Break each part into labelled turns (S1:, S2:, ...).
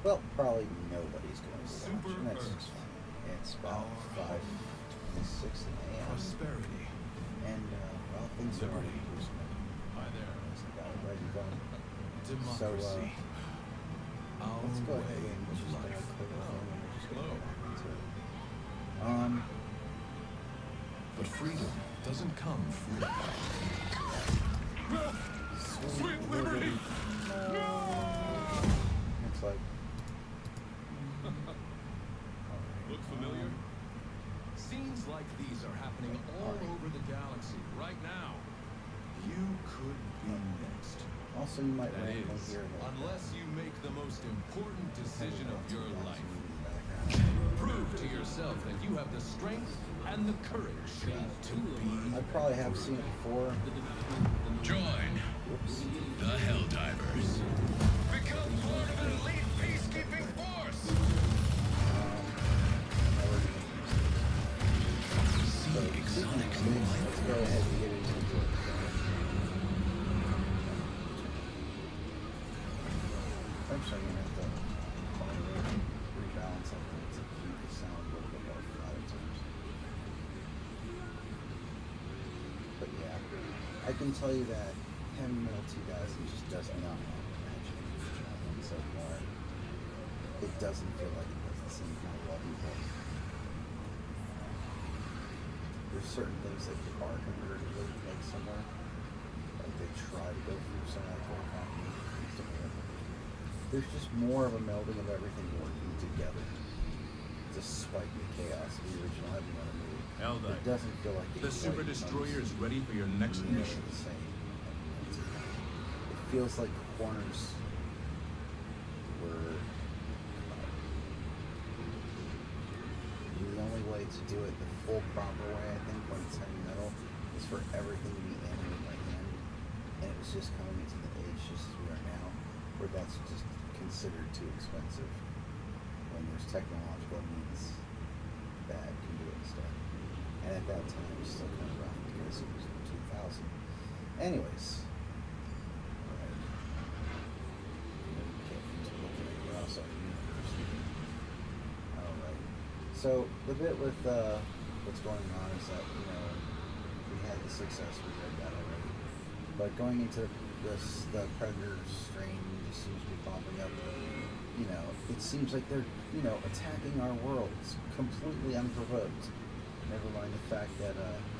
S1: Well, probably nobody's going to
S2: Super
S1: watch, and that's
S2: Earth.
S1: just fine. It's about
S2: Our
S1: 5:26 a.m.
S2: prosperity.
S1: And, well, things are
S2: Liberty.
S1: already using
S2: Hi there.
S1: as I got it ready going.
S2: Democracy. Our
S1: Let's go ahead
S2: way
S1: and
S2: of
S1: just
S2: life.
S1: click the thing and we're just going
S2: Hello.
S1: to go back into it.
S2: But freedom doesn't come free. Sweet liberty!
S1: It's like...
S2: Look familiar? Scenes like these are happening all over the galaxy right now. You could be next.
S1: Also, you might
S2: That
S1: randomly
S2: is,
S1: hear that.
S2: unless you make the most important decision of your life.
S1: life.
S2: Prove to yourself that you have the strength and the courage to be.
S1: I probably have seen it before.
S3: Join
S1: Whoops.
S3: the Helldivers. Become part of an elite peacekeeping force.
S1: So,
S3: See exotic new
S1: let's
S3: life
S1: go ahead and get into it. Eventually, I'm going to have to find a way to rebalance something to keep the sound a little bit more flat at times. But yeah, I can tell you that Heavy Metal 2000 just does not have the magic so far. It doesn't feel like it has the same kind of love and voice. There's certain things that are converted like somewhere. Like they try to go through some of that gold fountain and stuff like that. There's just more of a melding of everything working together. Despite the chaos of the original Heavy Metal movie. It doesn't feel like
S4: The Super Destroyer is ready for your next mission.
S1: the same. It feels like corners were cut. The only way to do it the full proper way, I think, when it's heavy metal, is for everything to be animated by hand. And it was just coming into the age just as we are now, where that's just considered too expensive. When there's technological means that can do it instead. And at that time, it was still kind of rough because it was 2000. Anyways. Alright. Okay, just looking at your outside universe. Alright. So, the bit with what's going on is that, you know, we had the success, we read that already. But going into this, the Pretor strain just seems to be popping up. You know, it seems like they're, you know, attacking our worlds completely unprovoked. Never mind the fact that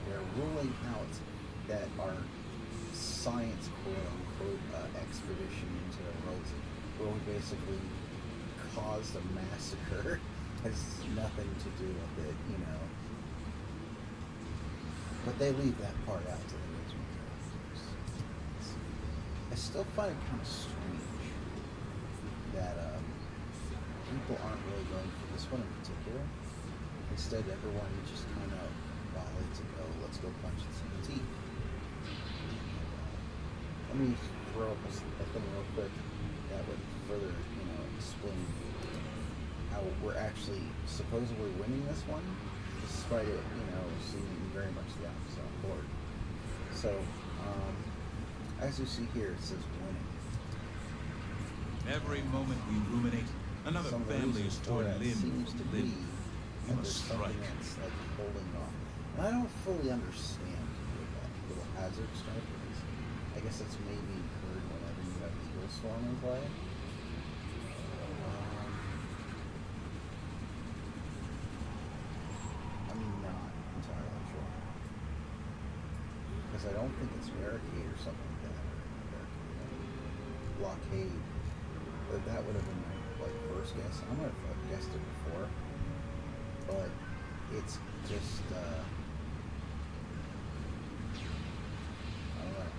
S1: they're ruling out that our science quote-unquote expedition into their worlds, where we basically caused a massacre, has nothing to do with it, you know. But they leave that part out to the news media. I still find it kind of strange that people aren't really going for this one in particular. Instead, everyone just kind of volleyed to go, let's go punch it in the teeth. Let me throw up a thing real quick that would further, you know, explain how we're actually supposedly winning this one, despite it, you know, seeming very much the opposite on board. So, as you see here, it says winning.
S4: Every moment we ruminate, another
S1: Some of the
S4: family
S1: reason
S4: is
S1: for
S4: torn
S1: that
S4: limb
S1: seems to
S4: from
S1: be
S4: limb.
S1: that
S4: You
S1: there's
S4: must
S1: something
S4: strike.
S1: that's like holding off. And I don't fully understand what that little hazard strike is. I guess that's maybe heard whenever you have Eagle Storm in play. I'm not entirely sure. Because I don't think it's barricade or something like that. Or blockade. But that would have been my first guess. I might have guessed it before. But it's just I don't know.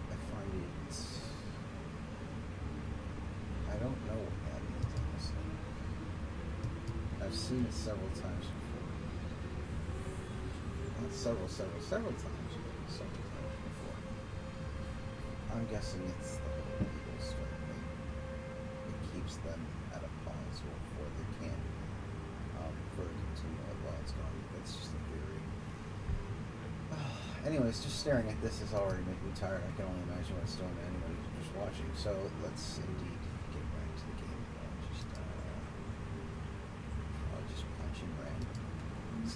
S1: I find it, I don't know what that means, honestly. I've seen it several times before. Not several times, but several times before. I'm guessing it's the whole Eagle Strike thing. It keeps them at a pause before they can further continue while it's going. That's just a theory. Anyways, just staring at this is already making me tired. I can only imagine what it's doing to anybody who's just watching. So let's indeed get back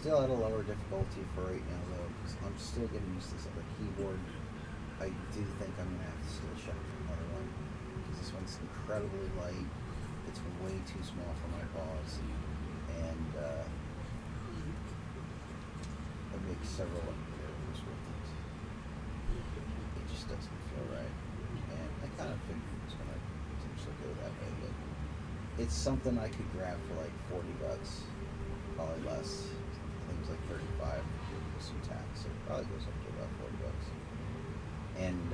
S1: Still at a lower difficulty for right now though, because I'm still getting used to this other keyboard. I do think I'm gonna have to still check for another one, because this one's incredibly light. It's way too small for my paws, and I make several errors with it. It just doesn't feel right, and I kind of figured it was gonna potentially go that way, but it's something I could grab for like $40, probably less. I think it was like 35 with some tax, so it probably goes up to about $40. And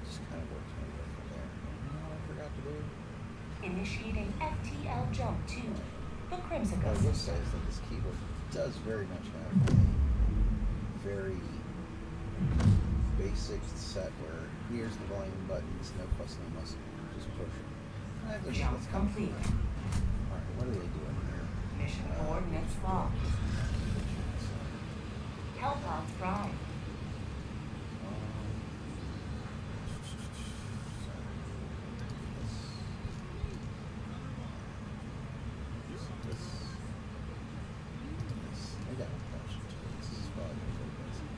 S1: just kind of works my way from there. You know what I forgot to do?
S5: Initiating FTL jump to the Crimson
S1: What I will say
S5: system.
S1: is that this keyboard does very much have a very basic set where here's the volume buttons, no fuss, no muss, just push it.
S5: Jump complete.
S1: Alright, what are they doing here?
S5: Mission coordinates locked. Hellpods prime.
S1: I got a question too. This is probably going to be basic.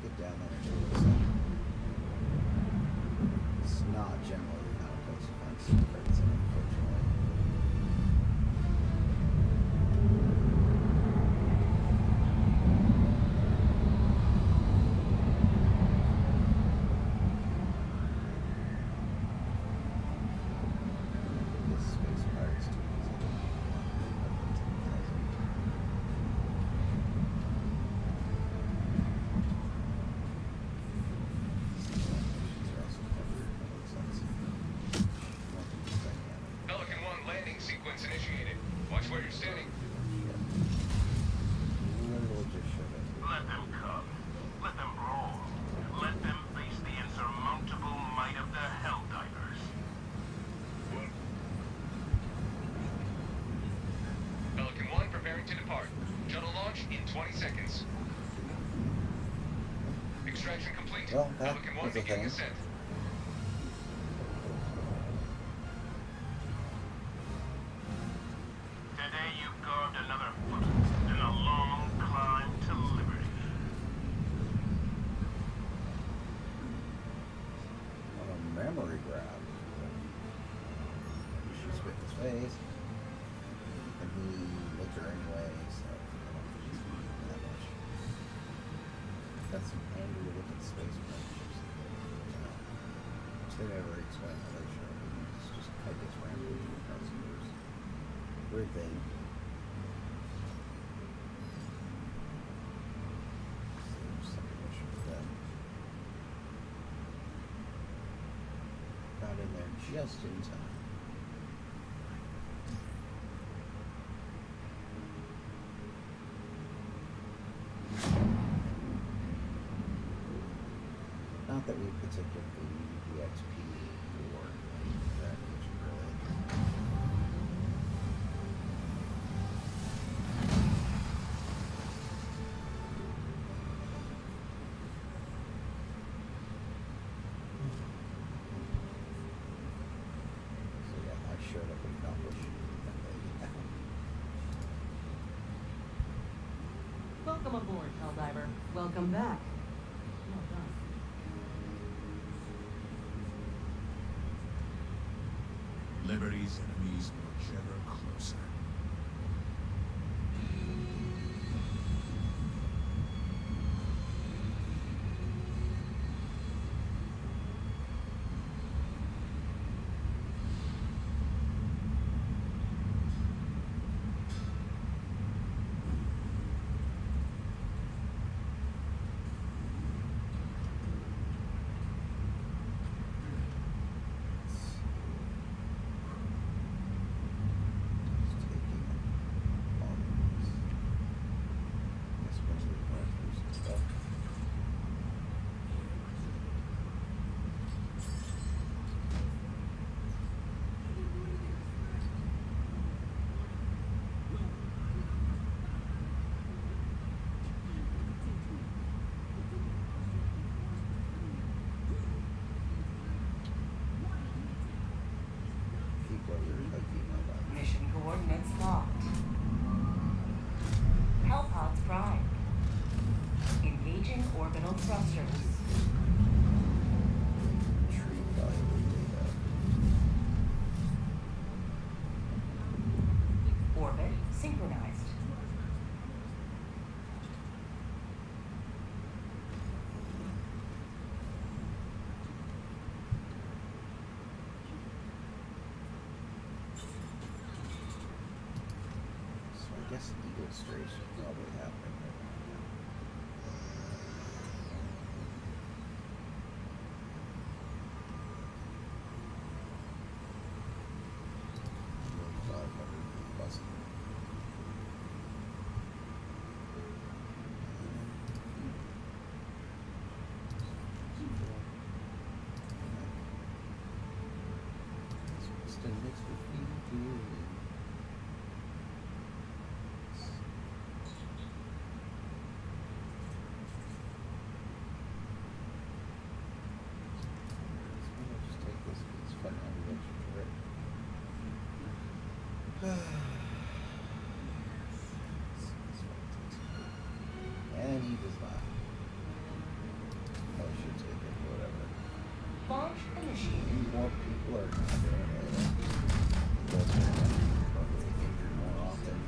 S1: Get down there and do this. It's not generally the kind of place you find secrets in, unfortunately. This Space Pirates too easy.
S3: Pelican 1 landing sequence initiated. Watch where you're standing.
S6: Let them come. Let them roll. Let them face the insurmountable might of the Helldivers.
S3: Pelican 1 preparing to depart. Shuttle launch in 20 seconds. Extraction complete.
S1: Well, that
S3: Pelican 1
S1: was a
S3: beginning
S1: thing.
S3: ascent.
S6: Today you carved another foot in a long climb to liberty.
S1: On a memory grab. She spit in his face. And he looked her anyway, so I don't think he's gonna do that much. Got some angry looking space relationships. Which they never explain how they show. It's just I guess rampaging across the years. Weird thing. There's some issue with them. Got in there just in time. Not that we particularly need the XP or any of that nature, really. So yeah, I showed up and accomplished that.
S7: Welcome aboard, Helldiver. Welcome back. Well done.
S4: Liberty's enemies march ever closer.
S1: Just guess Eagle Strafe should probably happen right now. 500 bus. Still mixed with feet. Just take this. It's fun on the extra and he does not. Oh, should take it. Whatever.
S5: Launch initiated.
S1: More people are not doing it. Because they're probably injured more often.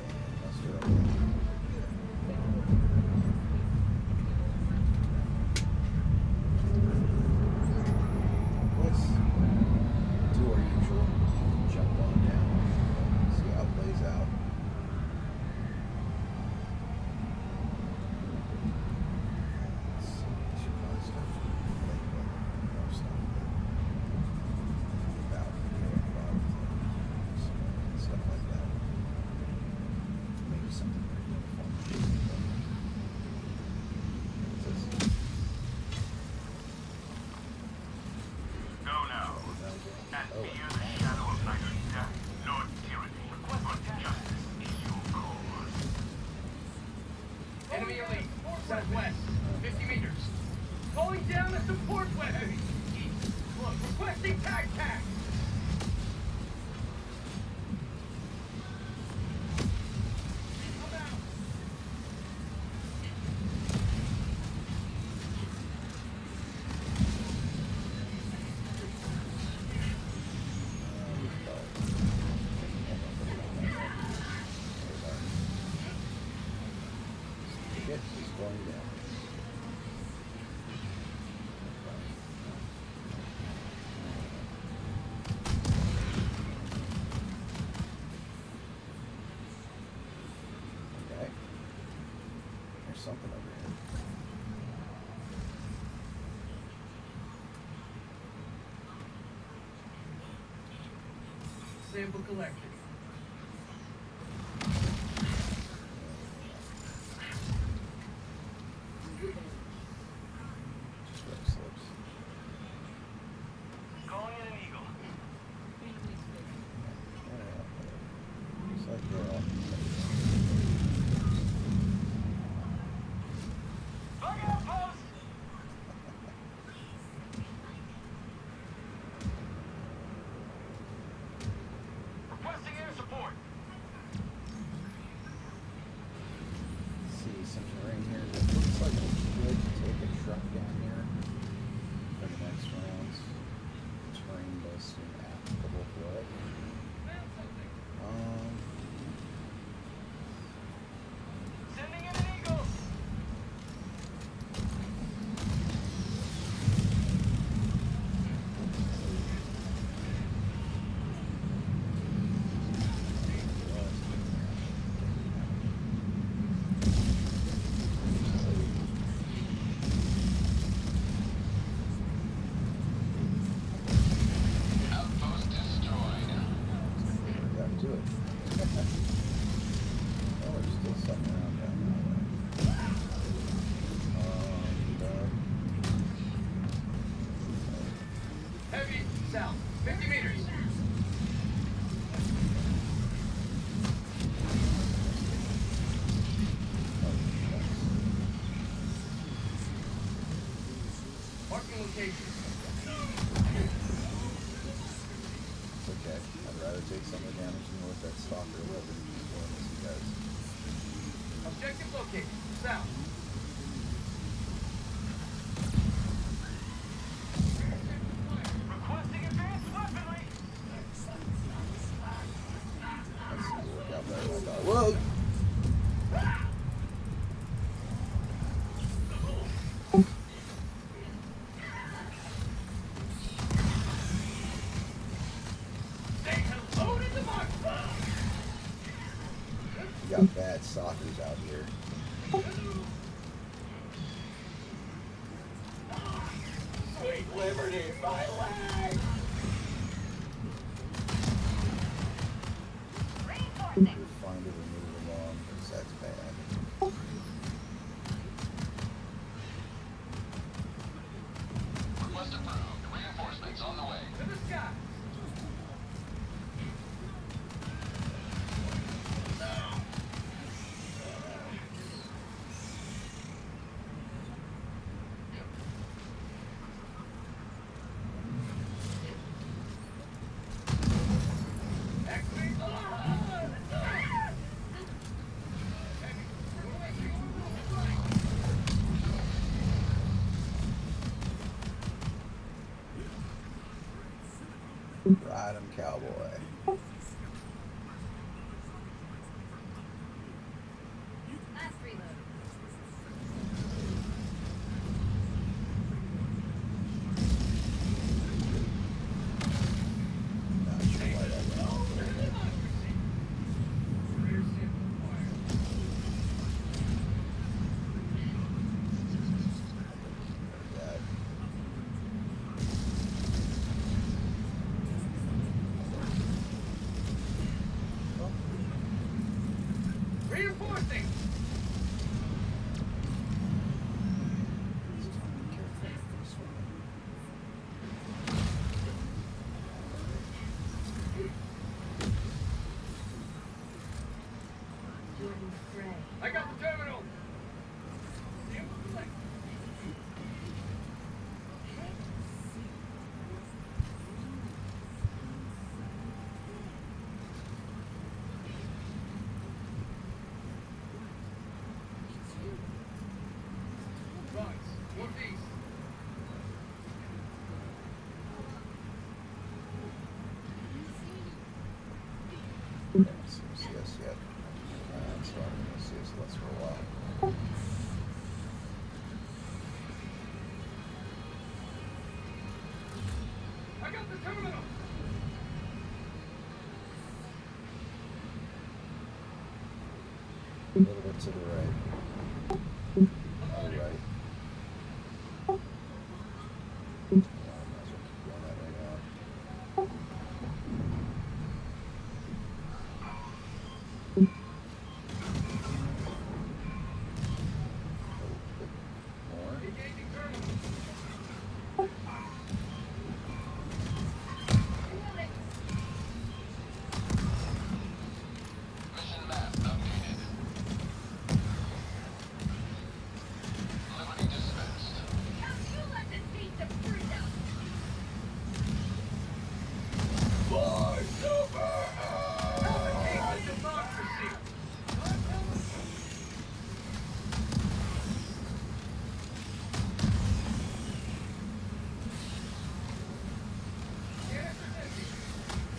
S1: And Australia. Let's do our usual. Jump on down. See how it plays out. Should probably start like more stuff about stuff like that. Maybe something more uniform.
S6: Go now. And fear the shadow of neither death nor tyranny. For justice is your cause.
S8: Enemy elite, southwest, 50 meters. Calling down a support weapon. East, look, requesting tag pack. Come out.
S1: He's going down. Okay. There's something over here.
S8: Sample collected.
S1: Just red slips.
S6: Calling in an eagle.
S1: Looks like they're all.
S6: Look out, post! Requesting air support.
S1: See some terrain here that looks like we could take a truck down here for the next rounds. The terrain does seem applicable for it.
S6: Sending in an eagle.
S3: Outpost destroyed.
S1: Got to it. Oh, there's still something around down there.
S8: Heavy, south, 50 meters. Marking location.
S1: It's okay. I'd rather take some of the damage than what that stalker will be doing this, you guys.
S8: Objective located, south.
S6: Requesting advanced weaponry.
S1: Let's see, look out there, my dog. Whoa!
S8: Say hello to the mark.
S1: got bad stalkers out here.
S8: Sweet liberty, my leg!
S5: Reinforcing.
S1: Find it and move along, because that's bad.
S3: Request approved. Reinforcements on the way.
S8: To the sky! Activate the line!
S1: Ride 'em, cowboy.
S5: Last reload.
S1: Not sure why that went off there, but that.
S8: Reinforcing!
S1: Just be careful with this one.
S5: Jordan Frey.
S8: I got the terminal! Rise, northeast.
S1: They don't seem to see us yet. So I'm going to see us less for a while.
S8: I got the terminal!
S1: A little bit to the right. All right. Yeah, I might as well keep going that way now. More.
S8: Engaging terminal.
S3: Mission map updated. Liberty dispensed.
S5: You let this beat the freedom.
S8: Advocate the democracy!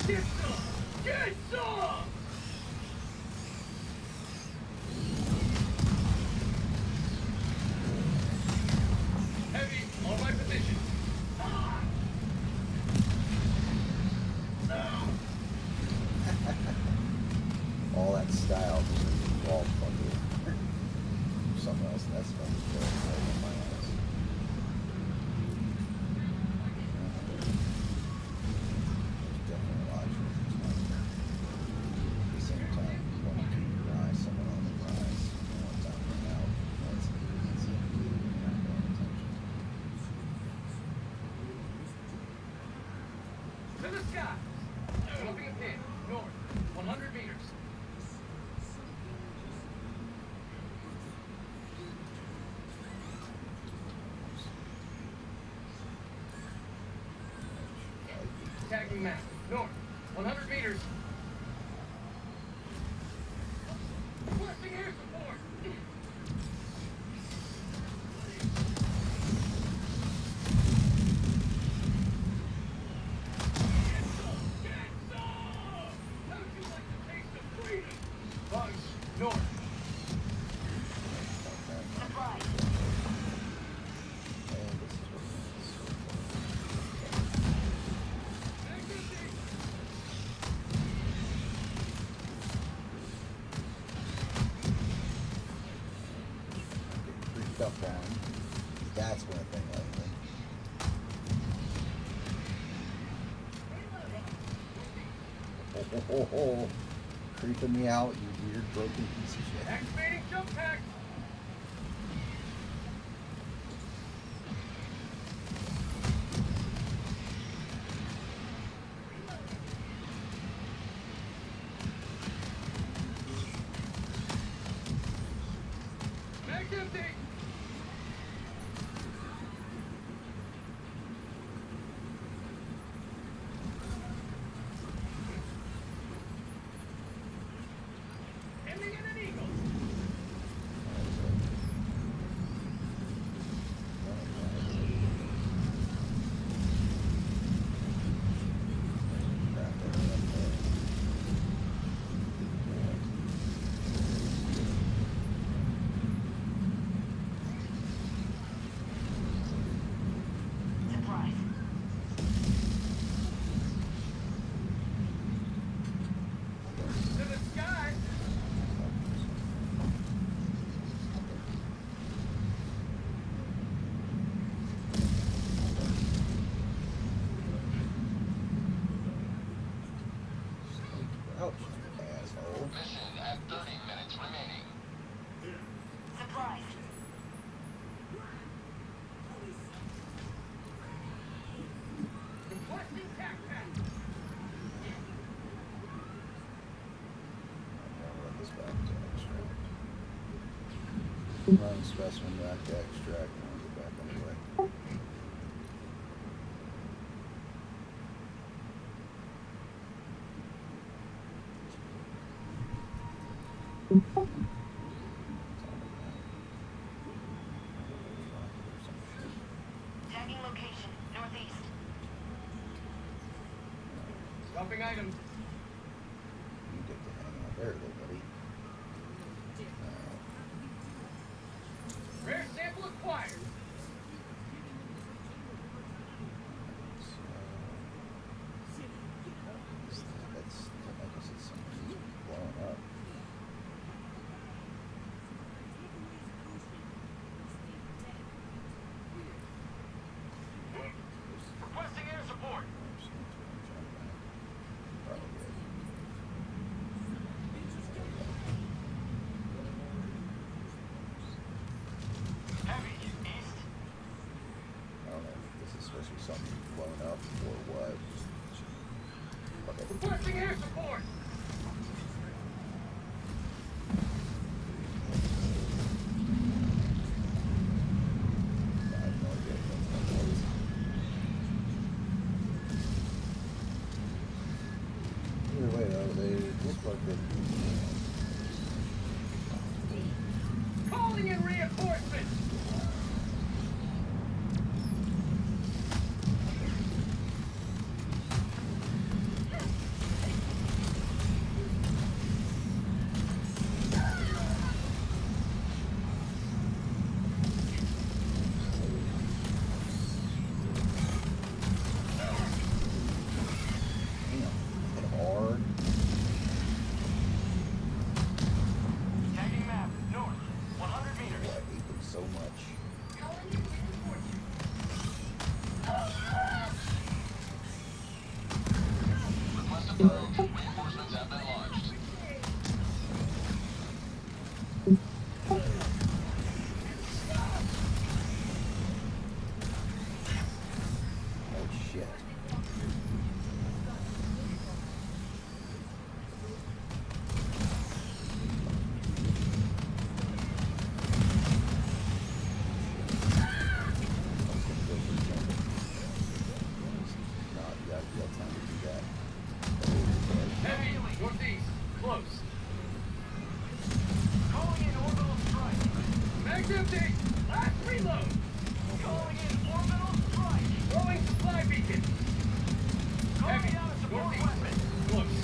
S8: Get some! Get some! Heavy, on my position.
S1: All that style just wall fucker. Something else that's going to be very right in my eyes. There's definitely a lot of choices. At the same time, you want to keep your eye somewhat on the prize. You know what's happening out. That's easy. You're not paying attention.
S8: To the sky! Developing a pin. North. 100 meters. Tagging map. North. 100 meters. Requesting air support. How'd you like the taste of freedom? Bugs. North.
S5: Surprise.
S1: And this is what that's been a thing lately. Oh. Creeping me out, you weird broken piece of shit.
S8: Activating jump pack. Mag's empty. Ending in an eagle.
S5: Supplies.
S8: To the sky.
S1: Ouch, asshole.
S3: Mission at 30 minutes remaining.
S5: Supplies.
S8: Requesting tac pack.
S1: I'll run this back to extract. Run specimen back to extract and I'll get back anyway.
S5: Tagging location. Northeast.
S8: Dropping items.
S1: You get to hang out there, little buddy.
S8: Rare sample acquired.
S1: That's, I guess it's something blowing up.
S6: Requesting air support.
S1: Probably good.
S6: Heavy, east.
S1: I don't know if this is supposed to be something blown up or what. Okay.
S8: Requesting air support.
S1: I have no idea what that was. Either way though, they look like they're
S8: Calling in reinforcements.
S1: hit hard.
S6: Tagging map, north, 100
S1: Oh,
S6: meters.
S1: I hate them so much.
S3: Request approved. Reinforcements have been launched.
S1: Oh shit. Not got time to do that.
S8: Heavy, northeast. Close.
S6: Calling in orbital strike.
S8: Mag's empty. Last reload.
S6: Calling in orbital strike.
S8: Throwing supply beacon.
S6: Calling
S8: Heavy,
S6: down a support
S8: northeast.
S6: weapon.
S8: Close.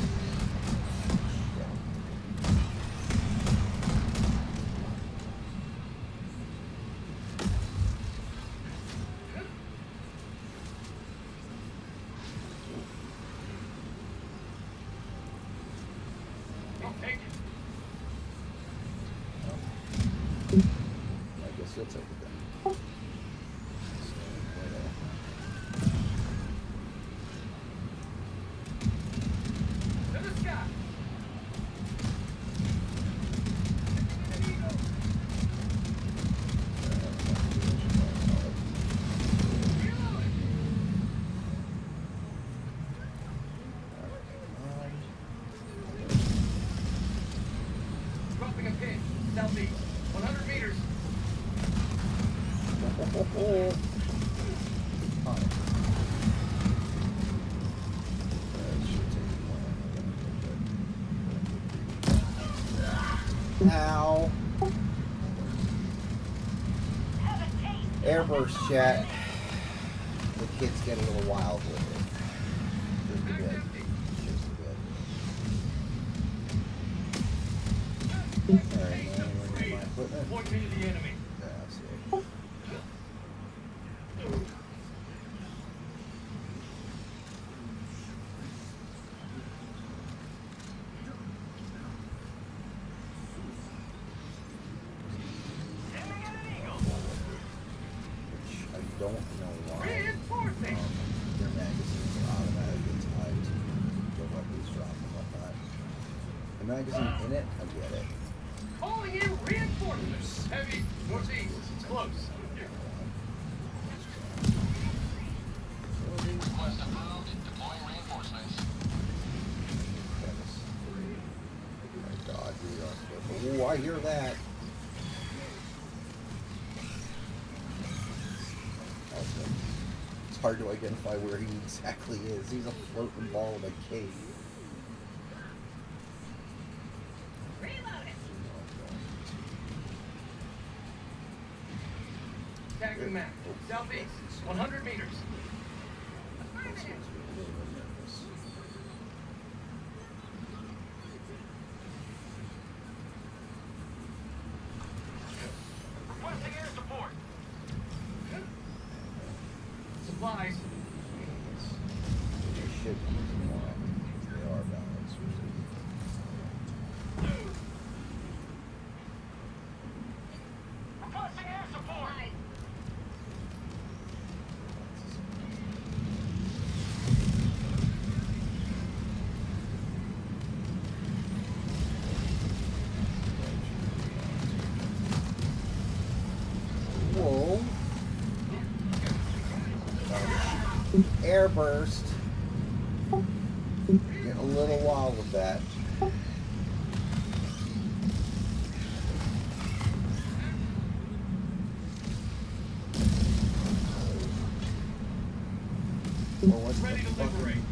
S8: I'll take it.
S1: I guess you'll take it then. Ow. Airburst chat. The kids get a little wild with it. Just a bit. Just a bit. Alright, now I'm going to my equipment.
S8: Point me to the enemy.
S1: Yeah, I see. Which I don't know why.
S8: Reinforcing.
S1: Their magazines are automatically tied to the weapons drop and whatnot. The magazine in it, I get it.
S8: Calling in reinforcements. Heavy, northeast, close.
S6: Request approved. Deploying reinforcements.
S1: Oh my god, we are supposed to. Ooh, I hear that. Also, it's hard to identify where he exactly is. He's a floating ball of a cave.
S8: Tagging map. Southeast, 100 meters.
S1: This one's a little nervous.
S6: Requesting air support.
S8: Supplies.
S1: They should be using more often because they are balanced.
S6: Requesting air support.
S1: Whoa. Airburst. Getting a little wild with that. Or what's
S8: Ready
S1: the
S8: to liberate.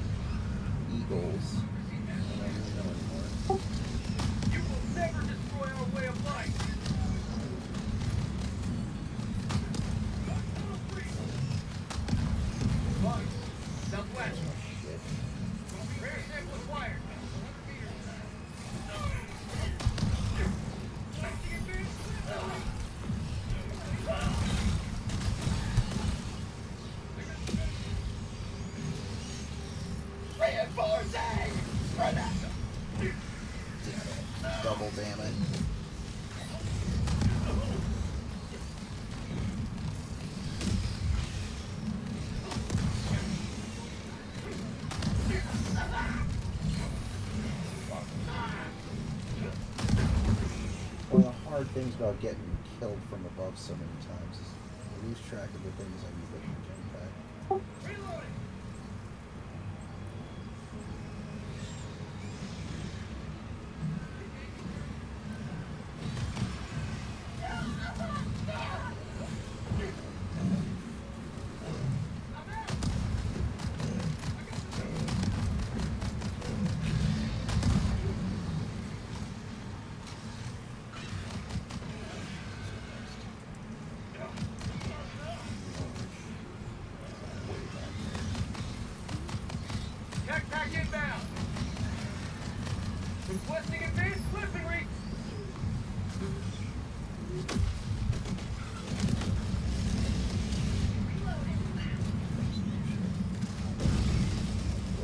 S1: Eagles? I don't even know anymore.
S8: You will never destroy our way of life. Bugs, southwest.
S1: Shit.
S8: Rear sample acquired. Reinforcing!
S1: Double damn it. One of the hard things about getting killed from above so many times is I lose track of the things I need to jump back.
S8: Reloading! Tech pack inbound. Requesting advanced weaponry.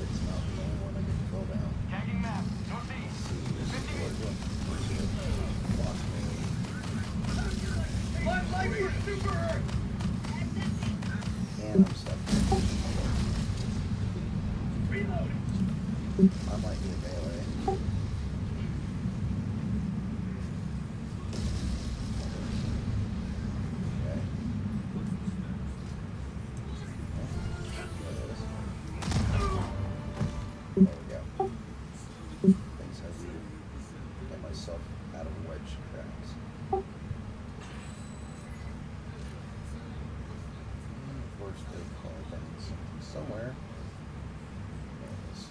S1: It's not the only one I get to go down.
S6: Tagging map. Northeast. 50 meters.
S8: One life for Super Earth.
S1: And I'm stuck.
S8: Reloading.
S1: I might be a melee. Okay. There we go. Things I do to get myself out of wedge cracks. Where's the call things? Somewhere. There it is.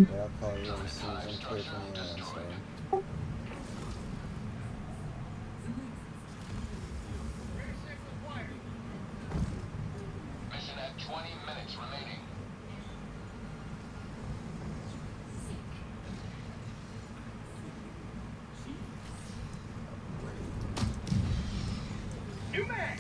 S1: I'll call you as soon as I'm clear from the island storm.
S3: Mission at 20 minutes remaining.
S8: New mag!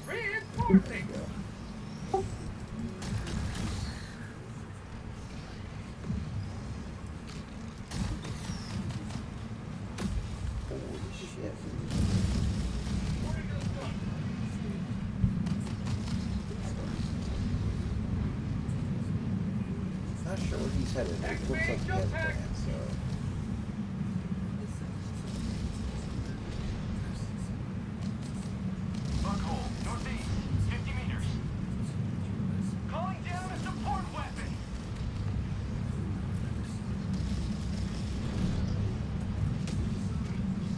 S8: Reinforcing!
S1: Holy shit. Not sure where he's headed. It looks like he has plans, so.
S6: Buckhole, northeast, 50 meters. Calling down a support weapon.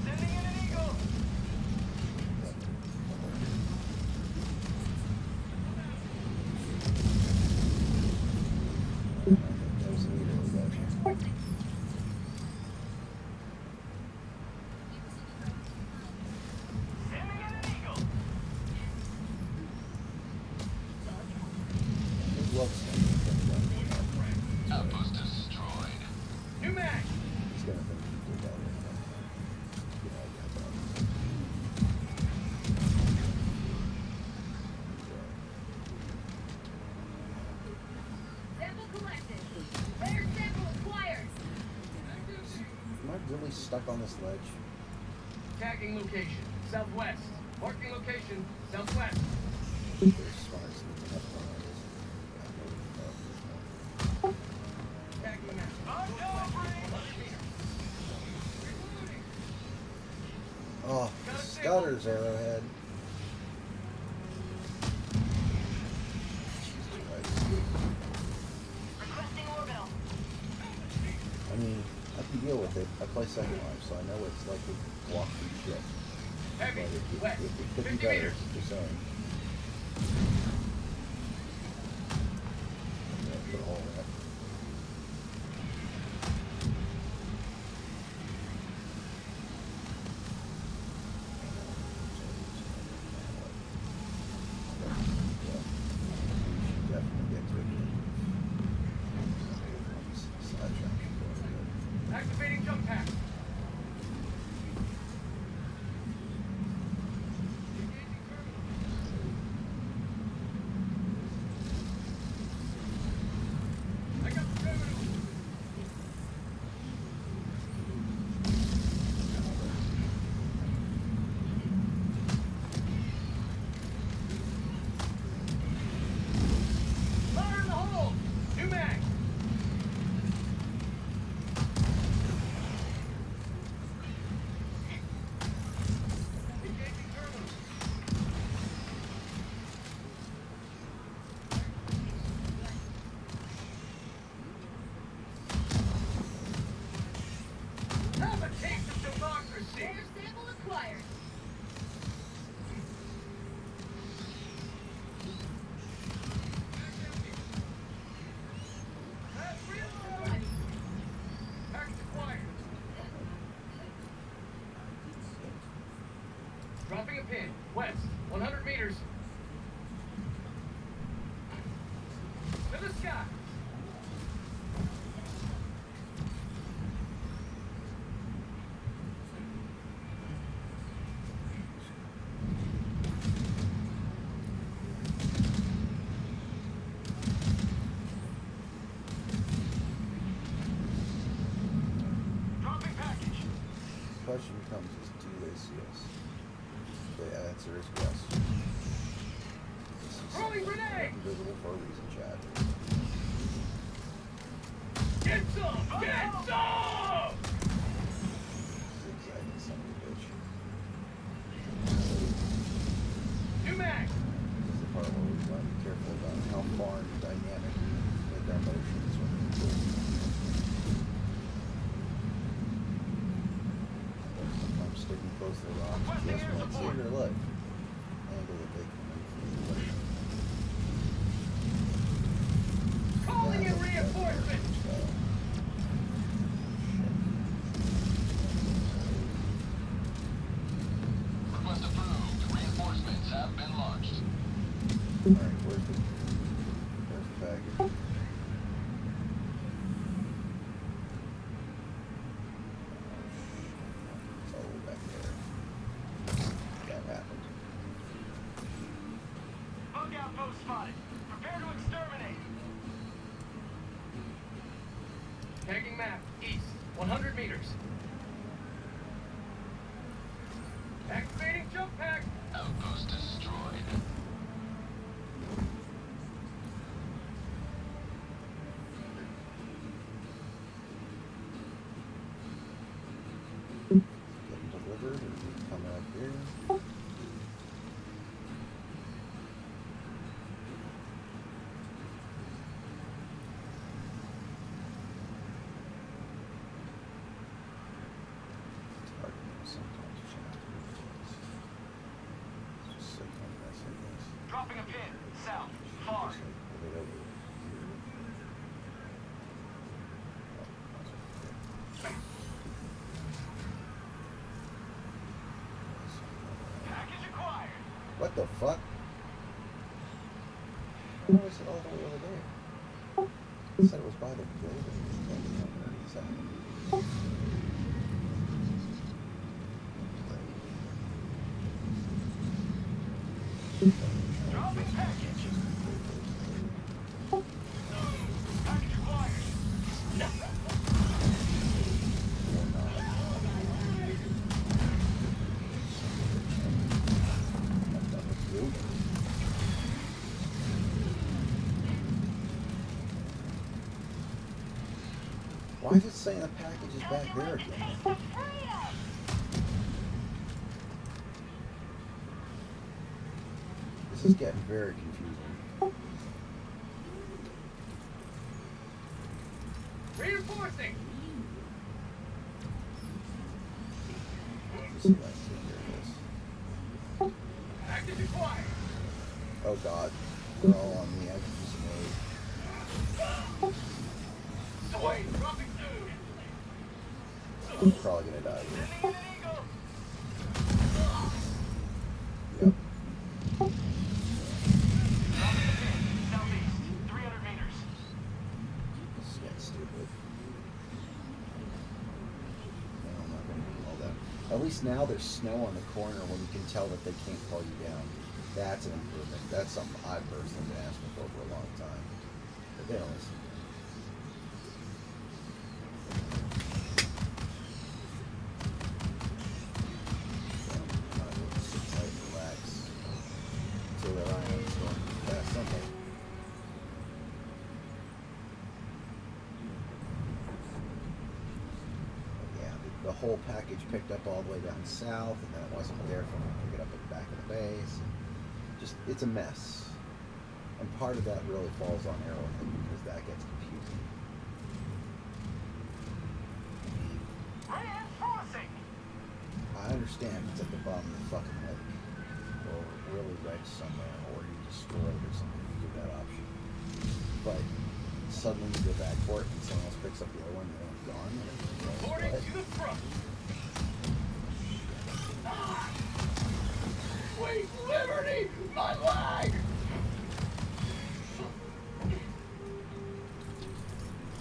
S6: Sending in an eagle.
S1: I think that was the leader we got here.
S6: Sending in an eagle.
S1: His love's
S3: Outpost destroyed.
S8: New mag!
S1: He's gonna think he did that. You know, I got that.
S9: Sample collected. Rare sample acquired.
S1: Am I really stuck on this ledge?
S8: Tagging location, southwest. Marking location, southwest.
S1: Very smart sneaking up on this.
S8: Tagging map.
S1: Oh, Scudder's arrowhead. Jesus Christ.
S9: Requesting orbital.
S1: I mean, I can deal with it. I play Second Life, so I know it's like to walk through shit.
S8: Heavy,
S1: But
S8: west,
S1: it could be
S8: 50
S1: better,
S8: meters.
S1: just saying. Yeah, put a hole in it. Definitely get to it. Sidetrack.
S8: Activating jump pack. I got the terminal. Fire in the hole! New mag! Engaging terminal. Have a taste of democracy!
S9: Rare sample acquired.
S8: Package acquired. Dropping a pin. West. 100 meters. To the sky.
S6: Dropping package.
S1: Question becomes is do they see us? The answer is yes. This is
S8: Throwing grenade!
S1: invisible for a reason, Chad.
S8: Get some! Get some!
S1: Zigzagging son of a bitch.
S8: New mag!
S1: This is the part where we want to be careful about how far and dynamic we make our motions when we do. the rocks just might save your life. Angle that they can make for you later.
S8: Calling in reinforcements!
S3: Request approved. Reinforcements have been launched.
S1: Alright, where's the package? Oh, it's all the way back there. That happened.
S8: Bug outpost spotted. Prepare to exterminate. Tagging map. East. 100 meters. Activating jump pack.
S3: Outpost destroyed.
S1: Getting delivered, or is it coming up here? It's hard to know sometimes. You have to do things. It's just so kind of mess, I guess.
S8: Dropping a pin. South. Far.
S1: Just like, put it over here.
S8: Package acquired.
S1: What the fuck? Why is it all the way over there? It said it was by the building. What is that?
S8: Dropping package. Package acquired.
S1: Why is it saying the package is back there again? This is getting very confusing.
S8: Reinforcing.
S1: Let me see if I can take care of this.
S8: Package acquired.
S1: Oh god. They're all on me. I can just move.
S8: Sweet. Dropping food.
S1: I'm probably gonna die here.
S8: Sending in an eagle.
S1: Yep.
S8: Dropping a pin. Southeast. 300 meters.
S1: This is getting stupid. No, I'm not gonna do all that. At least now there's snow on the corner when you can tell that they can't call you down. That's an improvement. That's something I've personally been asking for a long time. But they don't listen. So, might as well just sit tight and relax until that iron's going fast someday. Yeah, the whole package picked up all the way down south, and then it wasn't there for me to pick it up at the back of the base. Just, it's a mess. And part of that really falls on Arrowhead because that gets confusing.
S8: Reinforcing.
S1: I understand it's at the bottom of the fucking lake, or really wedged somewhere, or you destroy it or something. You give that option. But suddenly you go back for it, and someone else picks up the other one, and it's gone. And it's
S8: Boarding
S1: what?
S8: to the front. Sweet liberty, my leg!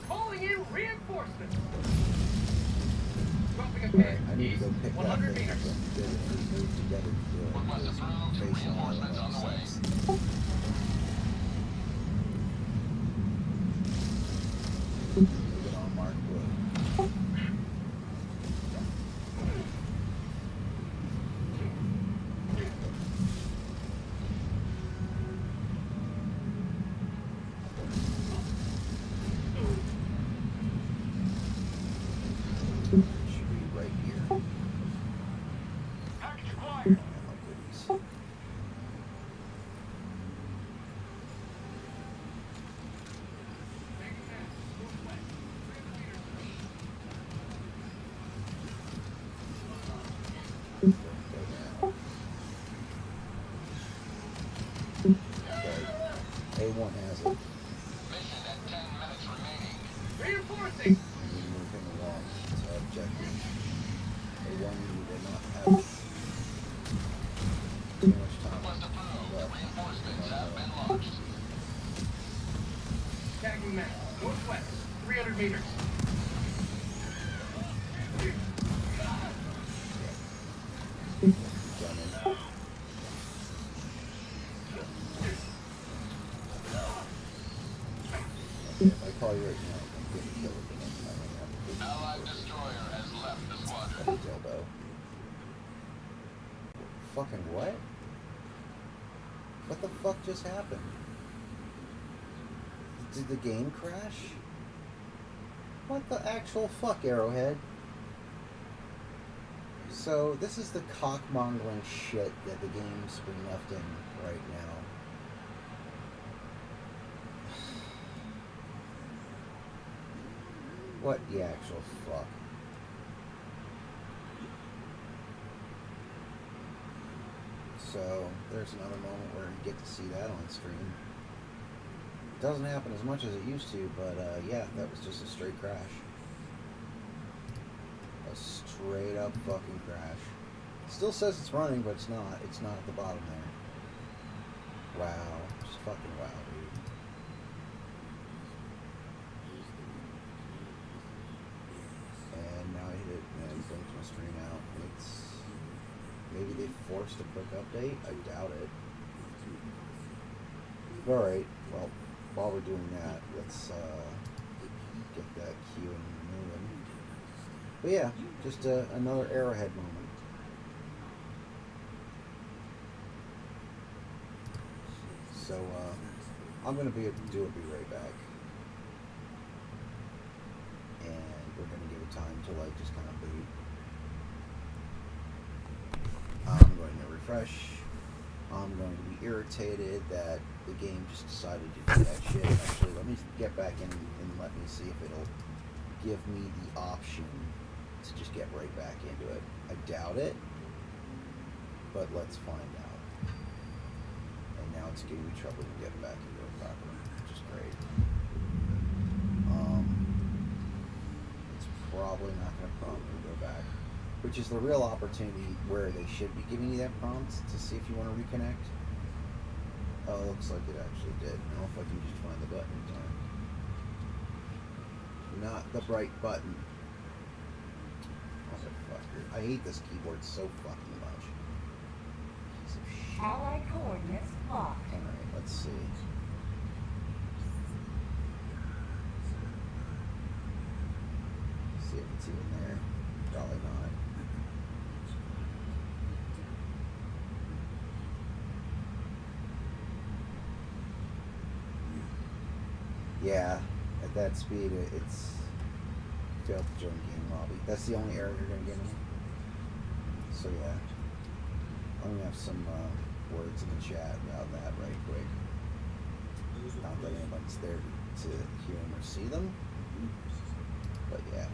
S8: Calling in reinforcements. Dropping a
S1: Alright,
S8: pin.
S1: I need to
S8: East.
S1: go pick that
S8: 100
S1: thing up
S8: meters.
S1: and get it moved together to do it.
S3: Request
S1: because
S3: approved.
S1: facing all
S3: Reinforcements on the way.
S1: sides. Move it on Mark Wood. Should be right here.
S8: Package acquired.
S1: And my goodies. Okay. A1 has it.
S3: Mission at 10 minutes remaining.
S8: Reinforcing.
S1: We need to move him along to objective. A1 did not have too much time
S3: Request approved.
S1: left.
S3: Reinforcements have been launched.
S8: Tagging map. Northwest. 300 meters.
S1: Gunning. If I call you right now, I'm getting killed with the next time I have
S3: Allied destroyer has left the squadron.
S1: a dildo. Fucking what? What the fuck just happened? Did the game crash? What the actual fuck, Arrowhead? So, this is the cockmongering shit that the game's been left in right now. What the actual fuck? So, there's another moment where you get to see that on stream. It doesn't happen as much as it used to, but yeah, that was just a straight crash. A straight up fucking crash. Still says it's running, but it's not. It's not at the bottom there. Wow. Just fucking wow, dude. And now I hit it, and it blinked my screen out. It's... Maybe they forced a quick update? I doubt it. Alright, well, while we're doing that, let's get that queue moving. But yeah, just another Arrowhead moment. So, I'm going to do a be right back. And we're going to give it time to, like, just kind of boot. I'm going to refresh. I'm going to be irritated that the game just decided to do that shit. Actually, let me get back in and let me see if it'll give me the option to just get right back into it. I doubt it, but let's find out. And now it's giving me trouble to get back into it properly, which is great. It's probably not going to prompt me to go back, which is the real opportunity where they should be giving you that prompt to see if you want to reconnect. Oh, it looks like it actually did. I don't know if I can just find the button in time. Not the right button. Motherfucker. I hate this keyboard so fucking much. Piece of shit.
S5: Allied coordinates locked.
S1: Alright, let's see. See if it's even there. Probably not. Yeah, at that speed, it's failed to join game lobby. That's the only error you're going to get me. So yeah, I'm going to have some words in the chat about that right quick. Not that anybody's there to hear them or see them, but yeah.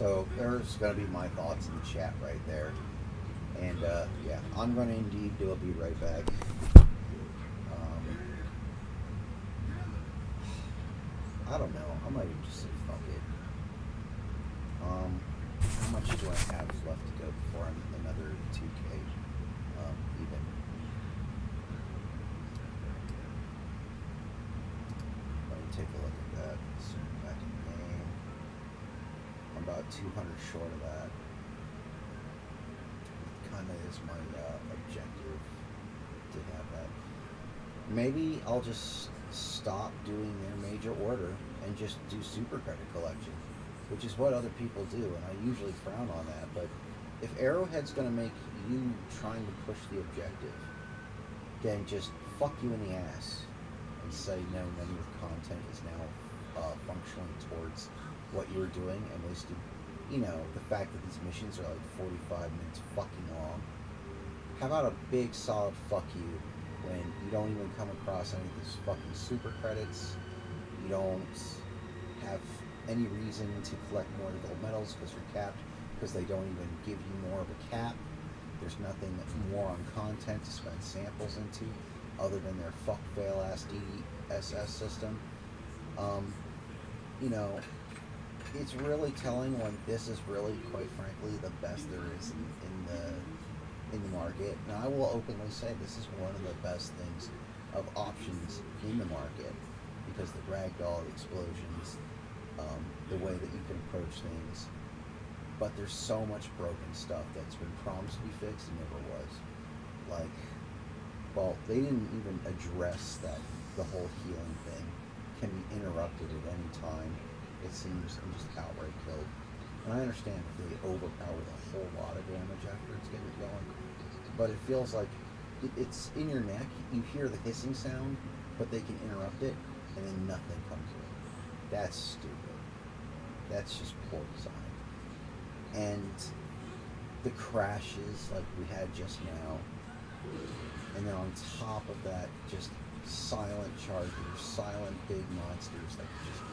S1: So there's going to be my thoughts in the chat right there. And yeah, I'm going to indeed do. I'll be right back. I don't know. I might even just say fuck it. How much do I have left to go before I'm another 2K even? Let me take a look at that. So back in the game. I'm about 200 short of that. Kind of is my objective to have that. Maybe I'll just stop doing their major order and just do super credit collection, which is what other people do, and I usually frown on that. But if Arrowhead's going to make you trying to push the objective, then just fuck you in the ass and say no, none of your content is now functioning towards what you were doing, and wasted, you know, the fact that these missions are like 45 minutes fucking long. How about a big solid fuck you when you don't even come across any of these fucking super credits, you don't have any reason to collect more gold medals because you're capped, because they don't even give you more of a cap. There's nothing more on content to spend samples into other than their fuck fail ass DSS system. You know, it's really telling when this is really, quite frankly, the best there is in the market. Now, I will openly say this is one of the best things of options in the market, because the ragdoll explosions, the way that you can approach things. But there's so much broken stuff that's been promised to be fixed and never was. Like, well, they didn't even address that the whole healing thing can be interrupted at any time, it seems, and just outright killed. And I understand if they overpower with a whole lot of damage after it's getting going, but it feels like it's in your neck, you hear the hissing sound, but they can interrupt it, and then nothing comes in. That's stupid. That's just poor design. And the crashes like we had just now, and then on top of that, just silent chargers, silent big monsters that could just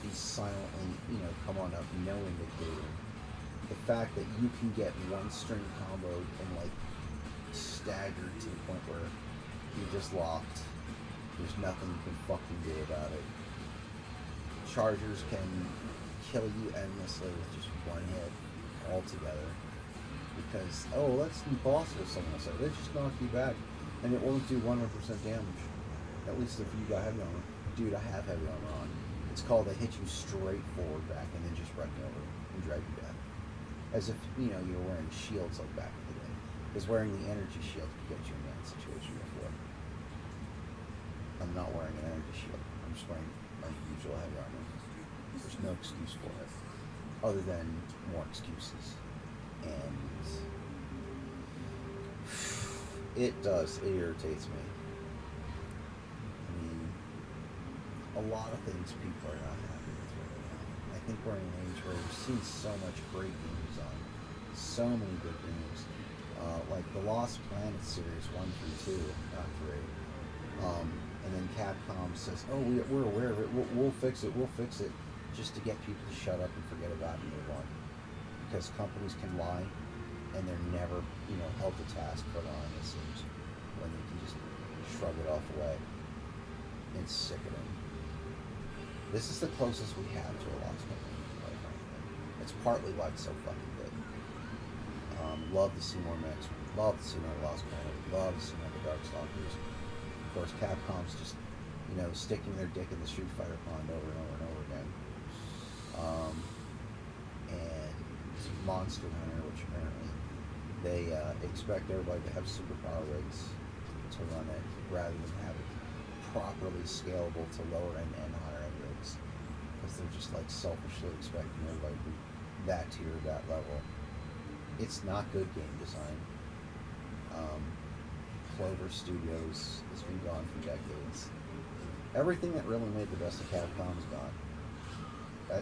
S1: be silently, you know, come on up, no indicator. The fact that you can get one string comboed and like staggered to the point where you're just locked. There's nothing you can fucking do about it. Chargers can kill you endlessly with just one hit altogether. Because, oh, that's impossible, someone will say. They just knock you back and it won't do 100% damage. At least if you got heavy armor. Dude, I have heavy armor on. It's called they hit you straight forward back and then just run you over and drag you down. As if, you know, you were wearing shields like back in the day. Because wearing the energy shield could get you in that situation before. I'm not wearing an energy shield. I'm just wearing my usual heavy armor. There's no excuse for it. Other than more excuses. And it irritates me. I mean, a lot of things people are not happy with right now. I think we're in an age where we've seen so much great games on, so many good games, like the Lost Planet series 1 through 2, not 3. And then Capcom says, "Oh, we're aware of it. We'll fix it. We'll fix it," just to get people to shut up and forget about it and move on. Because companies can lie, and they're never, you know, held to task for lying, it seems, when they can just shrug it off away. It's sickening. This is the closest we have to a Lost Planet, quite frankly. It's partly why it's so fucking good. Love to see more mechs. Love to see more Lost Planet. Love to see more the Darkstalkers. Of course, Capcom's just, you know, sticking their dick in the Street Fighter pond over and over and over again. And Monster Hunter, which apparently they expect everybody to have superpower rigs to run it, rather than have it properly scalable to lower end and higher end rigs, because they're just like selfishly expecting everybody to be that tier, that level. It's not good game design. Clover Studios has been gone for decades. Everything that really made the best of Capcom is gone.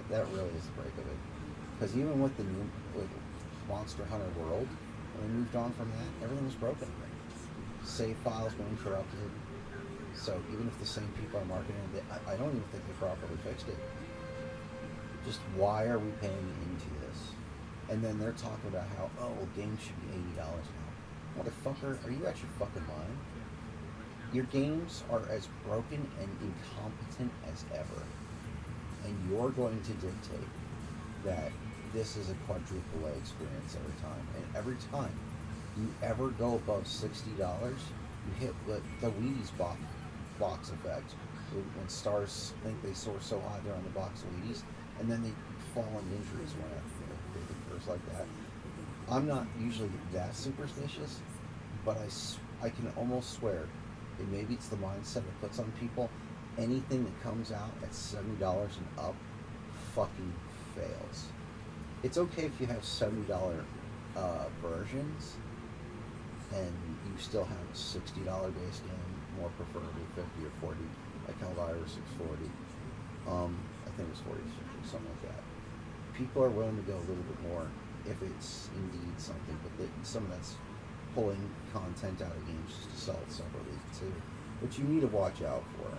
S1: That really is the break of it. Because even with with Monster Hunter World, when they moved on from that, everything was broken. Save files being corrupted. So even if the same people are marketing it, I don't even think they properly fixed it. Just why are we paying into this? And then they're talking about how, oh, well, games should be $80 now. Motherfucker, are you out your fucking mind? Your games are as broken and incompetent as ever. And you're going to dictate that this is a quadruple A experience every time. And every time you ever go above $60, you hit the Wheaties box effect. When stars think they soar so high, they're on the box of Wheaties, and then they fall in injuries when it occurs like that. I'm not usually that superstitious, but I can almost swear, and maybe it's the mindset it puts on people, anything that comes out at $70 and up fucking fails. It's okay if you have $70 versions and you still have a $60 base game, more preferably 50 or 40, like Helldivers 640. I think it was 40 or 50, something like that. People are willing to go a little bit more if it's indeed something, but some of that's pulling content out of games just to sell it separately too, which you need to watch out for.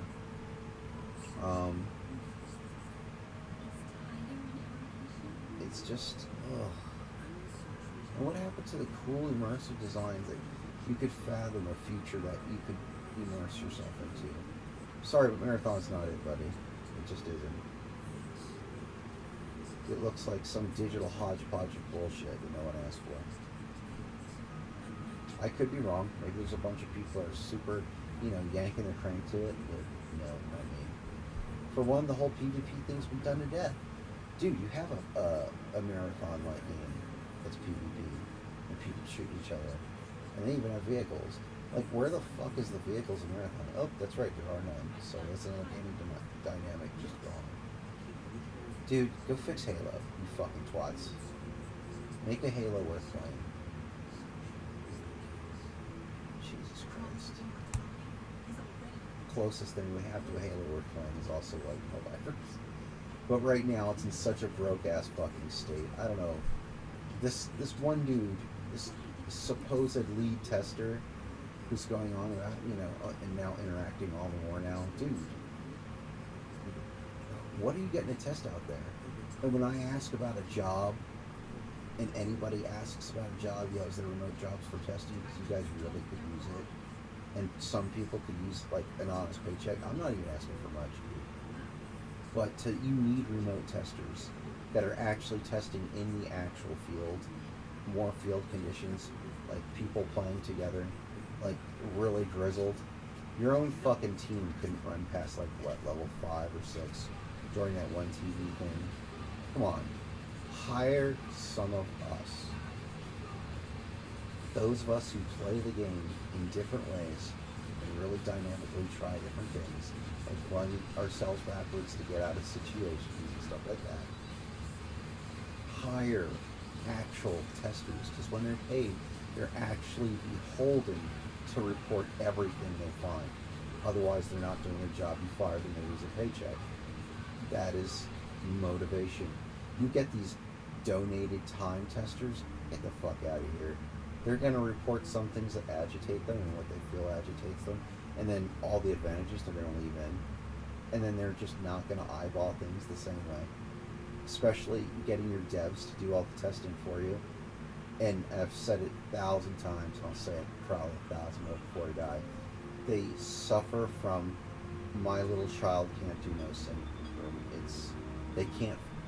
S1: It's just, ugh. And what happened to the cool immersive designs that you could fathom a future that you could immerse yourself into? Sorry, but Marathon's not it, buddy. It just isn't. It looks like some digital hodgepodge of bullshit that no one asked for. I could be wrong. Maybe there's a bunch of people that are super, yanking their crank to it, but no, not me. For one, the whole PvP thing's been done to death. Dude, you have a marathon-like game that's PvP, and people shoot each other. And they even have vehicles. Like, where the fuck is the vehicles in Marathon? Oh, that's right, there are none. So that's another gaming dynamic just gone. Dude, go fix Halo, you fucking twats. Make a Halo worth playing. Jesus Christ. Closest thing we have to a Halo worth playing is also like Helldivers. But right now it's in such a broke-ass fucking state. I don't know. This one dude, this supposed lead tester who's going on about, and now interacting all the more now. Dude, what are you getting to test out there? And when I ask about a job, and anybody asks about a job, is there remote jobs for testing? Because you guys really could use it. And some people could use, like, an honest paycheck. I'm not even asking for much. But you need remote testers that are actually testing in the actual field, more field conditions, like people playing together, like really grizzled. Your own fucking team couldn't run past like what, level 5 or 6 during that one TV thing. Come on, hire some of us. Those of us who play the game in different ways and really dynamically try different things, like run ourselves backwards to get out of situations and stuff like that. Hire actual testers, because when they're paid, they're actually beholden to report everything they find. Otherwise, they're not doing their job. You fire them, they lose a paycheck. That is motivation. You get these donated time testers, get the fuck out of here. They're going to report some things that agitate them and what they feel agitates them, and then all the advantages they're going to leave in. And then they're just not going to eyeball things the same way. Especially getting your devs to do all the testing for you. And I've said it 1,000 times, and I'll say it probably 1,000 more before I die. They suffer from my little child can't do no syndrome.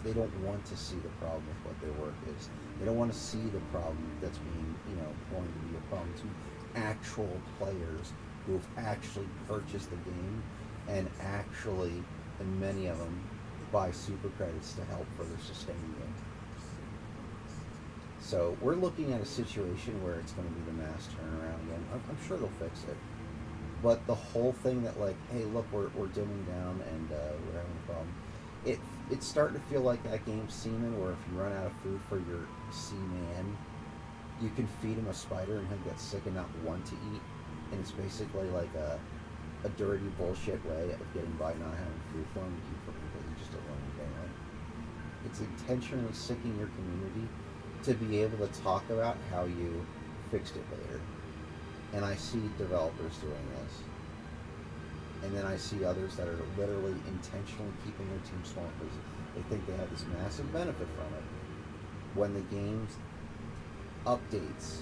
S1: They don't want to see the problem with what their work is. They don't want to see the problem that's being, going to be a problem to actual players who have actually purchased the game and actually, and many of them, buy super credits to help further sustain the game. So we're looking at a situation where it's going to be the mass turnaround again. I'm sure they'll fix it. But the whole thing that like, hey, look, we're dimming down and we're having a problem. It's starting to feel like that game Seaman, where if you run out of food for your seaman, you can feed him a spider and he'll get sick and not want to eat. And it's basically like a dirty bullshit way of getting by not having food for him to keep from completely just alone anyway. It's intentionally sicking your community to be able to talk about how you fixed it later. And I see developers doing this. And then I see others that are literally intentionally keeping their team small because They think they have this massive benefit from it. When the game updates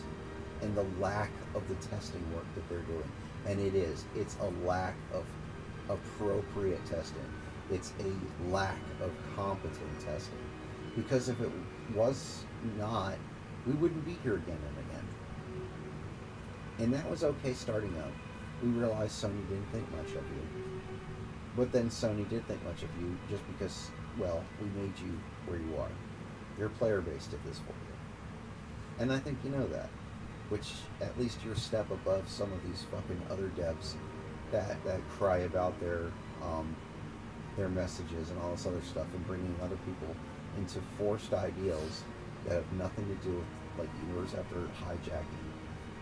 S1: and the lack of the testing work that they're doing, and it's a lack of appropriate testing. It's a lack of competent testing. Because if it was not, we wouldn't be here again and again. And that was okay starting out. We realized Sony didn't think much of you. But then Sony did think much of you just because, well, we made you where you are. Your player base did this for you. And I think you know that. Which, at least you're a step above some of these fucking other devs that cry about their messages and all this other stuff and bringing other people into forced ideals that have nothing to do with, like, universe after hijacking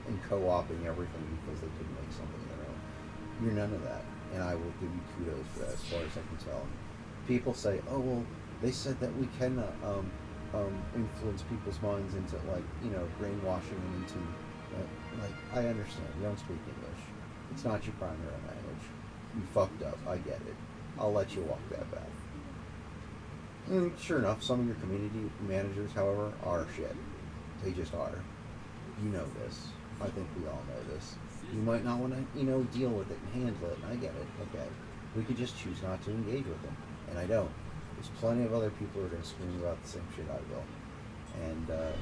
S1: and co-opting everything because they couldn't make something of their own. You're none of that, and I will give you kudos for that as far as I can tell. People say, oh, well, they said that we can influence people's minds into, like, you know, brainwashing them into, like, I understand, you don't speak English. It's not your primary language. You fucked up, I get it. I'll let you walk that back. And sure enough, some of your community managers, however, are shit. They just are. You know this. I think we all know this. You might not want to, you know, deal with it and handle it, and I get it. Okay. We could just choose not to engage with them. And I don't. There's plenty of other people who are going to scream about the same shit I will. And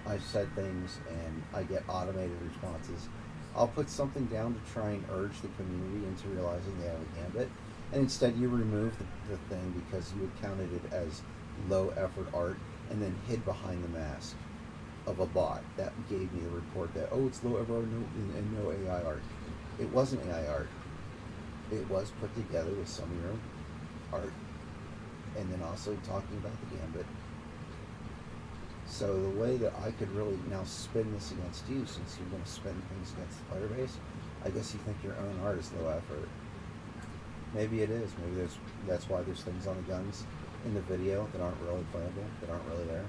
S1: I've said things, and I get automated responses. I'll put something down to try and urge the community into realizing they have a gambit. And instead you remove the thing because you had counted it as low effort art and then hid behind the mask of a bot that gave me the report that, oh, it's low effort and no AI art. It wasn't AI art. It was put together with some of your own art and then also talking about the gambit. So the way that I could really now spin this against you, since you're going to spin things against the player base, I guess you think your own art is low effort. Maybe it is. Maybe that's why there's things on the guns in the video that aren't really playable, that aren't really there.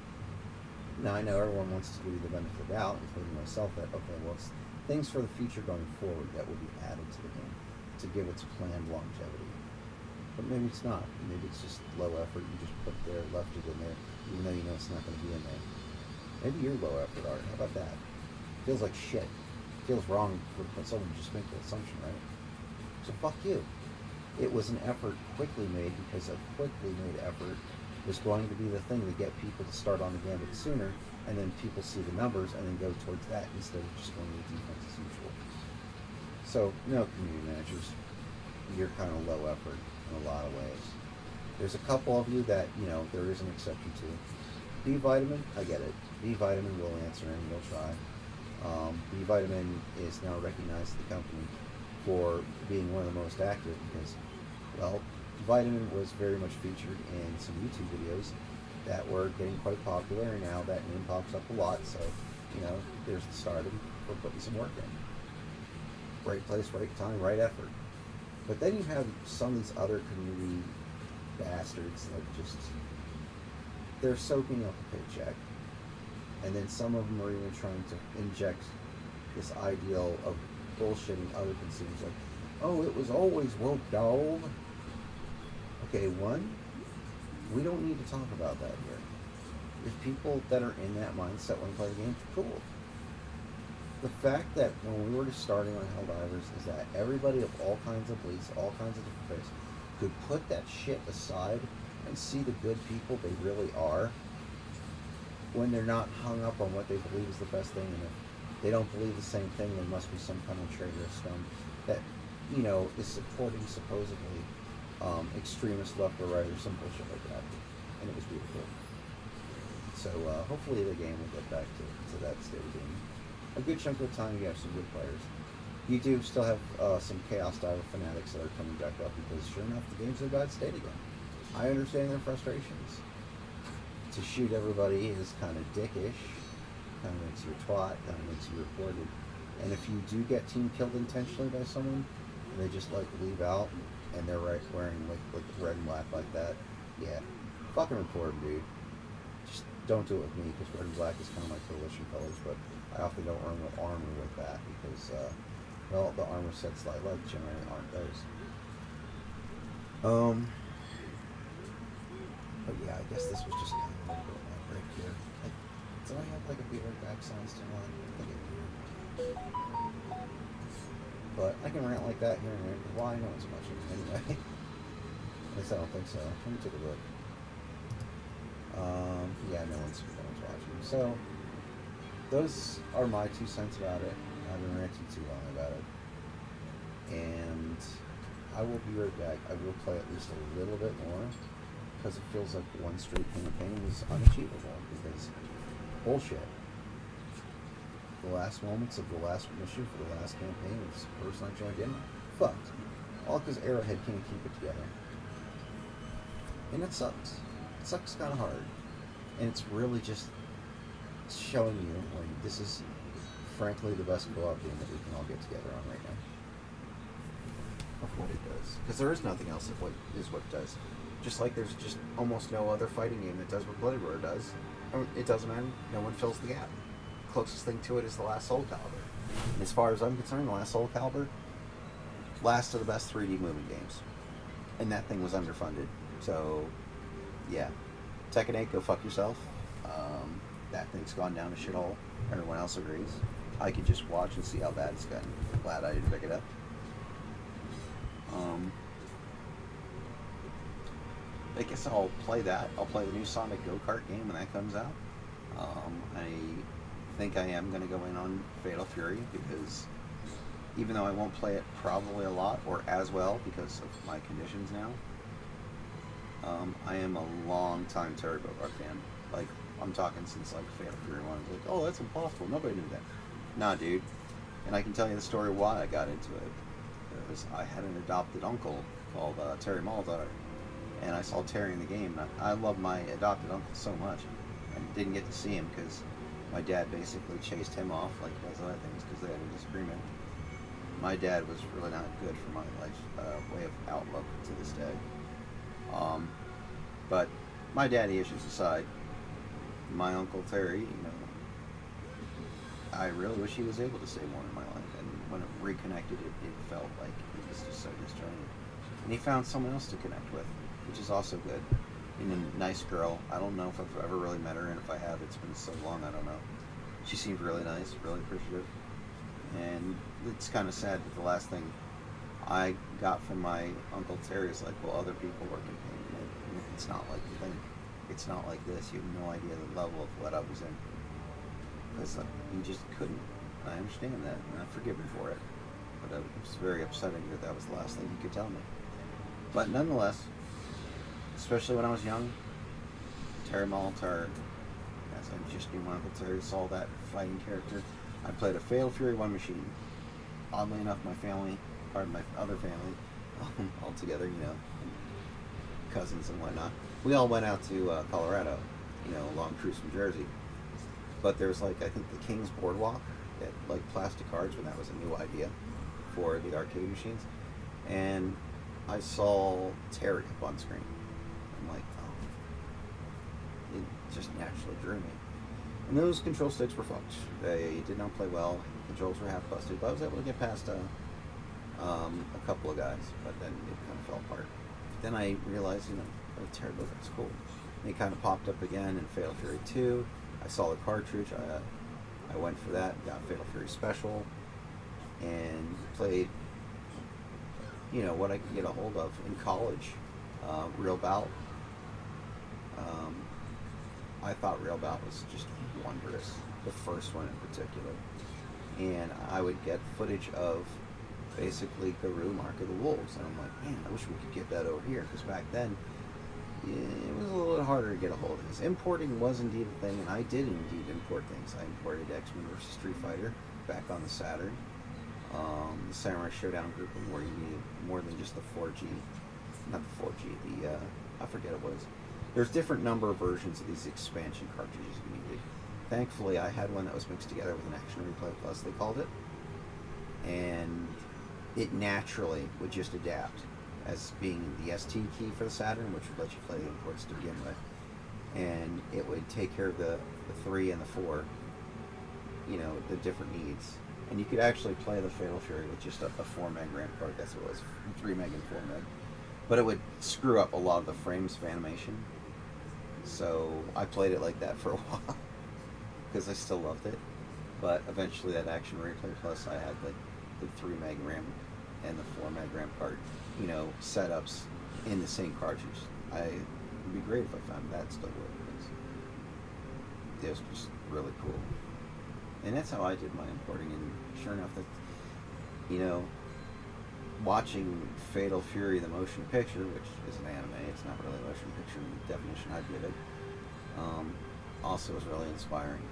S1: Now, I know everyone wants to give you the benefit of the doubt, including myself, that, okay, well, it's things for the future going forward that will be added to the game to give its planned longevity. But maybe it's not. Maybe it's just low effort. You just put it there, left it in there, even though you know it's not going to be in there. Maybe you're low effort art. How about that? Feels like shit. Feels wrong for someone to just make the assumption, right? So fuck you. It was an effort quickly made because a quickly made effort was going to be the thing to get people to start on the gambit sooner, and then people see the numbers and then go towards that instead of just going to defense as usual. So, no, community managers, you're kind of low effort in a lot of ways. There's a couple of you that, you know, there is an exception to. B Vitamin, I get it. B Vitamin will answer and will try. B Vitamin is now recognized at the company for being one of the most active because, well, Vitamin was very much featured in some YouTube videos that were getting quite popular, and now that name pops up a lot, so, you know, there's the start for putting some work in. Right place, right time, right effort. But then you have some of these other community bastards that just, they're soaking up a paycheck. And then some of them are even trying to inject this ideal of bullshitting other consumers, like, oh, it was always woke, dog. Okay, one, we don't need to talk about that here. If people that are in that mindset want to play the game, cool. The fact that when we were just starting on HELLDIVERS is that everybody of all kinds of beliefs, all kinds of different faiths, could put that shit aside and see the good people they really are when they're not hung up on what they believe is the best thing, and if they don't believe the same thing, there must be some kind of traitor scum that, you know, is supporting supposedly extremist left or right or some bullshit like that. And it was beautiful. So hopefully the game will get back to that state of being a good chunk of the time. You have some good players. You do still have some Chaos Diver fanatics that are coming back up because sure enough the game's in a bad state again. I understand their frustrations. To shoot everybody is kind of dickish, kind of makes you a twat, kind of makes you reported. And if you do get team killed intentionally by someone, and they just like leave out, and they're right wearing like red and black like that, yeah, fucking report them, dude. Just don't do it with me, because red and black is kind of my coalition colors, but I often don't run with armor with that, because, well, the armor sets that I like generally aren't those. But yeah, I guess this was just kind of a little bit of my break here. Do I have like a be right back sign still on? I think I do. But I can rant like that here and there. Well, I know it's much of it anyway. At least I don't think so. Let me take a look. Yeah, no one's watching. So those are my 2 cents about it. I haven't ranted too long about it. And I will be right back. I will play at least a little bit more because it feels like one straight campaign is unachievable because bullshit. The last moments of the last mission for the last campaign was the person I joined in. Fucked. All because Arrowhead can't keep it together. And it sucks. It sucks kind of hard. And it's really just showing you when this is frankly the best co-op game that we can all get together on right now. Of what it does. Because there is nothing else that what it does. Just like there's just almost no other fighting game that does what Bloody Roar does. It doesn't matter. No one fills the gap. Closest thing to it is the last Soul Calibur. And as far as I'm concerned, the last Soul Calibur, last of the best 3D moving games. And that thing was underfunded. So, yeah. Tekken 8, go fuck yourself. That thing's gone down a shithole. Everyone else agrees. I could just watch and see how bad it's gotten. Glad I didn't pick it up. I guess I'll play that. I'll play the new Sonic Go-Kart game when that comes out. I think I am going to go in on Fatal Fury because even though I won't play it probably a lot or as well because of my conditions now, I am a long-time Terry Bogard fan. Like, I'm talking since like Fatal Fury 1. Like, oh, that's impossible. Nobody knew that. Nah, dude. And I can tell you the story why I got into it. Because I had an adopted uncle called Terry Maldar. And I saw Terry in the game. And I love my adopted uncle so much. I didn't get to see him because my dad basically chased him off like he does other things because they had a disagreement. My dad was really not good for my life way of outlook to this day. But my daddy issues aside, my Uncle Terry, you know, I really wish he was able to say more in my life. And when it reconnected, it felt like it was just so disjointed. And he found someone else to connect with, which is also good. And a nice girl. I don't know if I've ever really met her, and if I have, it's been so long, I don't know. She seemed really nice, really appreciative. And it's kind of sad that the last thing I got from my Uncle Terry is like, well, other people were complaining. It's not like you think. It's not like this. You have no idea the level of what I was in. Because you just couldn't. I understand that, and I forgive him for it. But it was very upsetting that that was the last thing he could tell me. But nonetheless, especially when I was young, Terry Molitor, as I just knew my Uncle Terry, saw that fighting character. I played a Fatal Fury 1 machine. Oddly enough, my family, or my other family, all together, you know, cousins and whatnot, we all went out to Colorado, you know, a long cruise from Jersey. But there was like, I think the King's Boardwalk, that like plastic cards, when that was a new idea for the arcade machines. And I saw Terry up on screen. I'm like, oh, it just naturally drew me. And those control sticks were fucked. They did not play well. Controls were half busted, but I was able to get past a couple of guys, but then it kind of fell apart. Then I realized, you know, oh, Terry Bogard's cool. And he kind of popped up again in Fatal Fury 2. I saw the cartridge. I went for that, got Fatal Fury Special, and played, you know, what I could get a hold of in college. Real Bout. I thought Real Bout was just wondrous, the first one in particular. And I would get footage of basically Garou Mark of the Wolves, and I'm like, man, I wish we could get that over here, because back then it was a little bit harder to get a hold of this. Importing was indeed a thing, and I did indeed import things. I imported X-Men vs. Street Fighter back on the Saturn, the Samurai Showdown group, where you needed more than just the 4G, not the 4G, I forget what it was. There's different number of versions of these expansion cartridges you needed. Thankfully, I had one that was mixed together with an Action Replay Plus, they called it, and it naturally would just adapt as being the ST key for the Saturn, which would let you play the imports to begin with. And it would take care of the 3 and the 4, you know, the different needs. And you could actually play the Fatal Fury with just a 4 meg RAM card, that's what it was, 3 meg and 4 meg. But it would screw up a lot of the frames of animation. So I played it like that for a while because I still loved it. But eventually, that Action Replay Plus, I had like the 3 meg RAM and the 4 meg RAM card, you know, setups in the same cartridge. It'd be great if I found that still worked. It was just really cool. And that's how I did my importing. And sure enough, that, you know, watching Fatal Fury, the motion picture, which is an anime, it's not really a motion picture in the definition I'd give it, also was really inspiring.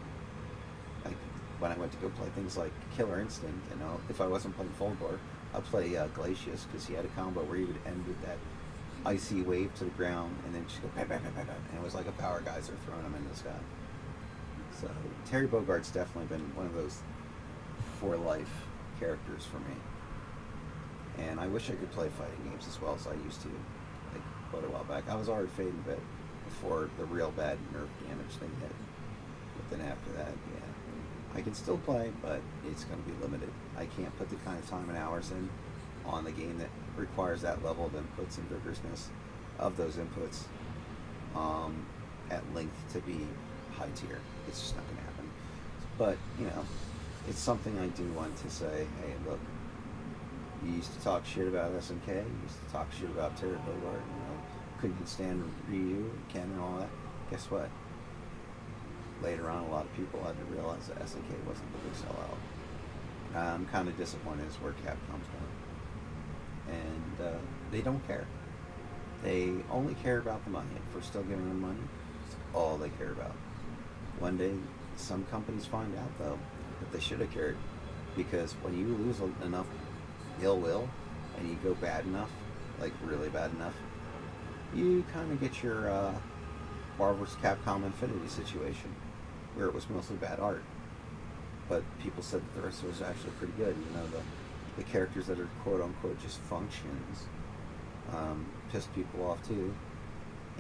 S1: Like, when I went to go play things like Killer Instinct, you know, if I wasn't playing Fulgor, I'd play Glacius, because he had a combo where he would end with that icy wave to the ground, and then just go bam, bam, bam, bam, bam, and it was like a power geyser throwing him into the sky. So Terry Bogart's definitely been one of those for life characters for me. And I wish I could play fighting games as well as I used to, like quite a while back. I was already fading a bit before the real bad nerve damage thing hit. But then after that, yeah, I can still play, but it's going to be limited. I can't put the kind of time and hours in on the game that requires that level of inputs and vigorousness of those inputs at length to be high tier. It's just not going to happen. But, you know, it's something I do want to say, hey, look, you used to talk shit about SNK, you used to talk shit about Terry Bogart, you know, couldn't stand Ryu and Ken and all that. Guess what? Later on, a lot of people had to realize that SNK wasn't the big sellout. I'm kind of disappointed is where Capcom's going. And they don't care. They only care about the money. If we're still giving them money, it's all they care about. One day, some companies find out, though, that they should have cared. Because when you lose enough ill will, and you go bad enough, like really bad enough, you kind of get your Marvel vs. Capcom Infinity situation, where it was mostly bad art. But people said that the rest was actually pretty good. You know, the characters that are quote-unquote just functions pissed people off too.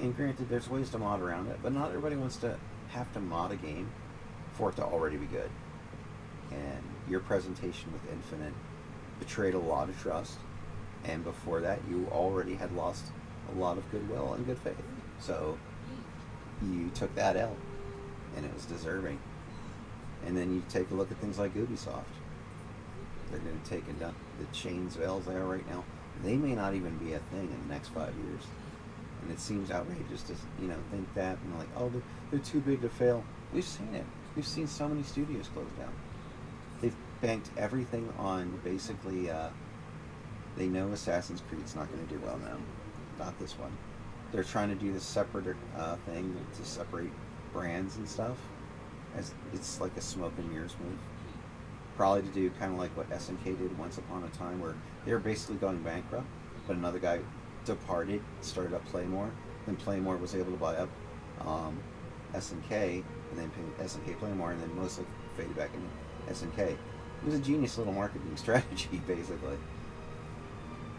S1: And granted, there's ways to mod around it, but not everybody wants to have to mod a game for it to already be good. And your presentation with Infinite betrayed a lot of trust, and before that, you already had lost a lot of goodwill and good faith. So you took that L, and it was deserving. And then you take a look at things like Ubisoft. They're going to take the chains of L's they are right now. They may not even be a thing in the next 5 years. And it seems outrageous to, you know, think that and like, oh, they're too big to fail. We've seen it. We've seen so many studios close down. They've banked everything on basically. They know Assassin's Creed's not going to do well now. Not this one. They're trying to do this separate thing to separate brands and stuff. As it's like a smoke and mirrors move. Probably to do kind of like what SNK did once upon a time, where they were basically going bankrupt, but another guy departed, started up Playmore, then Playmore was able to buy up SNK, and then SNK Playmore, and then mostly faded back into SNK. It was a genius little marketing strategy, basically.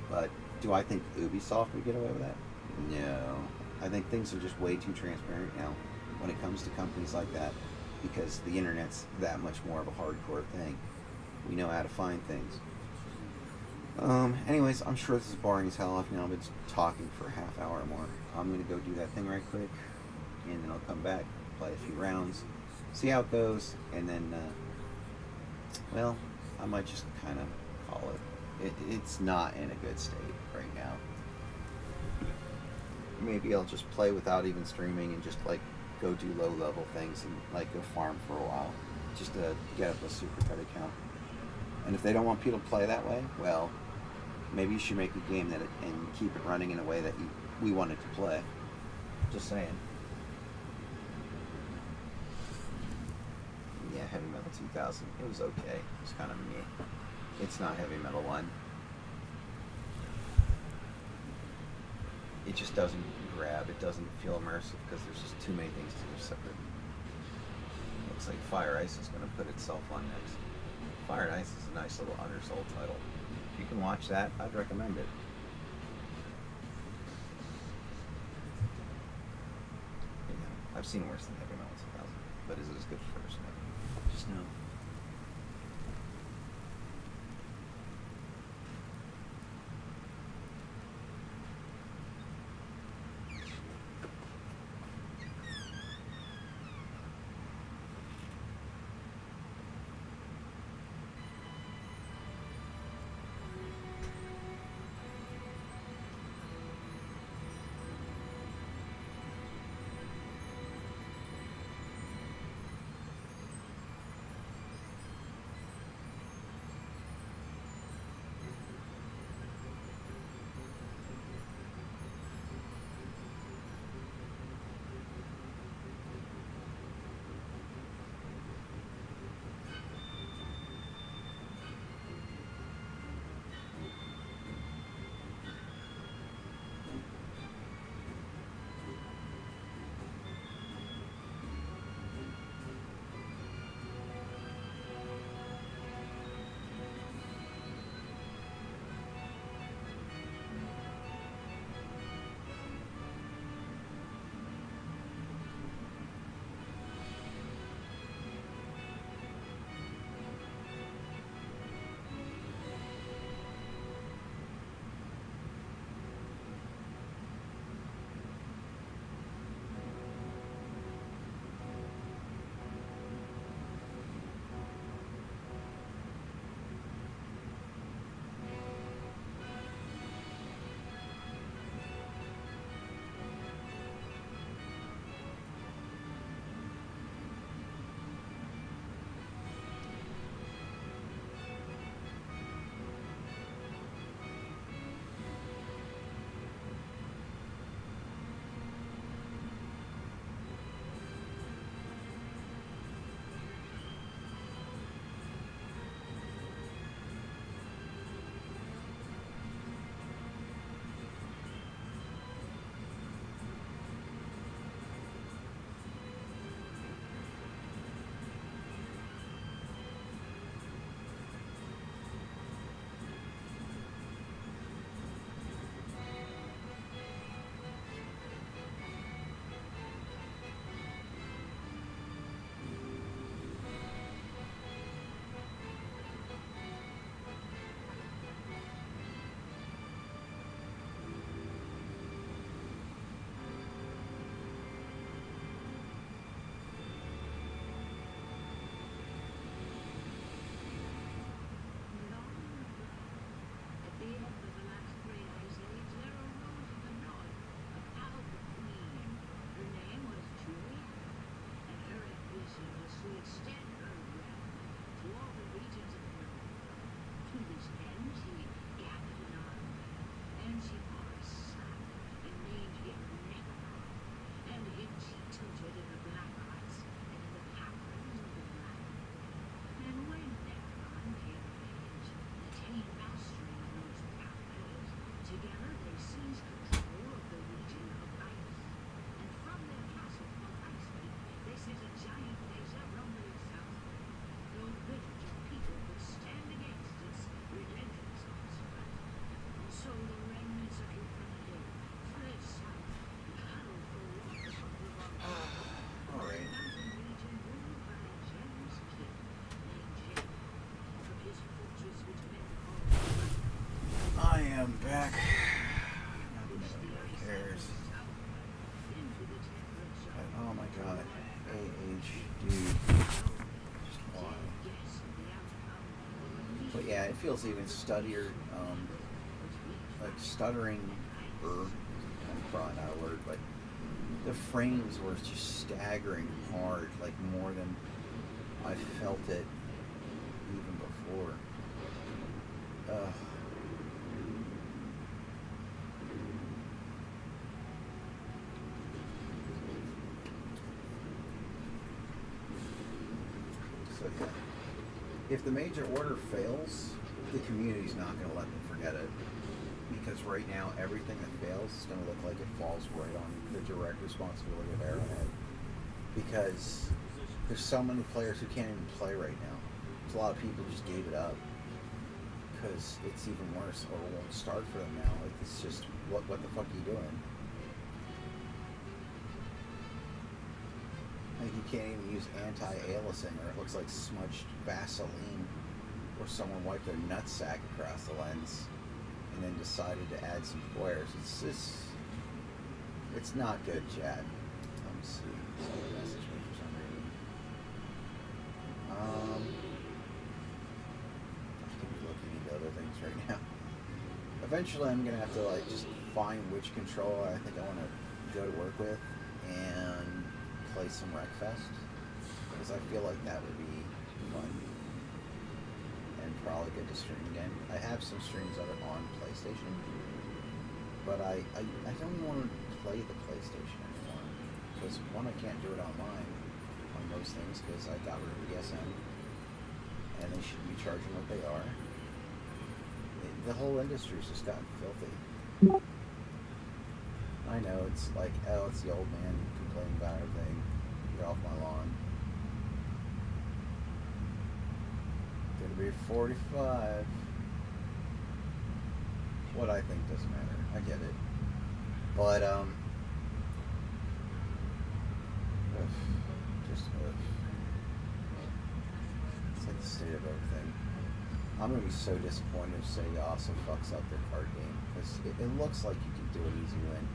S1: But do I think Ubisoft would get away with that? No. I think things are just way too transparent now when it comes to companies like that, because the internet's that much more of a hardcore thing. We know how to find things. Anyways, I'm sure this is boring as hell. I've now been talking for a half hour or more. I'm going to go do that thing right quick, and then I'll come back, play a few rounds, see how it goes, and then, well, I might just kind of call it. It's not in a good state right now. Maybe I'll just play without even streaming and just, like, go do low-level things and, like, go farm for a while, just to get up a super credit count. And if they don't want people to play that way, well, maybe you should make a game and keep it running in a way that we want it to play. Just saying. Yeah, Heavy Metal 2000. It was okay. It was kind of meh. It's not Heavy Metal 1. It just doesn't grab. It doesn't feel immersive because there's just too many things to do separate. Looks like Fire Ice is going to put itself on next. Fire Ice is a nice little Undersoul title. If you can watch that, I'd recommend it. Yeah, I've seen worse than Heavy Metal 2000, but is it as good first? Just no. yeah, it feels even stuttier, like stuttering, I'm probably not a word, but the frames were just staggering hard, like more than I felt it even before. So yeah, if the major order fails, the community's not going to let them forget it. Because right now, everything that fails is going to look like it falls right on the direct responsibility of Arrowhead. Because there's so many players who can't even play right now. There's a lot of people who just gave it up. Because it's even worse, or it won't start for them now. Like, it's just, what the fuck are you doing? Like, you can't even use anti-aliasing, or it looks like smudged Vaseline, or someone wiped their nutsack across the lens, and then decided to add some flares. It's just, it's not good, Chad. Let me see. Someone messaged me for some reason. I could be looking into other things right now. Eventually, I'm gonna have to like just find which controller I think I want to go to work with and play some Wreckfest, because I feel like that would be fun. And probably good to stream again. I have some streams of it on PlayStation, but I don't even want to play the PlayStation anymore, because one, I can't do it online on most things because I got rid of the ESN, and they should be charging what they are. The whole industry's just gotten filthy. I know, it's like, oh, it's the old man complaining about everything. Get off my lawn. Gonna be 45. What I think doesn't matter. I get it. But, it's like the state of everything. I'm gonna be so disappointed if Sega also fucks up their card game, because it looks like you can do an easy win.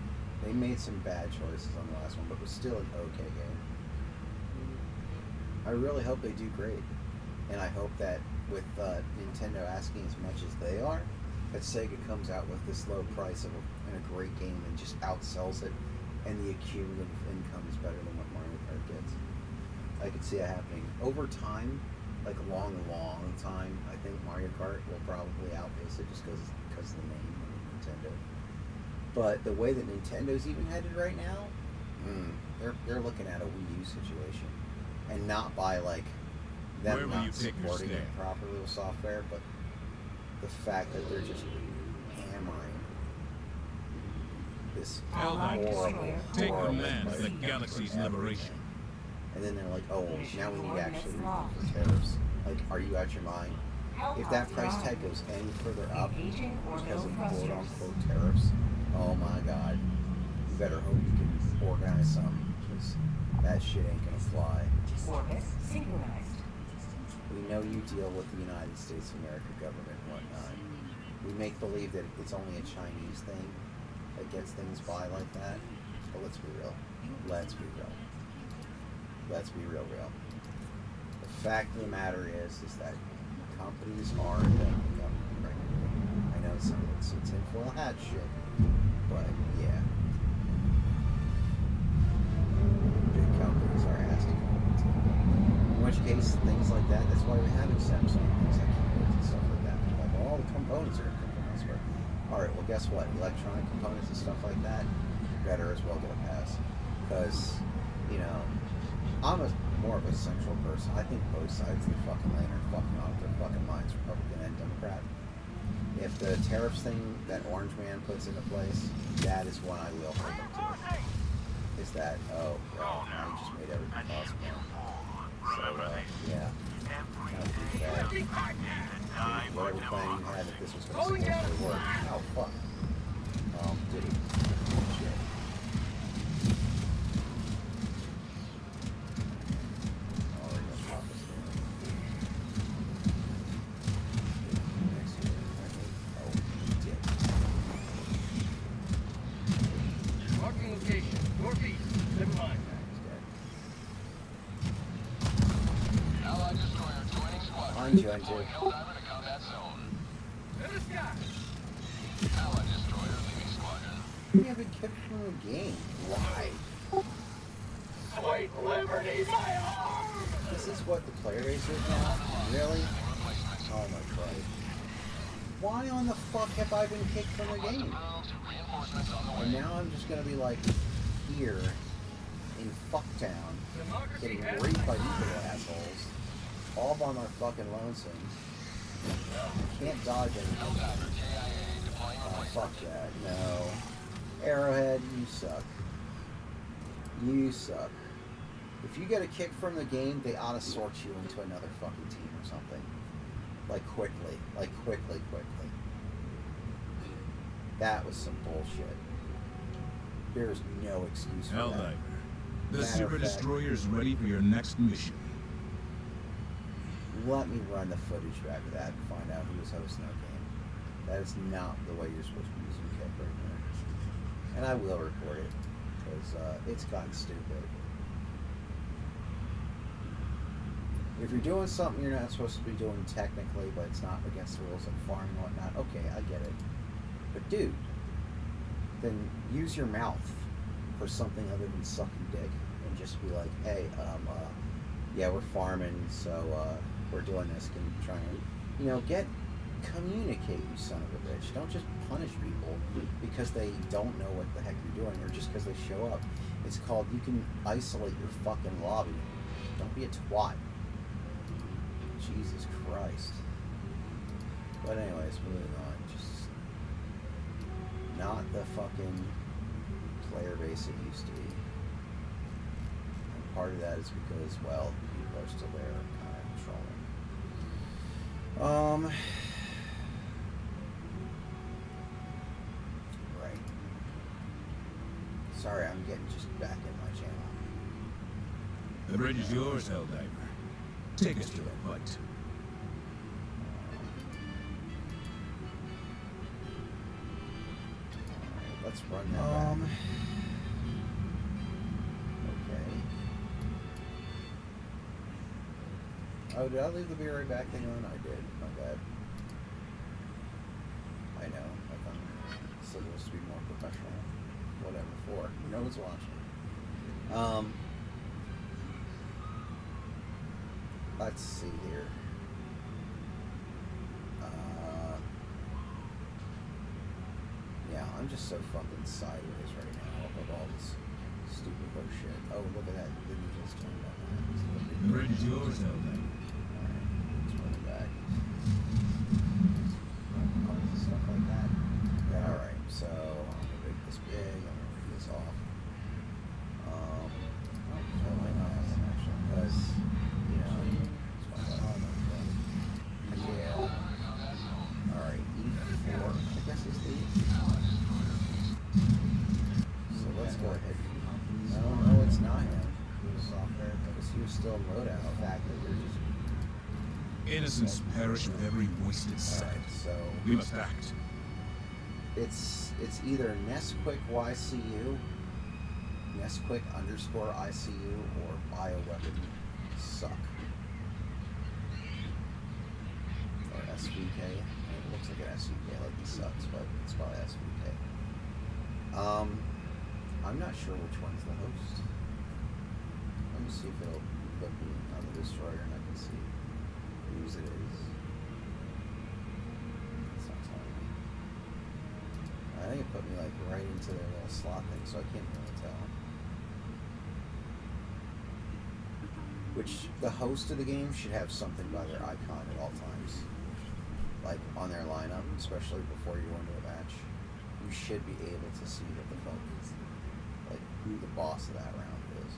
S1: They made some bad choices on the last one, but it was still an okay game. I really hope they do great, and I hope that with Nintendo asking as much as they are, that Sega comes out with this low price and a great game and just outsells it, and the accumulative income is better than what Mario Kart gets. I could see it happening over time, like a long time. I think Mario Kart will probably outpace it just because of the name of Nintendo. But the way that Nintendo's even headed right now, they're looking at a Wii U situation, and not by like them not supporting it properly with software, but the fact that they're just hammering this horrible,
S4: Take command of the galaxy's liberation.
S1: and then they're like, oh, well, now we need to actually refund for tariffs. Like, are you out your mind? If that price tag goes any further up because of quote-unquote tariffs, oh my god, you better hope you can organize something, because that shit ain't gonna fly.
S5: Orbit synchronized.
S1: We know you deal with the United States of America government and whatnot. We make believe that it's only a Chinese thing that gets things by like that, but let's be real. Let's be real. Let's be real. The fact of the matter is that companies are the government right now. I know it's some tinfoil hat shit, but yeah. Big companies are asked to come into it. In which case, things like that, that's why we're having Samsung, things like keyboards and stuff like that. Like, all the components are going to come from elsewhere. Alright, well guess what? Electronic components and stuff like that, better as well get a pass. Because, you know, I'm more of a central person. I think both sides of the fucking lane are fucking out of their fucking minds, Republican and Democrat. If the tariffs thing that Orange Man puts into place, that is what I will hold them to. Is that, oh, well, I just made everything possible. So, yeah. Whatever plan you had, if this was going to supposedly work, oh, fuck. Did he? Shit.
S8: Marking location, northeast. Never mind.
S3: Allied destroyer joining squadron.
S1: Mind you, I do.
S3: Deploying Helldiver to combat zone.
S1: You have been kicked from the game. Why?
S8: Sweet liberty, my arm!
S1: This is what the player base is now? Really? Oh my Christ. Why on the fuck have I been kicked from the game? And now I'm just gonna be like here in Fucktown getting raped by these little assholes all by my fucking lonesome. Can't dodge anything. Oh, fuck that. No. Arrowhead, you suck. You suck. If you get a kick from the game, they ought to sort you into another fucking team or something. Like quickly. Like quickly. That was some bullshit. There's no excuse for that.
S4: Helldiver, the
S1: Matter
S4: Super
S1: of fact,
S4: Destroyer is ready for your next mission.
S1: let me run the footage back of that and find out who was hosting that game. That is not the way you're supposed to be using kick right now. And I will record it, because it's gotten stupid. If you're doing something you're not supposed to be doing technically, but it's not against the rules of farming and whatnot, okay, I get it. But dude, then use your mouth for something other than sucking dick, and just be like, hey, yeah, we're farming, so we're doing this. Can you try and, communicate, you son of a bitch. Don't just punish people because they don't know what the heck you're doing, or just because they show up. It's called, you can isolate your fucking lobby. Don't be a twat. Jesus Christ. But anyways, moving on. Just not the fucking player base it used to be. And part of that is because, well, people are still there, kind of controlling. Right. Sorry, I'm getting just back in my channel.
S4: The bridge is yours, Helldiver. Take us to the fight.
S1: Alright, let's run that back. Okay. Oh, did I leave the be right back thing on? I did. My bad. I know. Like I'm supposed to be more professional. Whatever for. No one's watching. Let's see here. Yeah, I'm just so fucking sideways right now with all this stupid horse shit. Oh, look at that. The needle's turned on that.
S4: The bridge is yours, Helldiver.
S1: Alright, let's run it back. Stuff like that. Yeah, alright, so I'm gonna make this big, I'm gonna read this off. Why not, actually, because, yeah. Alright, E4, I guess it's the E. So let's go ahead. No, it's not him. Because he was still in loadout. The fact that you're just...
S4: Innocents perish with every wasted second.
S1: Alright, so...
S4: We must act.
S1: It's either Nesquick YCU, Nesquick _ ICU, or bioweapon suck. Or SVK. It looks like an SVK, like he sucks, but it's probably SVK. I'm not sure which one's the host. Let me see if it'll put me on the destroyer and I can see whose it is. It's not telling me. I think it put me like right into their little slot thing, so I can't really tell. Which the host of the game should have something by their icon at all times. Like on their lineup, especially before you go into a match. You should be able to see what the fuck, like who the boss of that round is.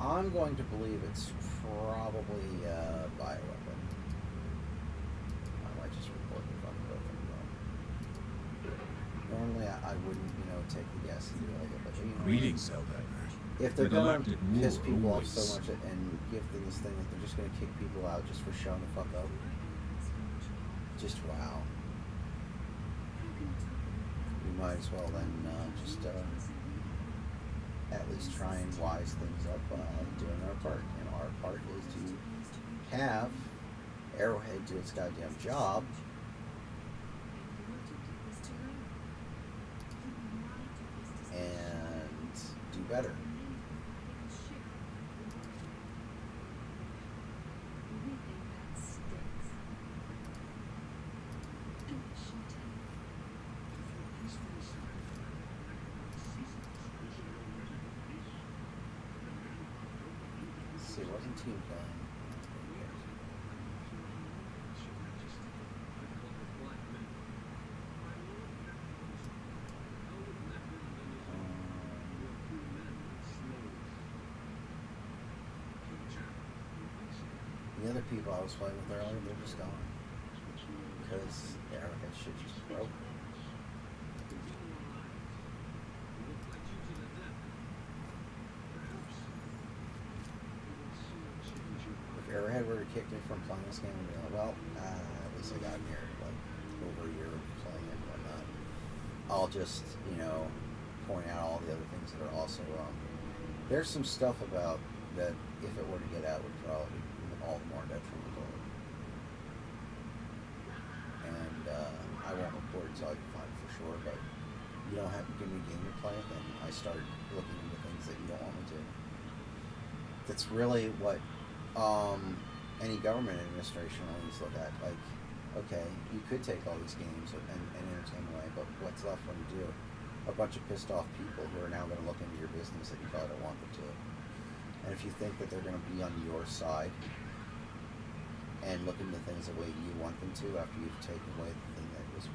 S1: I'm going to believe it's probably bioweapon. I might just report the fuck both of them. Normally I wouldn't, take the guess and do like it, but
S4: Greetings, Helldiver.
S1: if they're
S4: The
S1: gonna
S4: galactic
S1: piss
S4: war
S1: people off
S4: awaits.
S1: so much and give them this thing that they're just gonna kick people out just for showing the fuck up. Just wow. We might as well then just at least try and wise things up doing our part. And our part is to have Arrowhead do its goddamn job better. Let's see, it wasn't team playing. The other people I was playing with earlier, they're just gone. Because the arrowhead shit just broke. If Arrowhead were to kick me from playing this game, I'd be like, well, at least I got here like over a year of playing it and whatnot. I'll just, point out all the other things that are also wrong. There's some stuff about that if it were to get out would probably be all the more detrimental. And I won't report it until I can find it for sure, but you don't have to give me a game to play, and I start looking into things that you don't want me to. That's really what any government administration will always look at. Like, okay, you could take all these games and entertain away, but what's left when you do? A bunch of pissed off people who are now going to look into your business that you probably don't want them to. And if you think that they're going to be on your side and look into things the way you want them to after you've taken away the thing that was,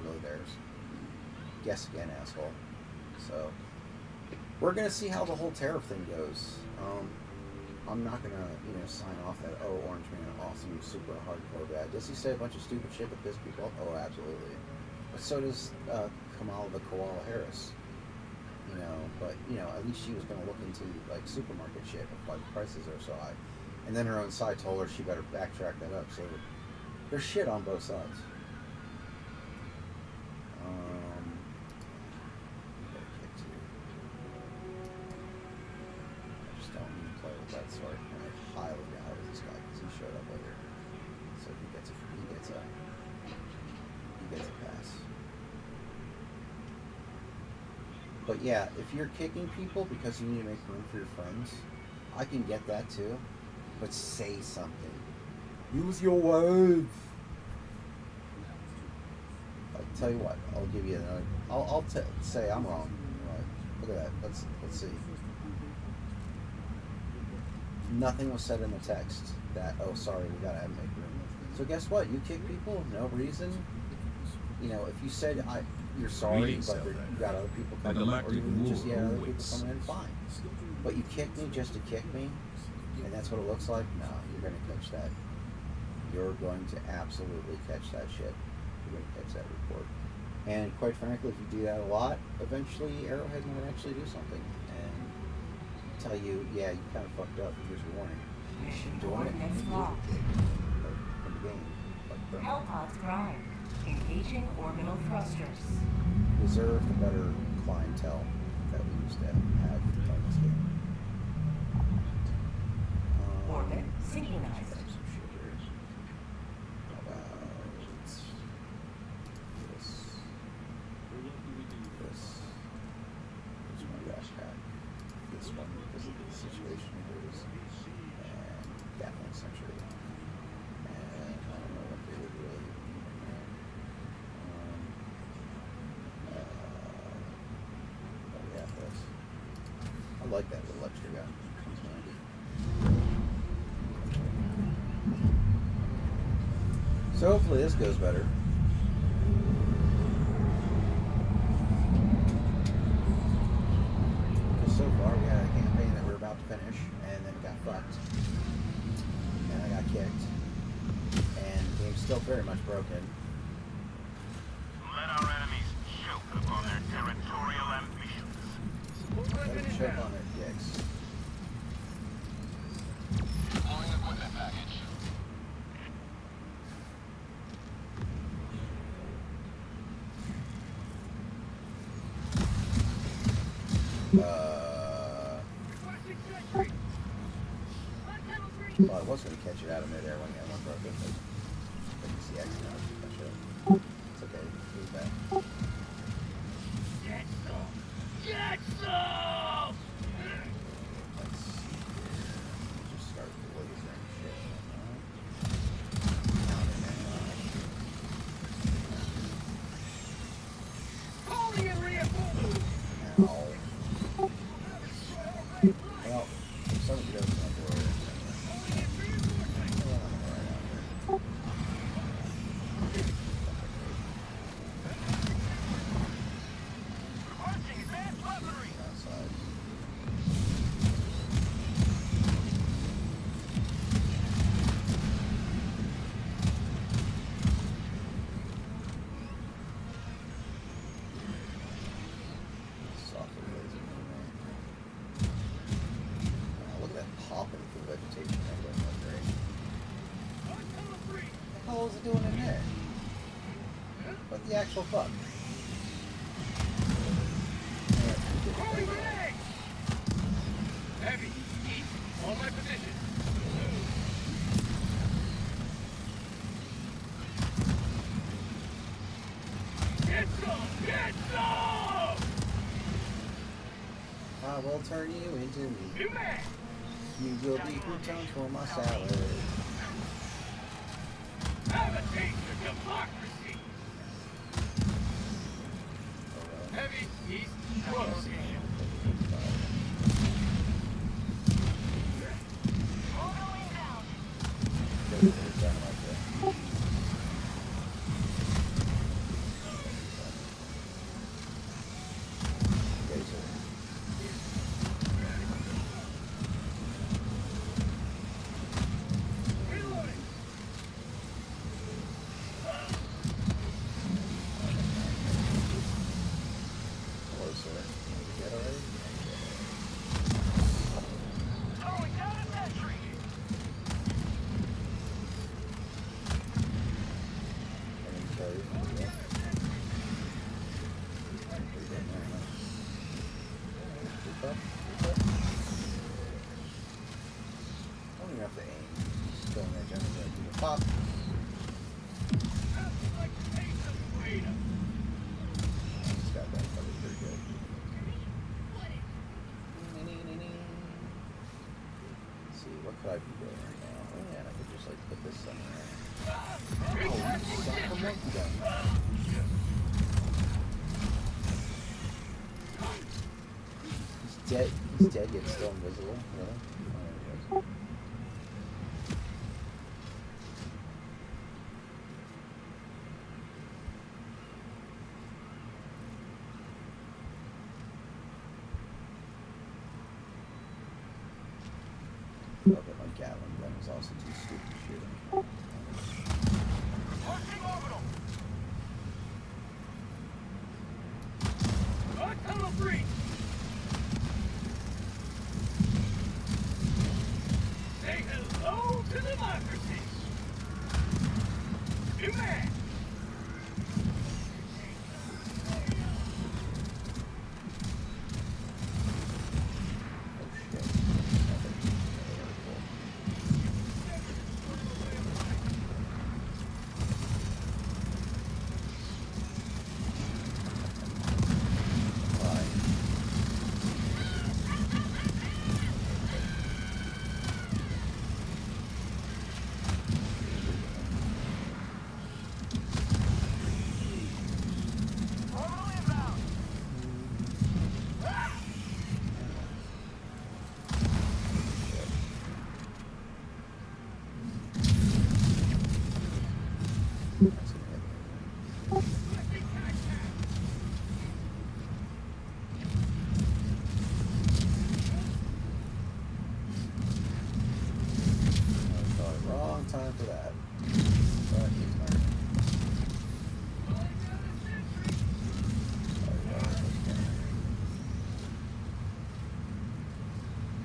S1: really theirs, guess again, asshole. So, we're going to see how the whole tariff thing goes. I'm not going to, sign off that, Orange Man, awesome, super hardcore bad. Does he say a bunch of stupid shit that piss people off? Oh, absolutely. But so does Kamala the Koala Harris. But, at least she was going to look into, like, supermarket shit if, like, prices are so high. And then her own side told her she better backtrack that up. So there's shit on both sides. I just don't need to play with that sort. And I highly doubt this guy because he showed up later. So he gets a pass. But yeah, if you're kicking people because you need to make room for your friends, I can get that too. But say something. Use your words. I'll tell you what. I'll give you another. I'll say I'm wrong. Right. Look at that. Let's see. Nothing was said in the text that, sorry, we gotta have make room. So guess what? You kick people, no reason. If you said you're sorry,
S4: Greetings,
S1: but you got other people coming in, or even just other people coming in, fine. But you kick me just to kick me, and that's what it looks like. No, you're gonna catch that. You're going to absolutely catch that shit. You're gonna catch that report. And quite frankly, if you do that a lot, eventually Arrowhead might actually do something and tell you, yeah, you kind of fucked up. Here's your warning.
S5: Mission
S1: Doing it
S5: coordinates locked.
S1: from the game. Like,
S5: Hellpods prime. Engaging orbital thrusters.
S1: deserve the better clientele that we used to have on this game.
S5: Orbit synchronized.
S1: Some shit here. How about this? Here's my backpack. This one because of the situation here is definitely century. And I don't know what they would really need in there. But yeah, this. I like that little extra gun. Comes handy. So hopefully this goes better. Because so far we had a campaign that we're about to finish, and then it got fucked. And I got kicked. And the game's still very much broken.
S6: Let our enemies choke upon their territorial ambitions.
S1: Let them choke on their dicks.
S3: Deploying equipment package.
S1: Well, I was going to catch it out of midair when I went broken, but I can see X now. Catch it. It's okay. He's back.
S8: Get some! Get some!
S1: hell is it doing in there? What the actual fuck?
S8: Throwing grenade! Heavy, east, on my position. Get some! Get some!
S1: I will turn you into meat.
S8: You man!
S1: You will be croutons for my salad.
S8: Have a taste of democracy! Heavy, east, close.
S9: Orbital inbound.
S8: Reloading. Throwing down a sentry.
S1: I don't even have to aim. Just go in there, generally do the pop.
S8: That's like the taste of freedom.
S1: This guy got covered pretty good. Let's see, what could I be doing right now? Oh yeah, I could just like put this somewhere. Oh, you son of a monkey gun. He's dead. He's dead yet still invisible. Really? Oh, there he is. Oh, but my Gatling gun is also too stupid to shoot him.
S8: Launching orbital. Tunnel breach. Say hello to democracy. You man.
S1: Oh shit.
S8: Orbital inbound. Requesting tac pack.
S1: Wrong time for that. But he's not.
S8: Calling down a sentry.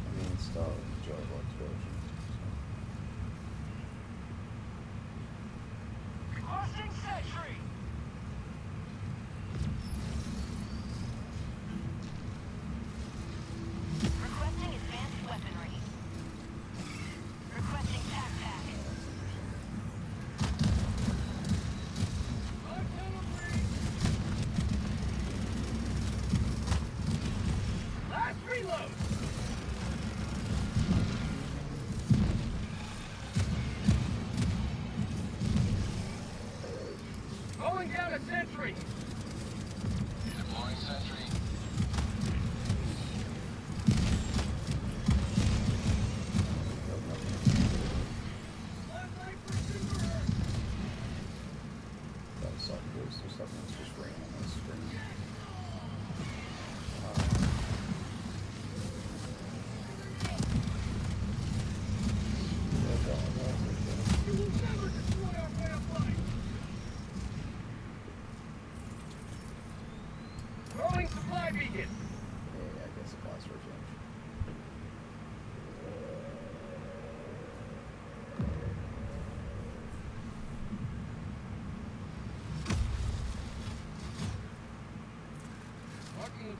S1: I mean, it's still an enjoyable explosion.
S8: Crossing sentry.
S9: Requesting advanced weaponry. Requesting tac pack.
S8: On tunnel breach. Last reload. Calling down a sentry.
S3: Deploying sentry.
S8: Last light pursuer.
S1: That sucks. There's some stuff that's just ran on this screen.
S8: You will never destroy our way of life. Throwing support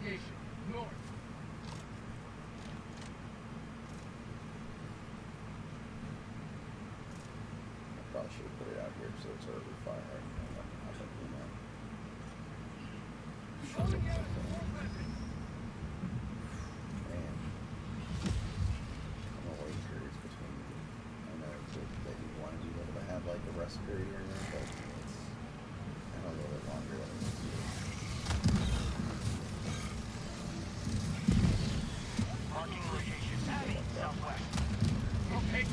S8: location. North.
S1: I probably should have put it out here so it's already firing. I think we know.
S8: Calling down a support weapon.
S1: Man. I'm gonna wait periods between. I know that you want to be able to have like a rest period or anything, but it's kind of a little bit longer than it needs to be.
S6: Marking location. Abby, southwest.
S8: Okay.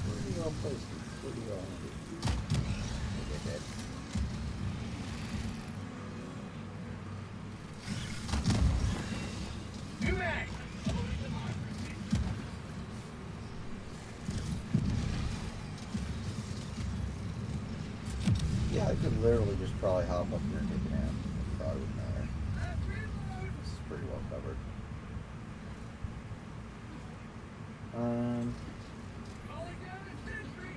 S1: Pretty well placed. Pretty well. Get that.
S8: New mag.
S1: Yeah, I could literally just probably hop up here and take a nap. It probably wouldn't matter. This is pretty well covered.
S8: Calling down a sentry.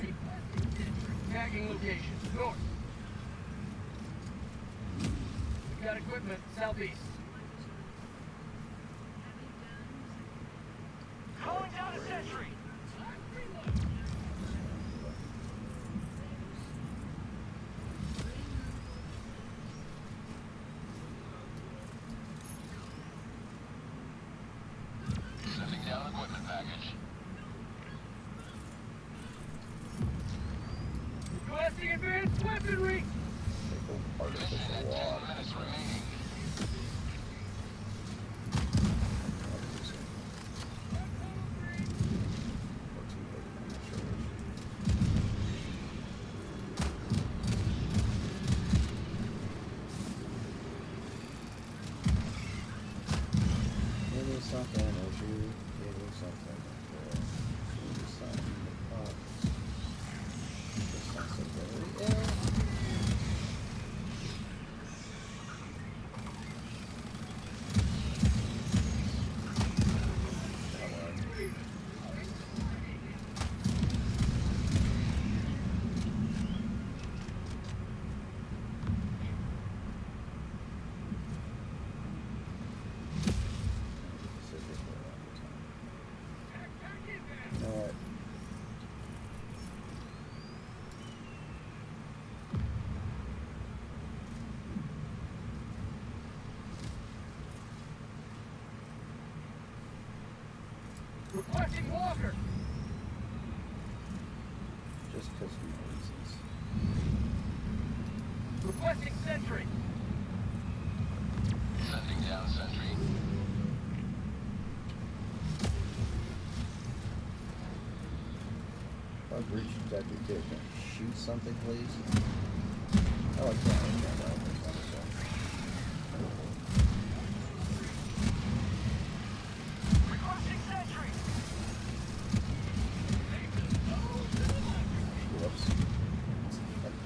S8: Requesting sentry. Tagging location. North. We've got equipment southeast.
S6: Calling down a sentry.
S3: Sending down equipment package.
S8: Requesting advanced weaponry.
S1: Take a artificial
S3: Mission at
S1: wall.
S3: 10 minutes remaining.
S1: Give me something, or you give me something. Give me something. Just not so very ill. Alright.
S8: Requesting walker.
S1: Just because of no reasons.
S8: Requesting sentry.
S3: Sending down sentry.
S1: If I've reached Detective Kid, can I shoot something, please? Oh, I can't.
S6: Requesting sentry.
S1: Whoops.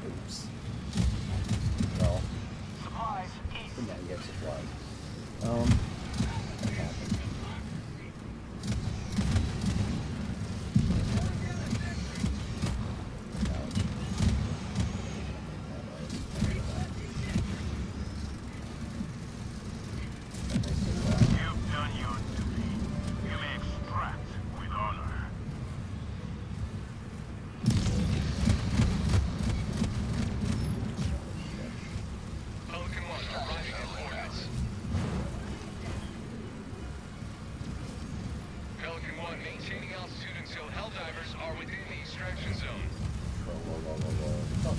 S1: Oops. Well,
S6: Supplies east.
S1: now you have supplies. That happened.
S6: You've done your duty. You may extract with honor.
S3: Pelican 1 arriving at coordinates. Pelican 1 maintaining altitude until Helldivers are within the extraction zone.
S1: Whoa.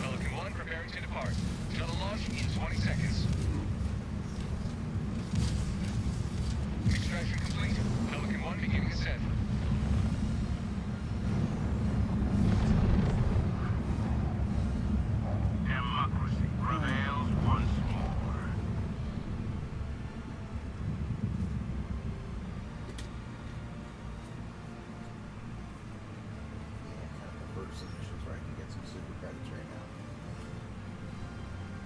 S3: Pelican 1 preparing to depart. Shuttle launch in 20 seconds. Extraction complete. Pelican 1 beginning ascent.
S6: Democracy prevails once more.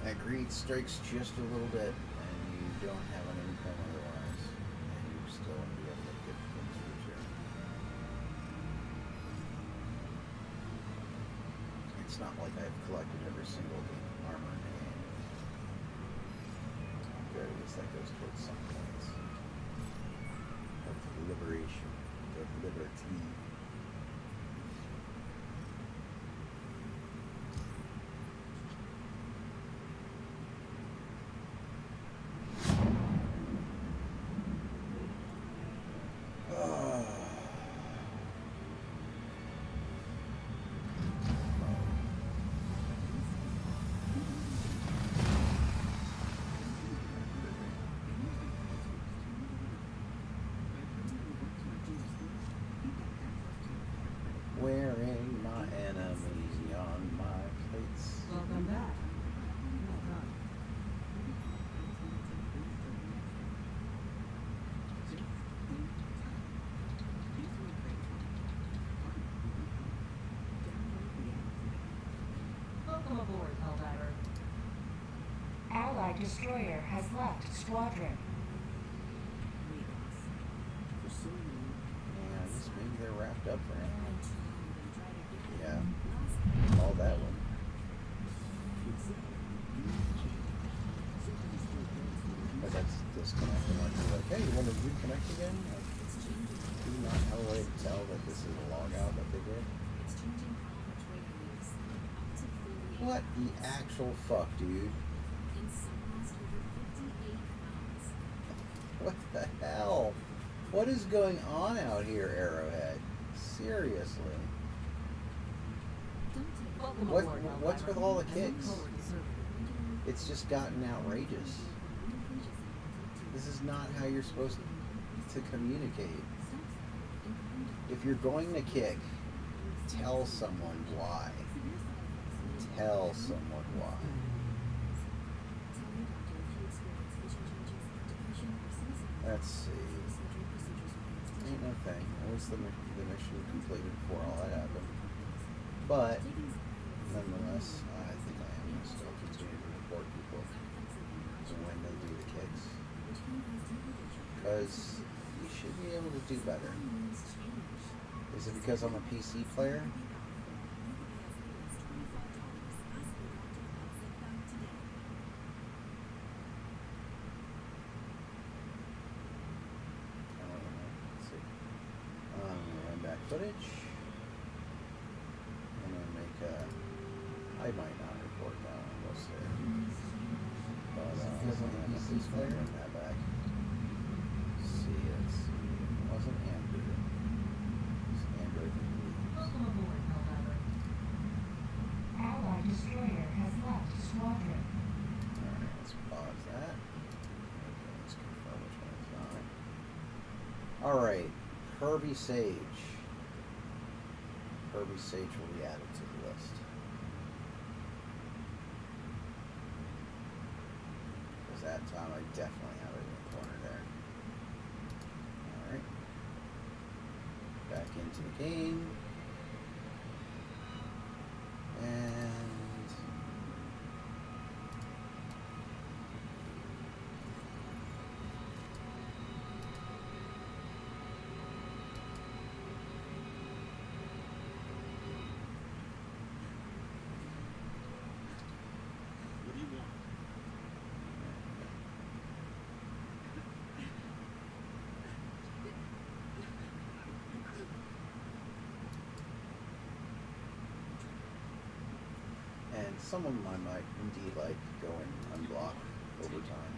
S1: That greed strikes just a little bit, and you don't have an income otherwise, and you still want to be able to get things for sure. It's not like I've collected every single armor in the game. At the very least, that goes towards some points of liberation, of liberty. Wearing my enemy on my plates.
S7: Welcome back. Well done. Welcome aboard, Helldiver.
S5: Allied destroyer has left squadron.
S1: Yeah, I guess maybe they're wrapped up for him. Yeah, all that one. But that's disconnecting. Like, you're like, hey, you want to reconnect again? Like, do you not have a way to tell that this is a logout that they did? What the actual fuck, dude? What the hell? What is going on out here, Arrowhead? Seriously.
S7: Welcome
S1: What-
S7: aboard,
S1: what's
S7: Helldiver.
S1: with all the
S7: I look
S1: kicks?
S7: forward to serving you.
S1: It's just gotten outrageous. This is not how you're supposed to communicate. If you're going to kick, tell someone why. Tell someone why. Let's see. Ain't no thing. At least the mission completed before all that happened. But, nonetheless, I think I am going to still continue to report people when they do the kicks. Because you should be able to do better. Is it because I'm a PC player? I don't know. Let's see. I'm going to run back footage. I'm going to make a... I might not report that one, we'll see. But I'm going to PC player and that back. See, let's see. It wasn't Andrew. It's Android and Leaves.
S7: Welcome aboard, Helldiver.
S5: Allied destroyer has left squadron.
S1: Alright, let's pause that. Okay, let's confirm which one is not. Alright, Herbie Sage. Herbie Sage will be added to the list. Because that time I definitely have it in the corner there. Alright. Back into the game. And
S3: What do you want?
S1: and some of them I might indeed like go and unblock over time.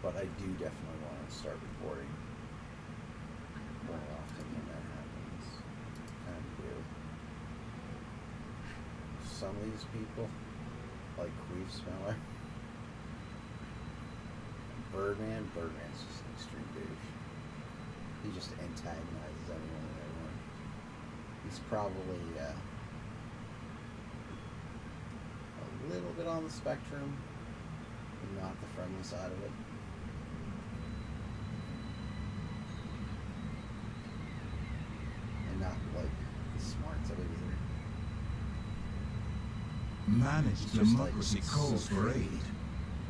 S1: But I do definitely want to start reporting more often when that happens. Kind of do. Some of these people, like Queef Smeller, Birdman's just an extreme douche. He just antagonizes everyone and everyone. He's probably a little bit on the spectrum, but not the friendly side of it. And not like the smarts of it either.
S4: Managed
S1: It's just like
S4: democracy
S1: so
S4: calls for
S1: great.
S4: aid.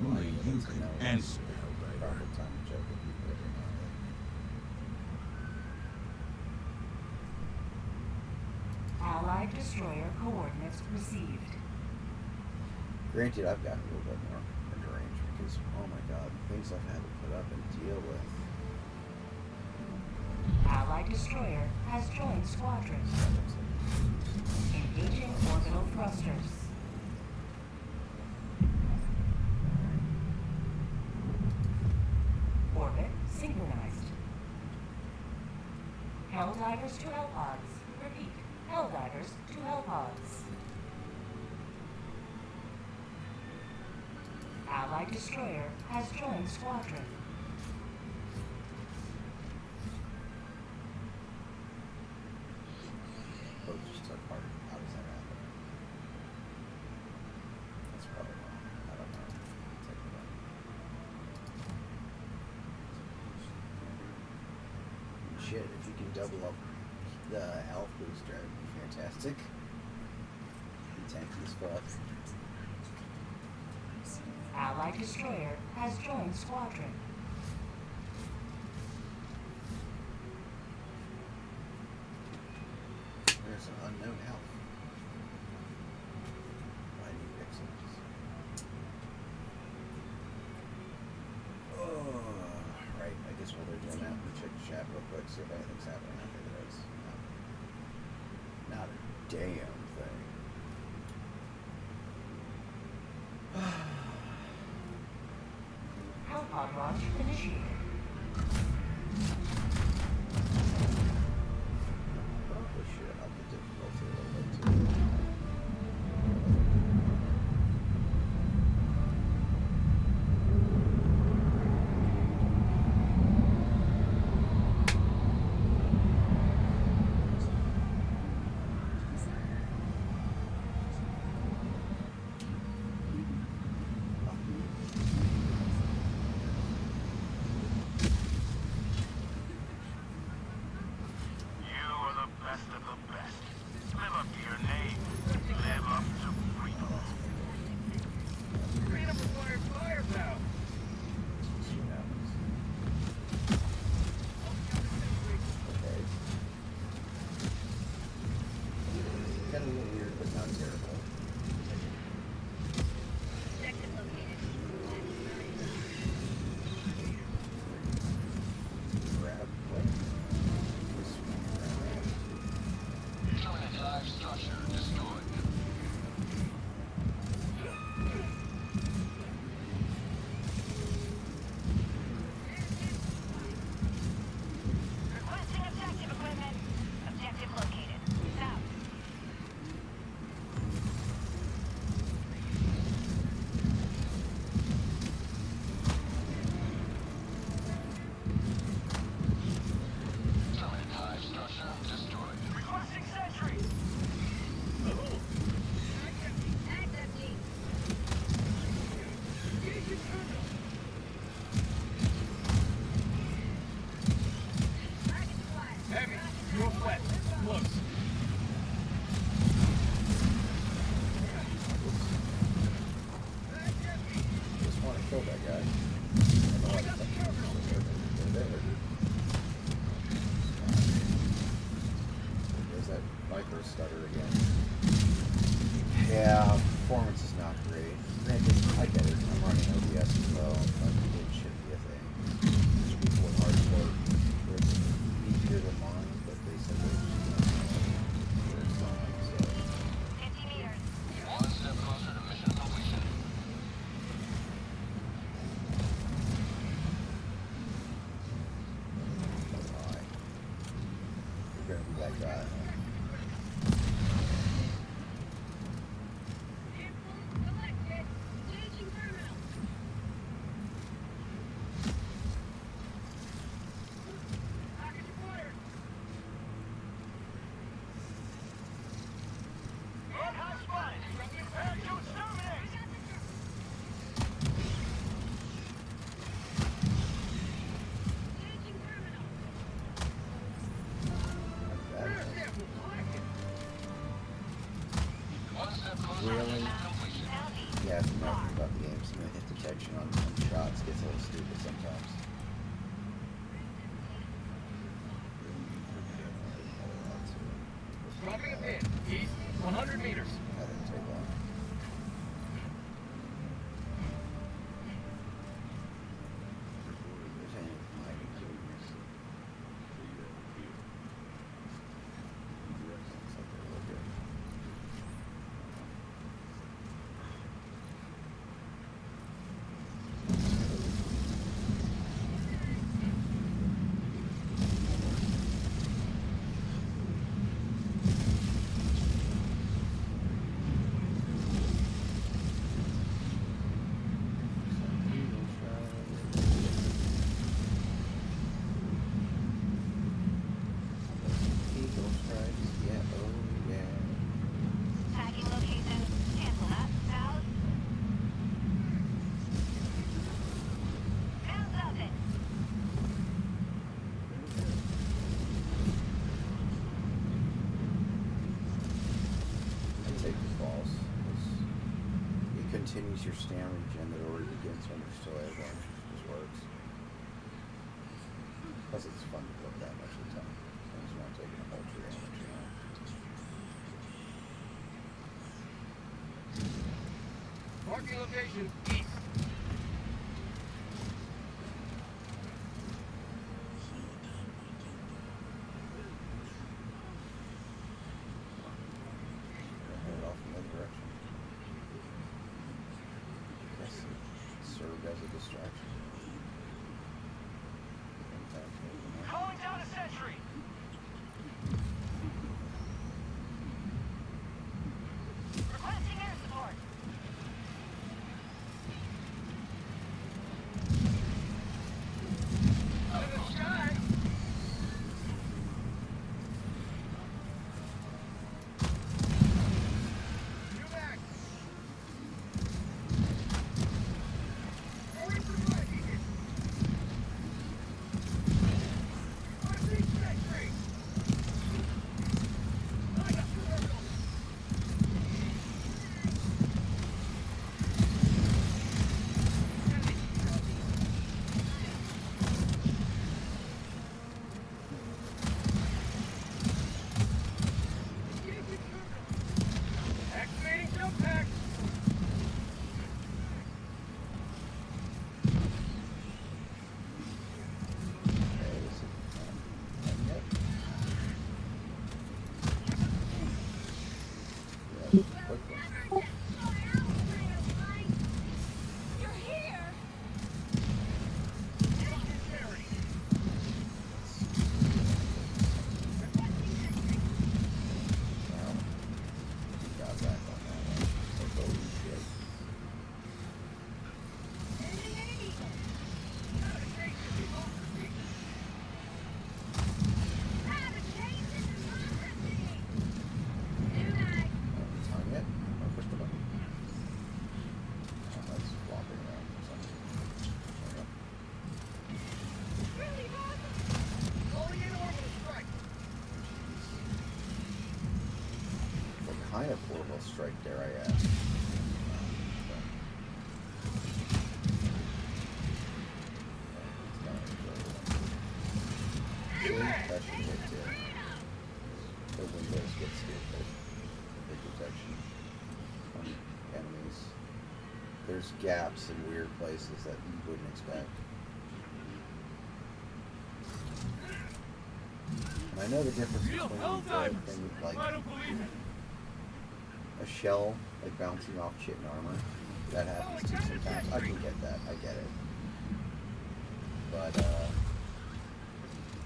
S4: Only you can answer, Helldiver.
S1: Proper time to check with people every now and
S5: Allied destroyer coordinates received.
S1: then. Granted, I've gotten a little bit more deranged because, oh my god, things I've had to put up and deal with.
S5: Allied destroyer has joined squadron. Engaging orbital thrusters. Orbit synchronized. Helldivers to Hellpods. Repeat. Helldivers to Hellpods. Allied destroyer has joined squadron.
S1: Oh, just took part. How does that happen? That's probably wrong. I don't know. Take it out. Shit, if you can double up the health booster, that'd be fantastic. Be tanky as fuck.
S5: Allied destroyer has joined squadron.
S1: There's an unknown health. Why do you pick things? Oh, right. I guess while they're doing that, we check the chat real quick, see if anything's happening. I think there is. No. Not a damn thing.
S5: Hellpod launch initiated.
S1: Probably should up the difficulty a little bit too.
S6: You are the best of the best. Live up to your name. Live up to Pretor.
S8: Freedom required firepower.
S1: See what happens. Okay. Kind of a little weird, but not terrible. Grab, like, swing around.
S3: Terminate live structure destroyed.
S9: Requesting objective equipment. Objective located. South.
S3: Terminate hive structure destroyed.
S8: Requesting sentry. Heavy. Northwest. Close.
S1: Just want to kill that guy. I know I think he's there. There's that Viper stutter again. Yeah, performance is not great. Granted, I get it. I'm running OBS as well, but it shouldn't be a thing. These people with hardcore, they're easier than mine, but they said they're fine, so.
S9: 50 meters.
S3: One step closer to mission completion.
S1: Alright. You're gonna be that guy, huh? Really? Yeah, it's nothing about the game. Some hit detection on shots gets a little stupid sometimes.
S8: Dropping a pin. East, 100 meters.
S1: That didn't take long. There's any hiding here. Looks like they're real good. Eagle strikes, yeah, oh yeah.
S9: Tagging location. Cancel that. South. Sounds open.
S1: I take the false. It continues your stamina regen that already begins when you're still airborne. Just works. Plus it's fun to put that much of the time. As long as you're not taking a whole tree damage, you know.
S8: Marking location. East.
S1: Head off in that direction. Yes, it served as a distraction. Sometimes maybe not.
S8: Calling down a sentry.
S9: Requesting air support.
S8: To the sky. You back. Already provided. I see sentry. I got the circle. Activating jump pack.
S1: Okay, this is yep. Yeah, quick one.
S9: You're here.
S1: Wow. Got back on that one. Like, holy shit. Time yet? Or push the button. Oh, that's flopping around for some reason. There we go.
S8: Calling in orbital strike.
S1: What kind of orbital strike, dare I ask? See, that should hit too. The windows get stupid. The detection on enemies. There's gaps in weird places that you wouldn't expect. And I know the difference between the thing like
S8: believe it.
S1: a shell like bouncing off chitin armor. That happens too sometimes. I can get that. I get it. But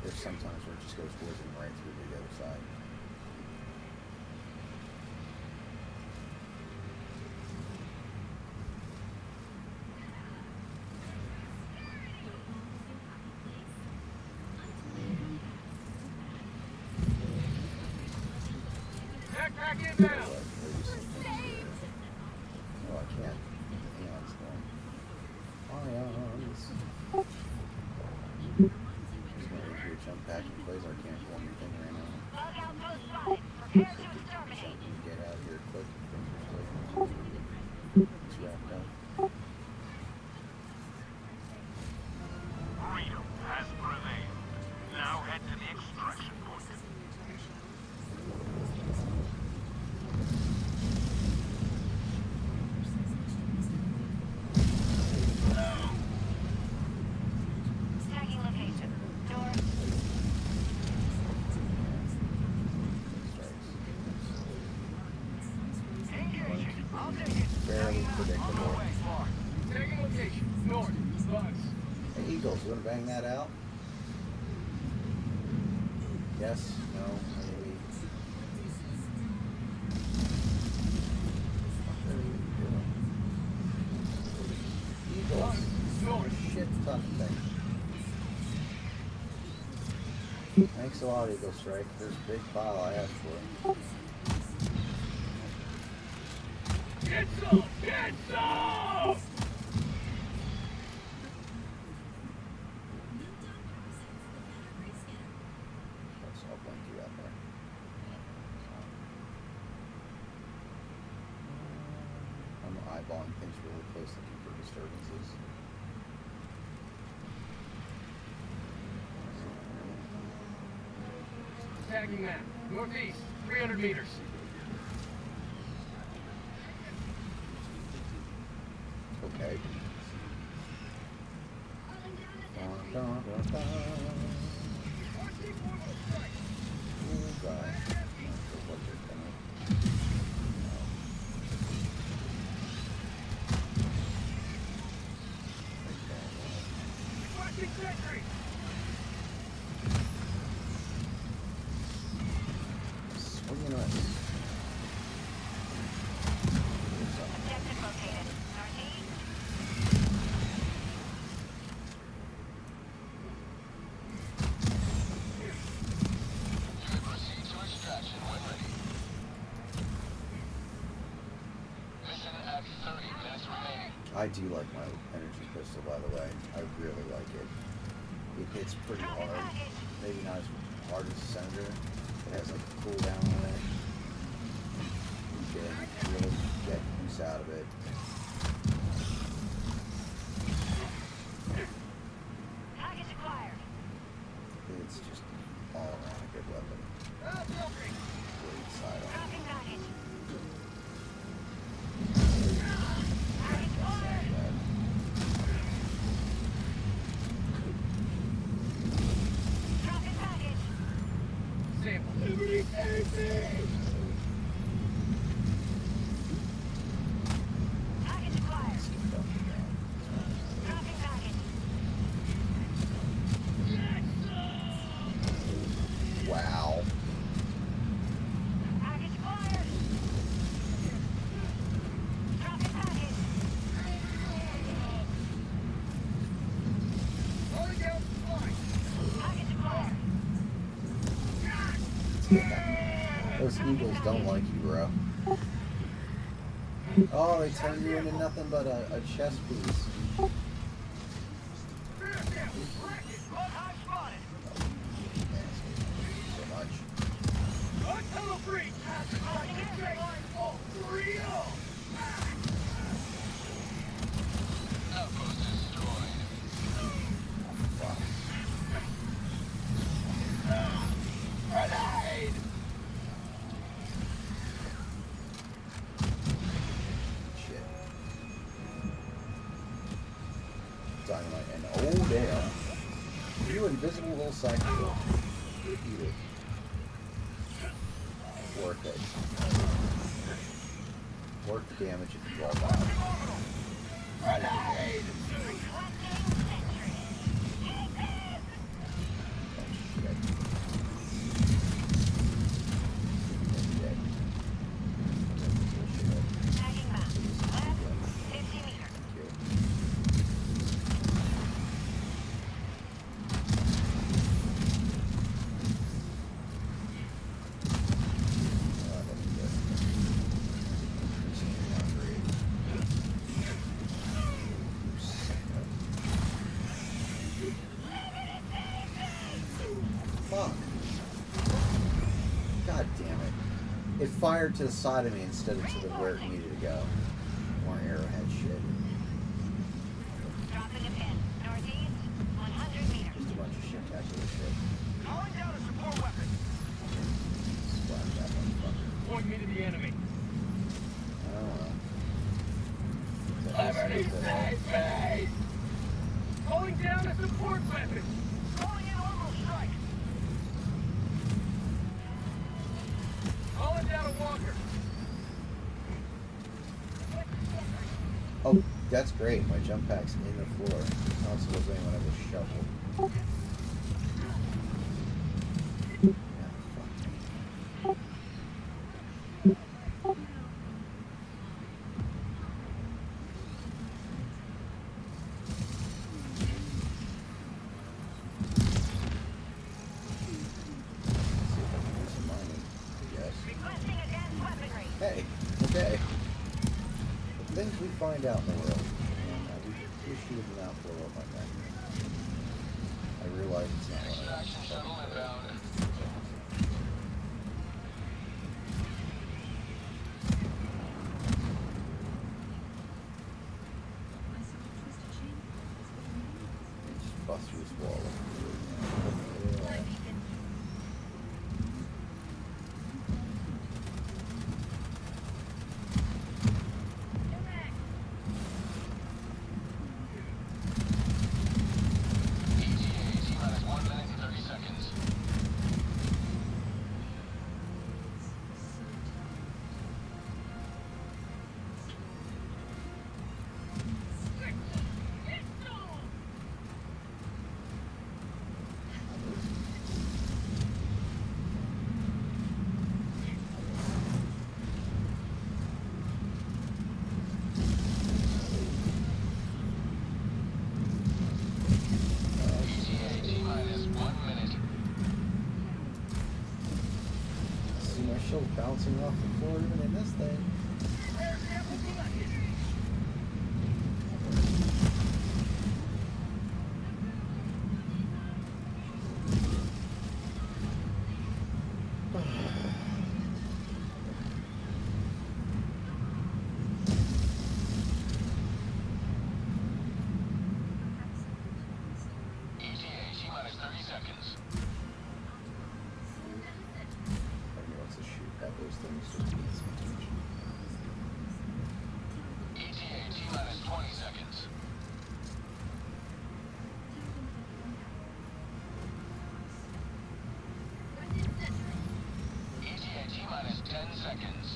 S1: there's sometimes where it just goes whizzing right through to the other side.
S8: Backpack
S1: Like,
S8: inbound.
S1: maybe some things here. Oh, I can't. Ions going. Ions. Just wondering if your jump pack in place. I can't pull anything right now.
S9: Bug outpost spotted. Prepare to
S1: Jump
S9: exterminate.
S1: and get out of here quick. Things are highly predictable.
S8: Taking location. North. Bugs.
S1: Hey, Eagles, you want to bang that out? Yes? No? Maybe? What are you doing? Eagles.
S8: North.
S1: Shit ton of things. Thanks a lot, Eagle Strike. There's a big pile I asked for.
S8: Get some! Get some!
S1: That's all blinky out there. I'm eyeballing things really close looking for disturbances.
S8: Tagging map. Northeast. 300 meters.
S1: Okay. Dun, dun, dun, dun. Ooh, God. Not sure what they're gonna-
S8: Watching sentry!
S1: Swinging right.
S9: Objective located. Northeast.
S3: Proceed to extraction when ready. Mission at 30 minutes remaining.
S1: I do like my energy pistol, by the way. I really like it. It hits pretty hard. Maybe not as hard as the Senator. It has like a cooldown on it. You can really get use out of it.
S9: Package acquired.
S1: It's just all around a good weapon. Great sidearm.
S9: Dropping package.
S1: That's not bad.
S9: Dropping package.
S8: Sample. Liberty
S9: Package acquired. Dropping package.
S1: Wow.
S9: Package acquired. Dropping package.
S8: Rolling down supply.
S9: Package acquired.
S1: Those Eagles don't like you, bro. Oh, they turn you into nothing but a chess piece.
S8: High spotted.
S1: So much.
S8: On tunnel 3. Oh, real.
S3: Outpost destroyed.
S1: Fuck.
S8: Grenade!
S1: Shit. Dynamite and oh damn. You invisible little sack of shit. Eat it. Worth it. Worth the damage if you draw back.
S8: Grenade!
S9: Tagging map. Left. 50 meters.
S1: Fuck. God damn it. It fired to the side of me instead of to the where it needed to go. More arrowhead shit.
S9: Dropping a pin. Northeast. 100 meters.
S1: Just a bunch of shit-tacular shit.
S8: Calling down a support weapon.
S1: Splash that motherfucker.
S8: Point me to the enemy.
S1: I don't know.
S8: Liberty save me! Calling down a support weapon. Calling in orbital strike. Calling down a walker.
S1: Oh, that's great. My jump pack's in the floor. I don't suppose anyone ever shoveled. Yeah, fuck me. See if I can do some mining. Yes.
S9: Requesting advanced weaponry.
S1: Hey, okay. The things we find out in the world. We should not blow up my back. I realize it's not one of them.
S3: Shuttle inbound.
S1: Just bust through this wall.
S3: ETA T-minus 1 minute and 30 seconds. ETA T-minus 1 minute.
S1: See my shield bouncing off the floor even in this thing.
S3: ETA T-minus 30 seconds.
S1: Everybody wants to shoot at those things just to get some attention.
S3: ETA T-minus 20 seconds. ETA T-minus 10 seconds.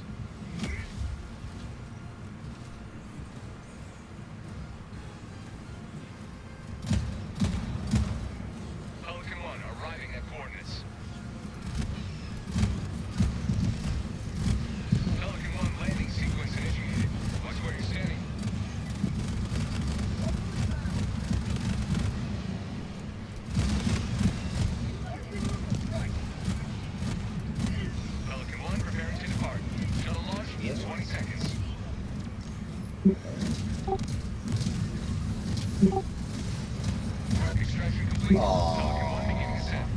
S3: Pelican 1 arriving at coordinates. Pelican 1 landing sequence initiated. Watch where you're standing. Pelican 1 preparing to depart. Shuttle launch in 20 seconds. Mark extraction complete.
S1: Aw.
S3: Pelican 1 beginning ascent.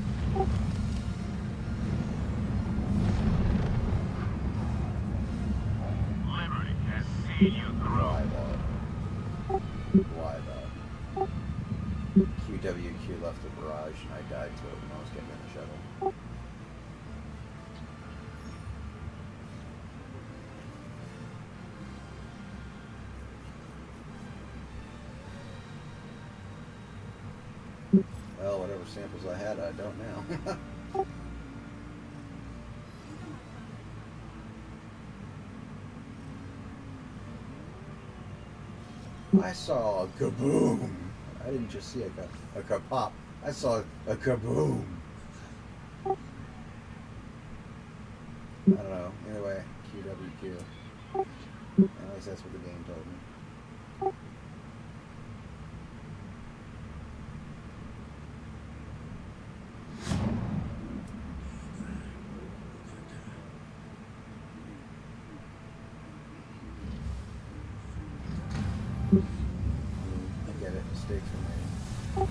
S6: Liberty has seen you grow.
S1: Why though? Why though? QWQ left the barrage and I died to it when I was getting in the shuttle. Well, whatever samples I had, I don't now. I saw a kaboom. I didn't just see a kapop. I saw a kaboom. I don't know. Anyway, QWQ. At least that's what the game told me. I get it. Mistakes were made.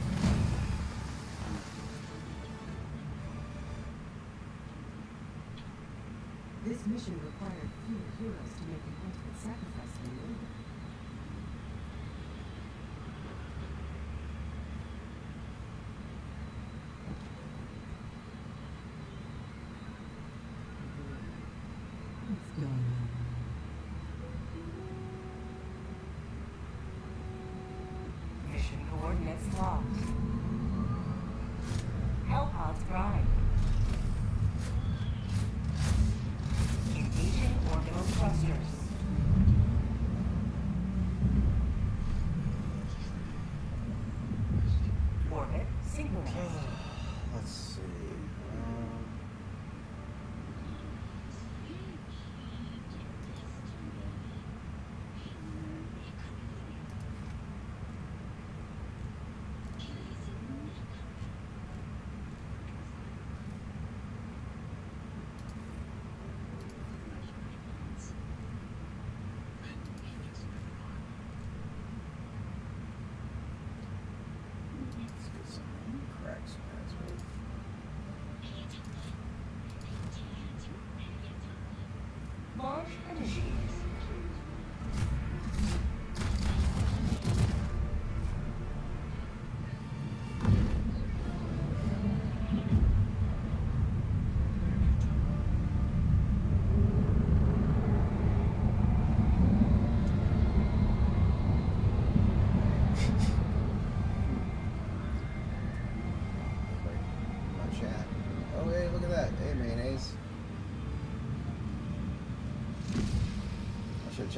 S7: This mission required fewer heroes to make the ultimate sacrifice than later. What's going on?
S5: Mission coordinates locked. Hellpods prime. Engaging orbital thrusters.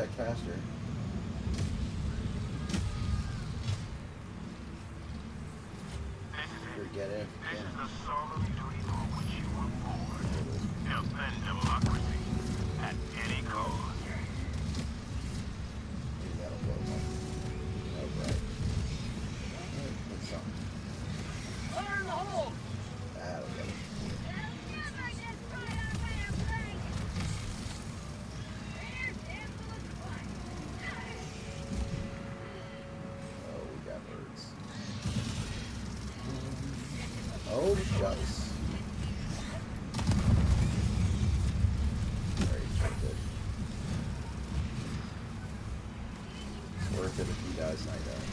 S1: check faster. Forget it.
S6: This is the solemn duty for which you were born. Defend democracy at any cost.
S1: Maybe that'll blow one. Oh, right. Put something.
S8: Fire in the hole!
S1: That'll get it. Oh, we got birds. Oh, shucks. Very good. It's worth it if he dies like that.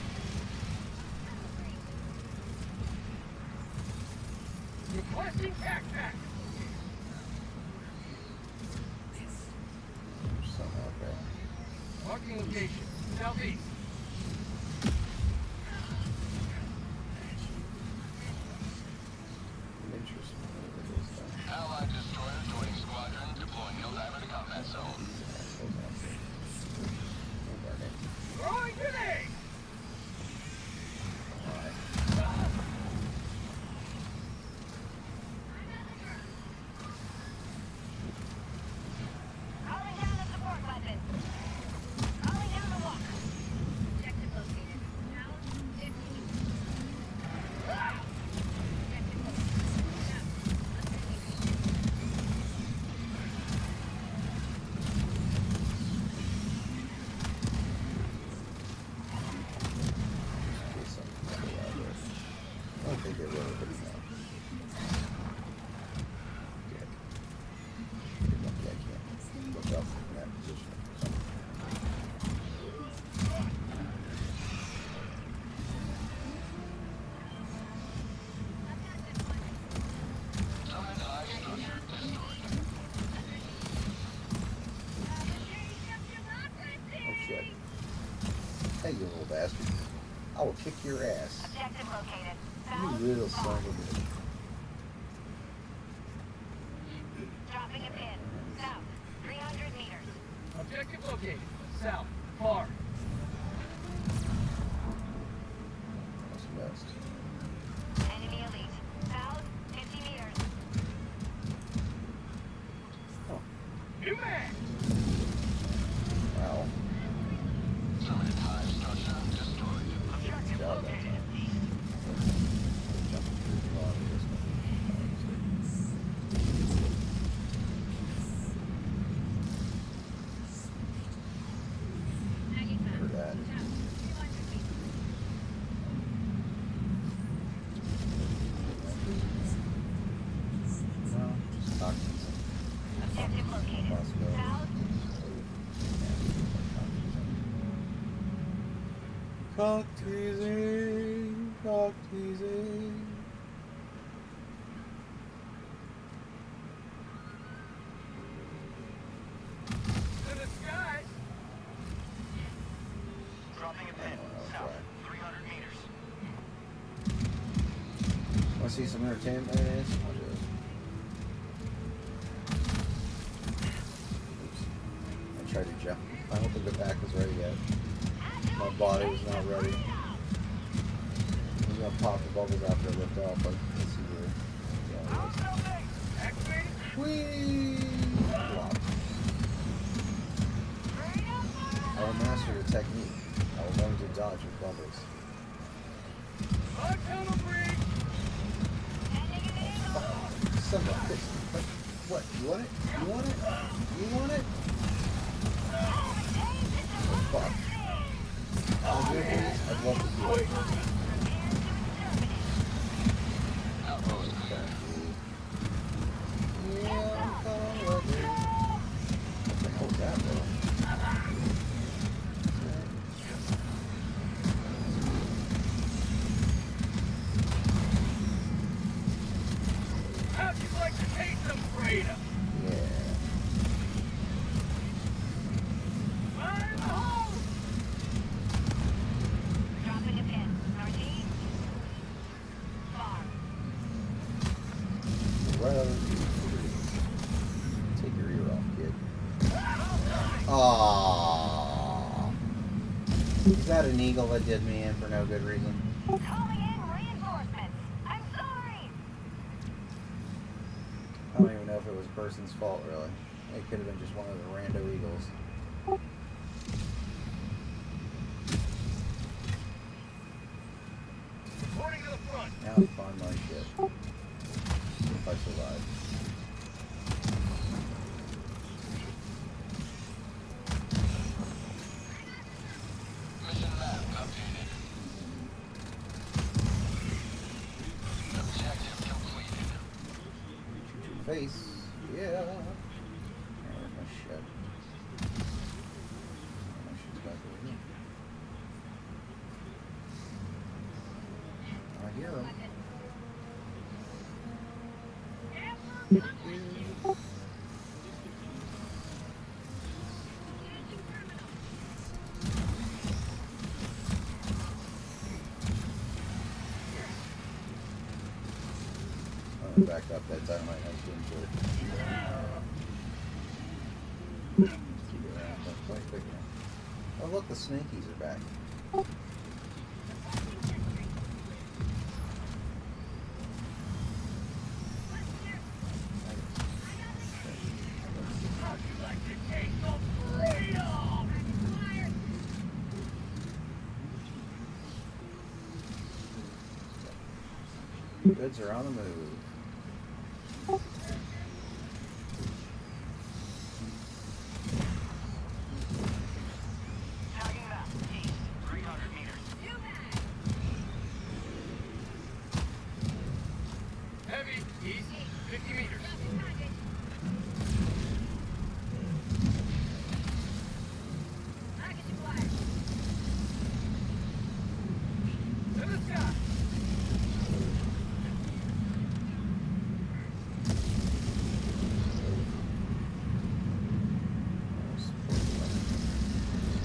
S8: Requesting backpack!
S1: There's some out there.
S8: Marking location, southeast.
S1: Interesting. What it is, though.
S3: Allied destroyer joining squadron, deploying Helldiver to combat zone.
S1: Hold on. Oh, darn it.
S8: Throwing grenade!
S1: Alright.
S9: Calling down the support weapon. Calling down the walk. Objective located. Now, 15. Objective located. Now,
S1: Get something out there. I don't think they will, but no. Dick. You're lucky I can't look up in that position.
S3: Allied structure destroyed.
S1: Oh shit. Hey, you little bastard. I will kick your ass.
S9: objective located.
S1: You
S9: South,
S1: little son of a bitch.
S9: dropping a pin. South, 300 meters.
S8: Objective located. South, far.
S1: That's the best.
S9: Enemy elite. South, 50 meters.
S1: Oh,
S8: New man!
S1: wow.
S3: Terminate hive structure destroyed.
S1: Good job that time. Jumping through the body of this one. Remember that. No, just toxins and
S9: Objective located.
S1: possibilities.
S9: South,
S1: Cock teasing, cock teasing.
S8: To the skies!
S6: Dropping a pin. South, 300 meters.
S1: Want to see some entertainment? I'll do it. Oops. I tried to jump. I don't think the back was ready yet. My body was not ready. I'm gonna pop the bubbles after I lift off, but let's see where. Yeah,
S8: Activating.
S1: whee! Flop. I will master the technique. I will learn to dodge with bubbles.
S8: Five tunnel breach!
S1: Son of a bitch. What? You want it? You want it? You want it? Oh, fuck. I'll do it, please. I'd love to do it.
S3: Outpost
S1: Okay. Yeah, I'm coming with you. What the hell is that, bro?
S8: How'd you like to taste some freedom?
S1: Yeah.
S8: Fire in the hole!
S9: dropping a pin. Northeast.
S1: You got an eagle that did me in for no good reason.
S9: Calling in reinforcements. I'm sorry.
S1: I don't even know if it was a person's fault, really. It could have been just one of the rando eagles.
S8: Reporting to the front.
S1: Now I'm find my shit. If I survive.
S3: Mission map updated. Objective completed.
S1: Face. Yeah. Where's my shit? My shit's back over here. I hear him. I'm gonna back up. That dynamite has to insert. Keep it around. Don't quite quick enough. Oh look, the snakies are back.
S8: How'd you like to taste of freedom?
S1: Goods are on the move.
S6: Tagging map. East. 300 meters.
S8: Heavy, east, 50 meters. To the sky.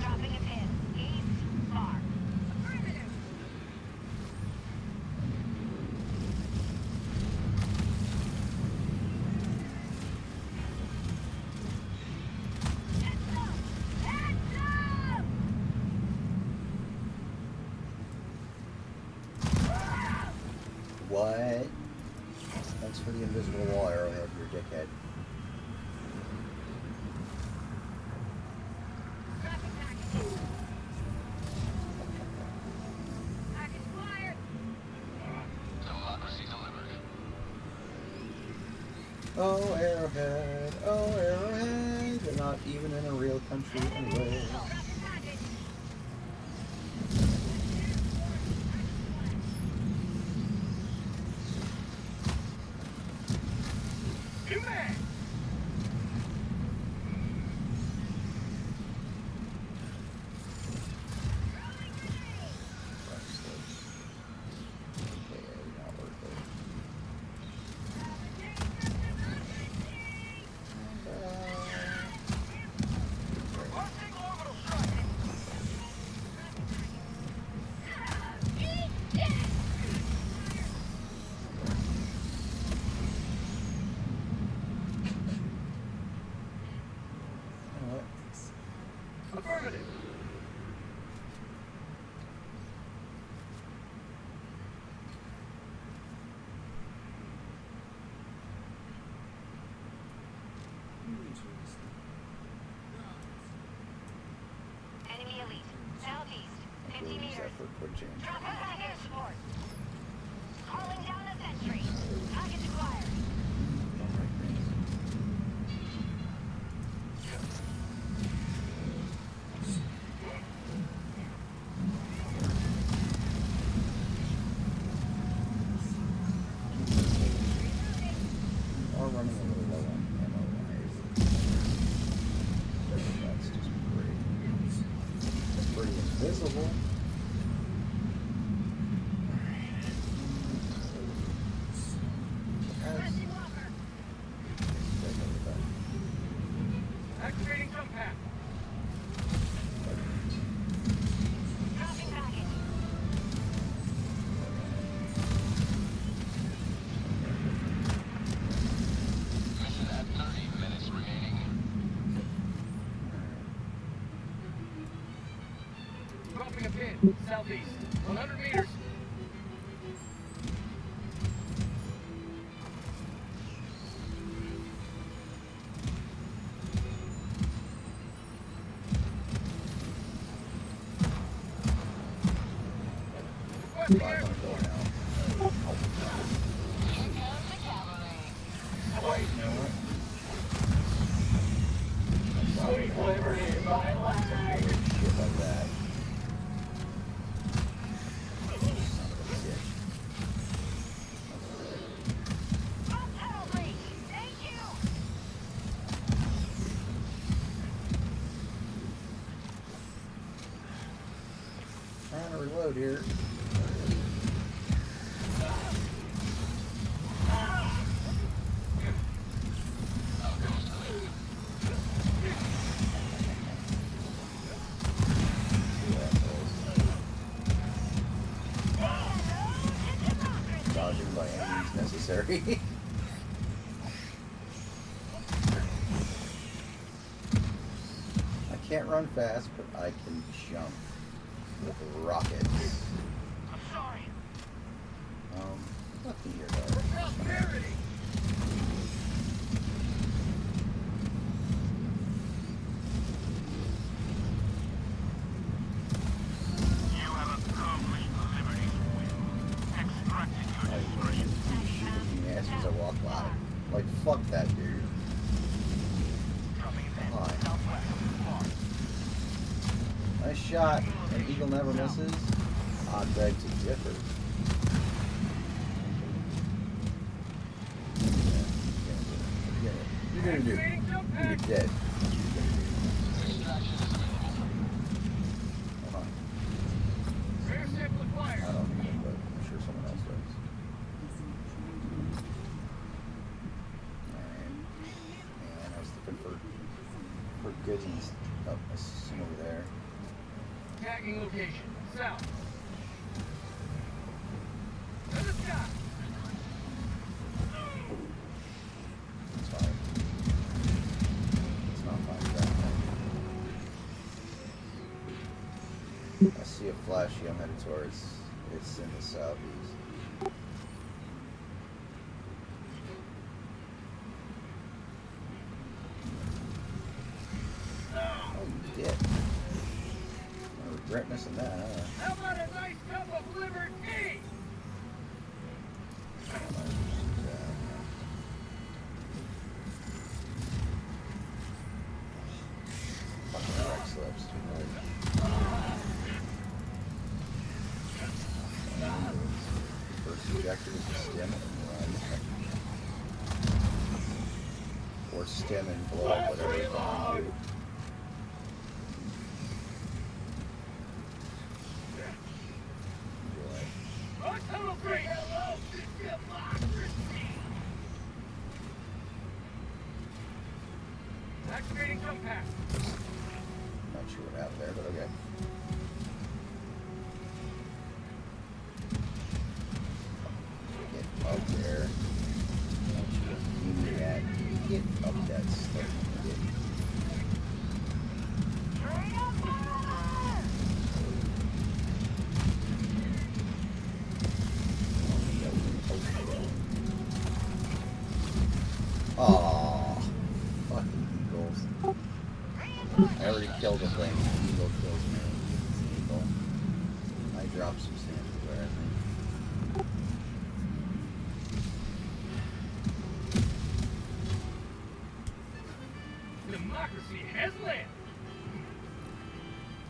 S9: Dropping a pin. East, far. Affirmative. Heads up! Heads up!
S1: What? Thanks for the invisible wall arrowhead, you dickhead.
S9: Traffic package. Package acquired.
S3: Democracy delivered.
S1: Oh, arrowhead. Oh, arrowhead. They're not even in a real country anyway.
S9: Traffic package.
S8: Command.
S1: Not worth it.
S8: Launching orbital strike.
S1: You know what?
S8: Affirmative.
S9: Enemy elite. Southeast.
S1: I
S9: 50
S1: will use
S9: meters.
S1: that for a quick change.
S9: Drop a package support. Calling down a sentry. Package acquired.
S1: Or running a little low on ammo wise. That's just pretty invisible.
S9: Pressing Walker.
S8: Activating jump pad.
S9: Dropping package.
S3: Mission at 30 minutes remaining.
S8: Dropping a pin. Southeast. 100 meters. Requesting air support.
S1: Sweet liberty, my life. Shit like that. Son of a bitch.
S9: Thank you.
S1: Trying to reload here. Dodging by any means necessary. I can't run fast, but I can jump with rockets.
S8: I'm sorry.
S1: Nothing here though.
S8: Prosperity.
S6: You have accomplished liberty's will. Extracted your
S1: I
S6: disgrace.
S1: shoot me in the ass as I walk by. Like, fuck that dude.
S8: Dropping a pin.
S1: Hi.
S8: Southwest. Mark.
S1: Nice shot. An eagle never misses. I beg to differ. What are you gonna do?
S8: Activating jump
S1: You're gonna
S8: pack.
S1: be dead. Hold on.
S8: Air sample acquired.
S1: I don't need it, but I'm sure someone else does. Alright. And I was looking for goodies up some over there.
S8: Tagging location. South. To the sky.
S1: It's fine. It's not fine right now. I see a flashy I'm headed towards. It's in the southeast. Oh, you did. I regret missing that, huh?
S8: How about a nice cup of liberty?
S1: Fucking wreck slips, dude. First ejector is to stem and run. Or stem and blow up whatever you want to do.
S8: On tunnel 3. Hello, democracy. Activating jump pack.
S1: Not sure what happened there, but okay. Get up there. Don't you give me that. Get up that stuff.
S9: Straight up fire!
S1: Aw, fucking eagles. I already killed the thing. The eagle kills me. It's an eagle. I dropped some sand there, I think.
S8: Democracy has landed.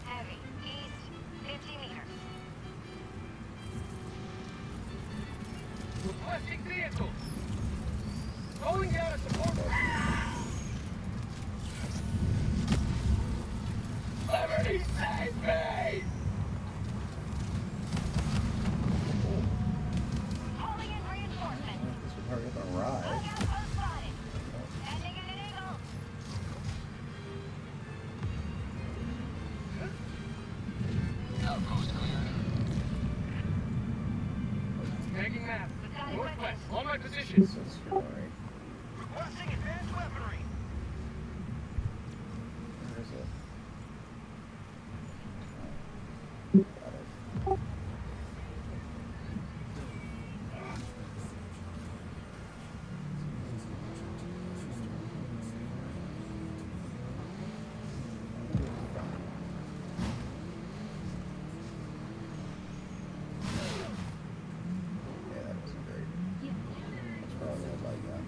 S9: Heavy. East. 50 meters.
S8: Requesting vehicles. Calling down a support. Liberty, save me!
S9: Calling in reinforcements.
S1: This would hurry up and ride.
S9: Lookout post spotted. Sending in an eagle.
S8: Outpost clear. Tagging map. Northwest. On my position.
S1: So it's alright.
S8: Requesting advanced weaponry.
S1: Where is it? Got it. Yeah, that wasn't great. That's probably a light gun.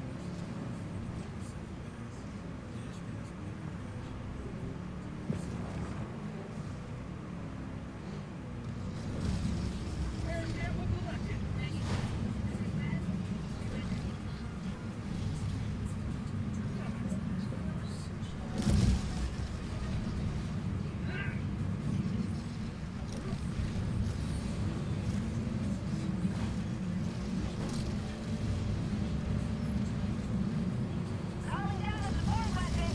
S9: Calling down a support weapon.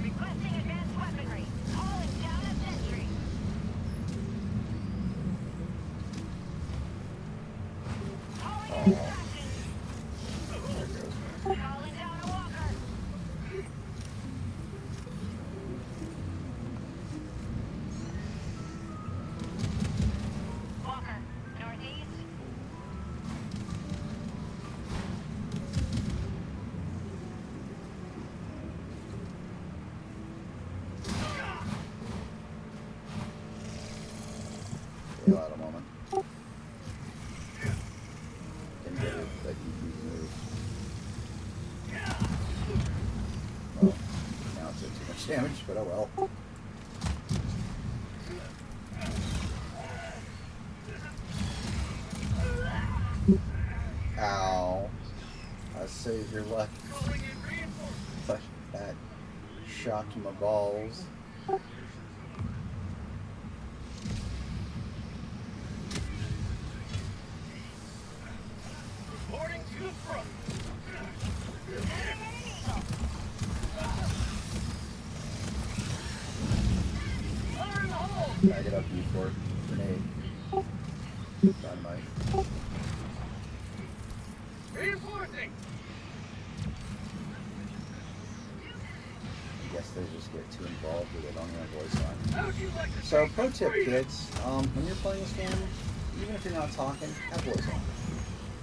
S9: Requesting advanced weaponry. Calling down a sentry. Calling in extraction. Calling down a walker. Walker, northeast.
S1: Bail out a moment. Didn't get it, that EP move. Well, now it's too much damage, but oh well. Ow. I saved your life. But that shocked my balls.
S8: Reporting to the front. Fire in the hole.
S1: Back it up, U4. Grenade. Dynamite.
S8: Reinforcing.
S1: I guess they just get too involved with it. I don't hear voice line.
S8: How would you like to
S1: So,
S8: take
S1: pro
S8: the
S1: tip,
S8: freedom?
S1: kids, when you're playing this game, even if you're not talking, have voice on.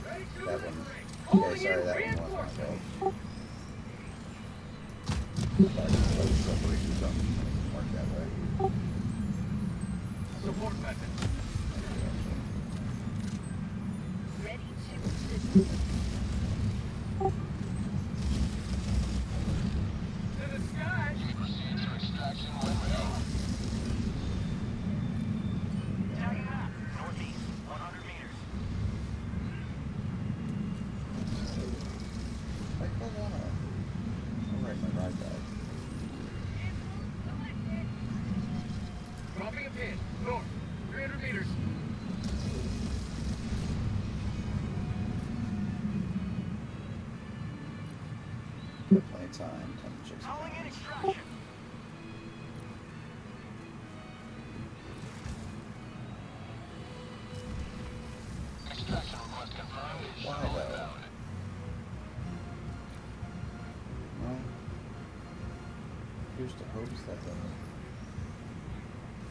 S8: Ready to
S1: That
S8: the
S1: one.
S8: Calling
S1: Okay, sorry,
S8: in
S1: that one
S8: reinforcements.
S1: wasn't Sorry, separations don't work that way.
S8: Support weapon.
S9: Ready to
S8: To the sky.
S6: Tagging up. Northeast, 100 meters.
S1: Like, hold on. I'll write my ride back.
S8: Dropping a pin. North. 300 meters.
S1: Plenty of time. Time to check some
S6: Calling in
S1: things.
S6: extraction. Extraction request confirmed.
S1: Why though? Well, here's the hopes that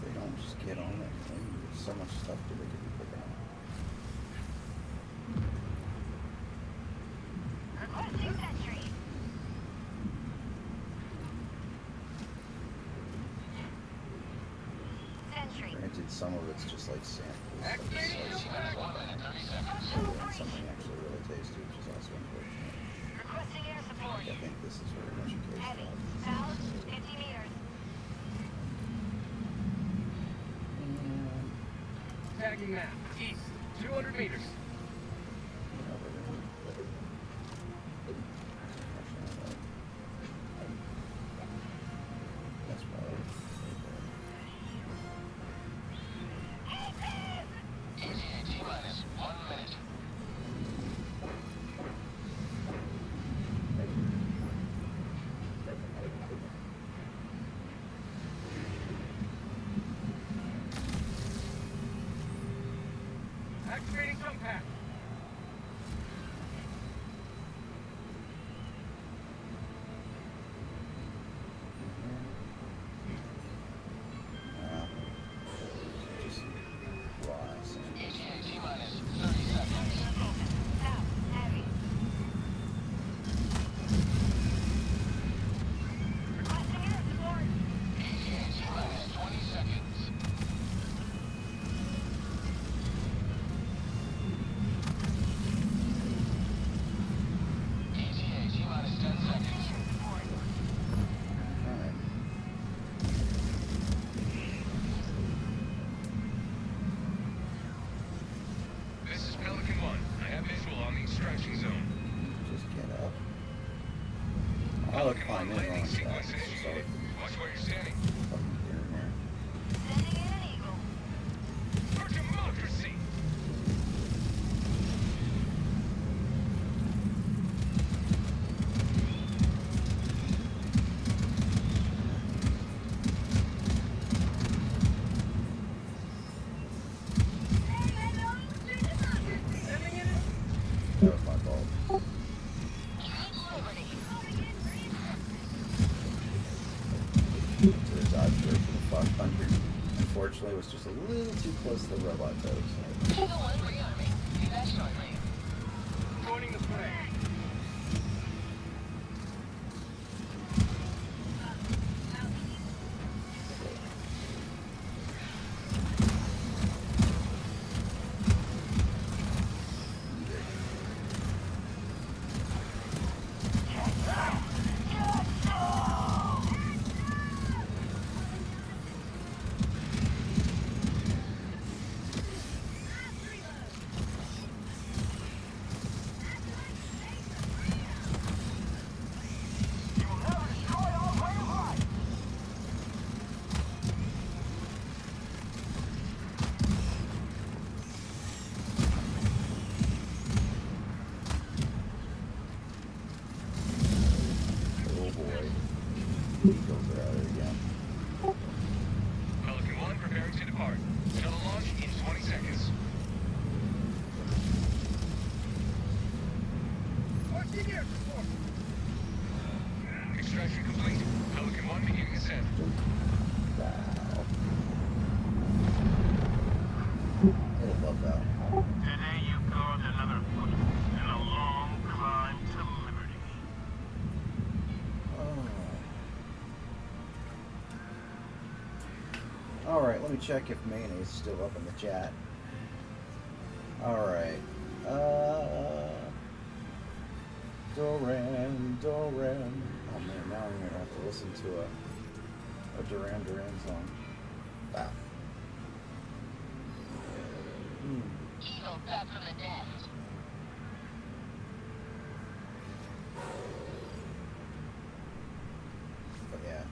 S1: they don't just get on it. Maybe there's so much stuff that they could be picking up.
S9: requesting sentry. Sentry.
S1: Granted, some of it's just like samples. Like
S8: Activating
S1: slice.
S8: impact.
S1: And something actually really tasty, which is also unfortunate.
S9: Requesting air support.
S1: I think this is very much a case
S9: Heavy.
S1: of
S9: South, 50 meters.
S8: Tagging map. East. 200 meters.
S1: That's probably
S6: T-minus 1 minute.
S8: Activating jump pad.
S1: I would climb in on that. So,
S3: Watch where you're standing.
S1: fucking here and there.
S9: Sending in an eagle.
S3: For democracy.
S1: That was my fault. To the dodge for the 500. Unfortunately, it was just a little too close to the robot toes.
S8: Joining the fray.
S1: Oh boy. Eagles are out there again.
S3: Pelican 1 preparing to depart. Shuttle launch in 20 seconds. Extraction complete. Pelican 1 beginning ascent.
S1: Wow. It'll love that.
S6: Today you got another foot in a long climb to liberty.
S1: Oh. Alright, let me check if Mayonnaise is still up in the chat. Alright. Duran. Oh man, now I'm gonna have to listen to a Duran song. Wow.
S9: Eagle back from the nest.
S1: But yeah.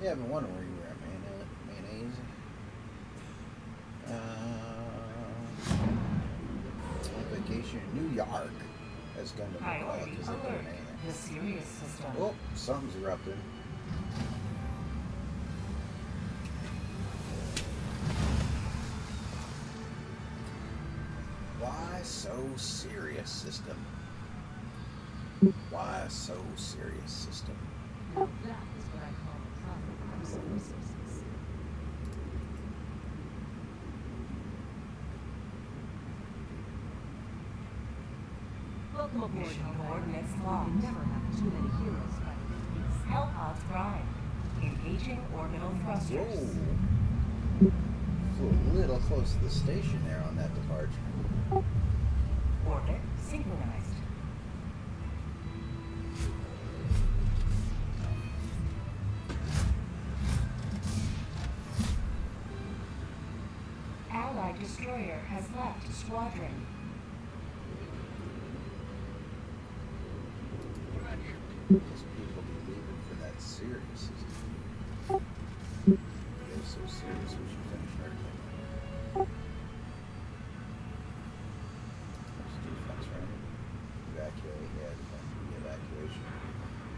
S1: Yeah, I've been wondering where you were at, Mayonnaise. On vacation in New York. That's going to be
S5: Priority
S1: because they're doing
S5: alert.
S1: anything.
S5: The Sirius system.
S1: Oh, something's erupted. Why so serious, system? Why so serious, system?
S7: Now that is what I call a proper use of resources. Welcome aboard,
S5: Mission
S7: Helldiver.
S5: coordinates
S7: We
S5: locked.
S7: can never have too many heroes fighting for peace.
S5: Hellpods prime. Engaging orbital thrusters.
S1: Whoa. Flew a little close to the station there on that departure.
S5: Orbit synchronized. Allied destroyer has left squadron.
S1: These people be leaving for that serious system. They're so serious we should finish everything. There's defense, right? Evacuate, yeah, defense, evacuation.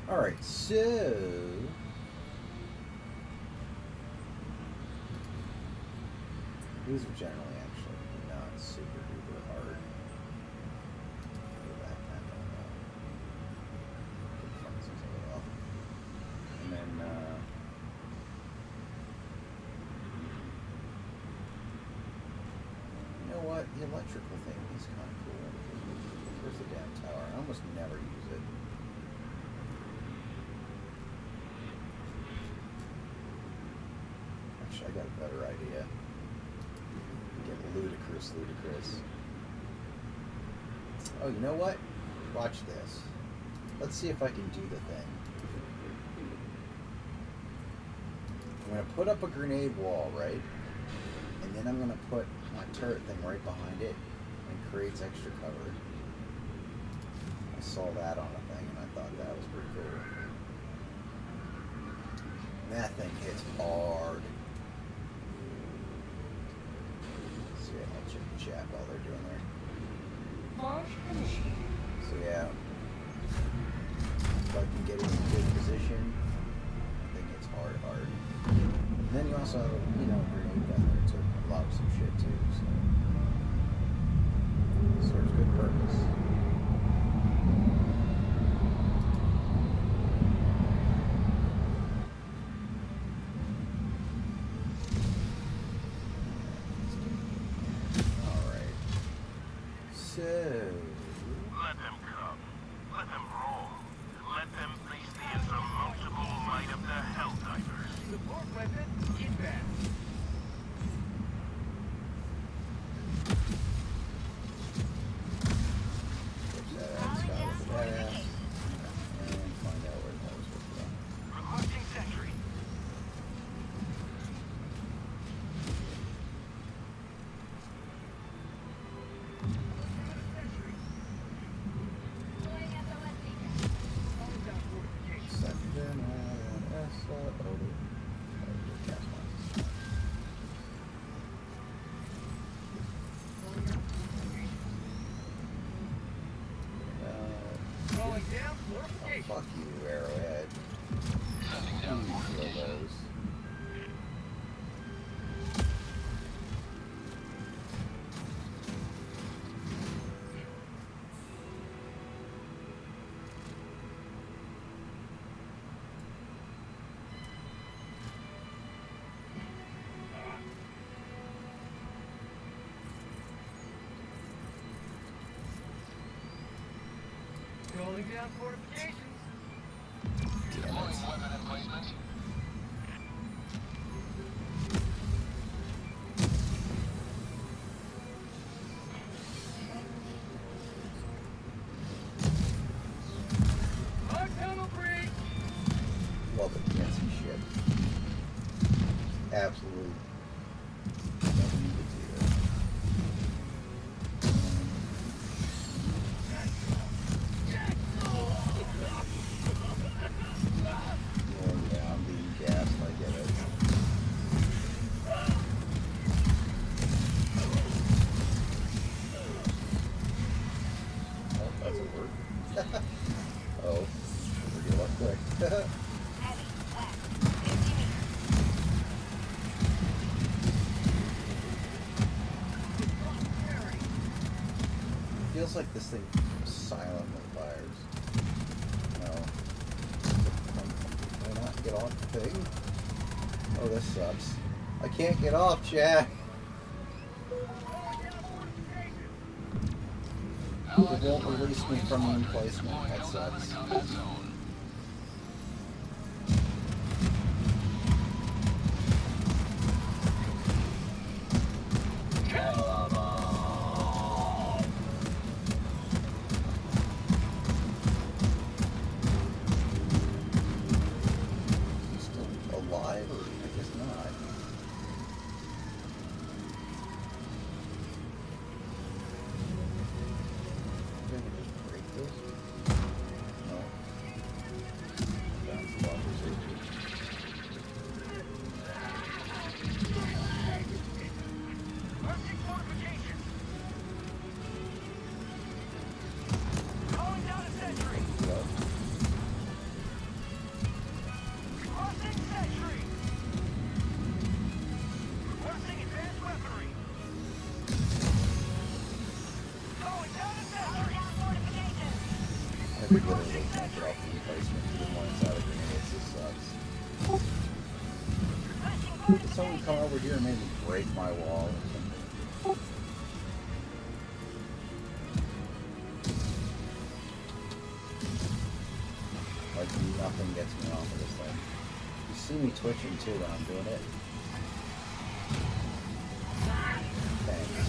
S1: Alright, so these are generally actually not super duper hard. Go back and functions a little. And then you know what? The electrical thing is kind of cool. Where's the damn tower? I almost never use it. Actually, I got a better idea. Get ludicrous. Oh, you know what? Watch this. Let's see if I can do the thing. I'm going to put up a grenade wall, right? And then I'm going to put my turret thing right behind it and creates extra cover. I saw that on a thing and I thought that was pretty cool. that thing hits hard. So yeah, I'll check the chat while they're doing their.
S5: Launch initiated.
S1: So yeah, if I can get it in a good position, I think it's hard. And then you also have a grenade gun there to lob some shit too. So it serves good purpose. All right. So.
S6: Let them come. Let them roll. Let them face the insurmountable might of the Helldivers.
S8: Support weapon inbound.
S1: Push that out, start with the badass, and find out where the hell is supposed to go.
S8: Requesting sentry. Sentry.
S9: Deploying SOS beacon.
S8: Calling down fortifications.
S1: Second cast lines.
S8: Calling down
S1: Oh,
S8: fortifications.
S1: fuck you, Arrowhead. Kill those.
S8: Calling down fortifications.
S3: Deploying weapon emplacement.
S8: Hard tunnel breach.
S1: Love it, can't see shit. Absolutely. Nothing you can see there. Oh yeah, I'm being gassed, I get it. Oh, that doesn't work. Oh, we're gonna look quick.
S9: Heavy, west. 50 meters.
S1: Feels like this thing silently fires. No. Can I not get off the thing? Oh, this sucks. I can't get off, Chad. It won't release me from the emplacement. That sucks.
S3: Combat zone.
S1: Still alive, or I guess not. Maybe I can just break this? No. Bounce the locker safety.
S8: Arctic fortifications. Calling down a sentry.
S1: Go.
S8: Crossing sentry. Requesting advanced weaponry. Calling down a sentry.
S9: Down fortifications.
S1: I literally can't get off the emplacement even when it's out of grenades. This sucks.
S9: Requesting
S1: Did someone come over here and maybe break my wall or something? Like nothing gets me off of this thing. You see me twitching too when I'm doing it. Thanks.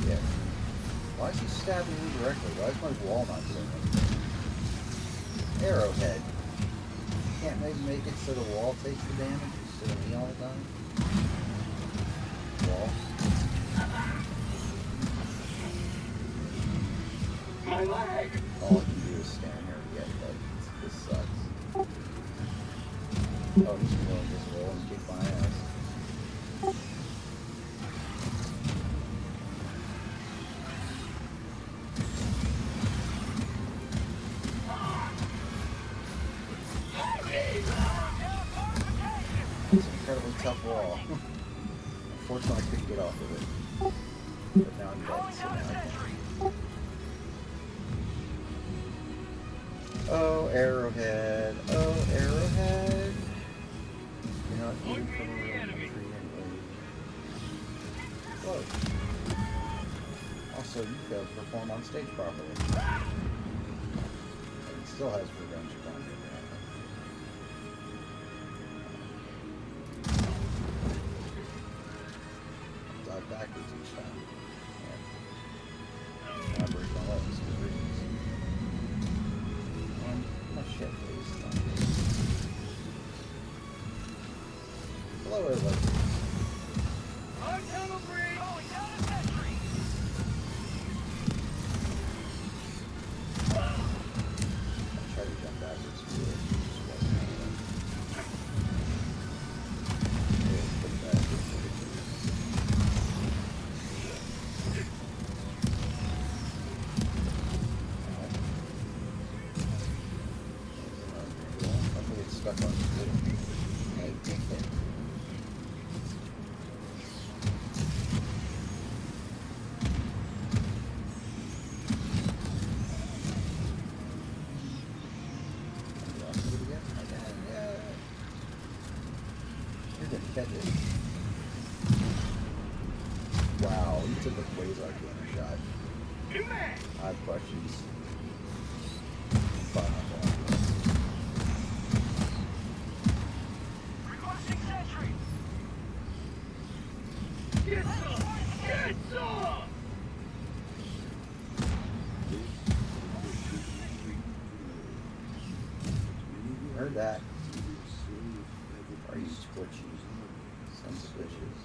S1: Yeah. Why is he stabbing me directly? Why is my wall not doing anything? Arrowhead. Can't maybe make it so the wall takes the damage instead of me all the time? Wall.
S8: My leg.
S1: All I can do is stand here and get like this sucks. Oh, he's still invisible and kick my ass. It's an incredibly tough wall. Unfortunately, I couldn't get off of it. But now I'm dead, so now I can. Oh, Arrowhead. Oh, Arrowhead. You're not even from a real country anyway. Whoa. Also, you failed to perform on stage properly. And it still has revenge upon you, apparently. Dive backwards each time. Yeah. I break my legs for reasons. My shit, please. Hello, everybody.
S8: On tunnel bridge! Going down a sentry!
S1: I tried to jump backwards to do it. It just wasn't happening. It was pretty bad. Hopefully it's stuck on the hey, take it. Wow, you took a quasar cannon shot. I have questions.
S8: Requesting sentry! Get some! Get some!
S1: Heard that. Are you twitchy? Sons of bitches.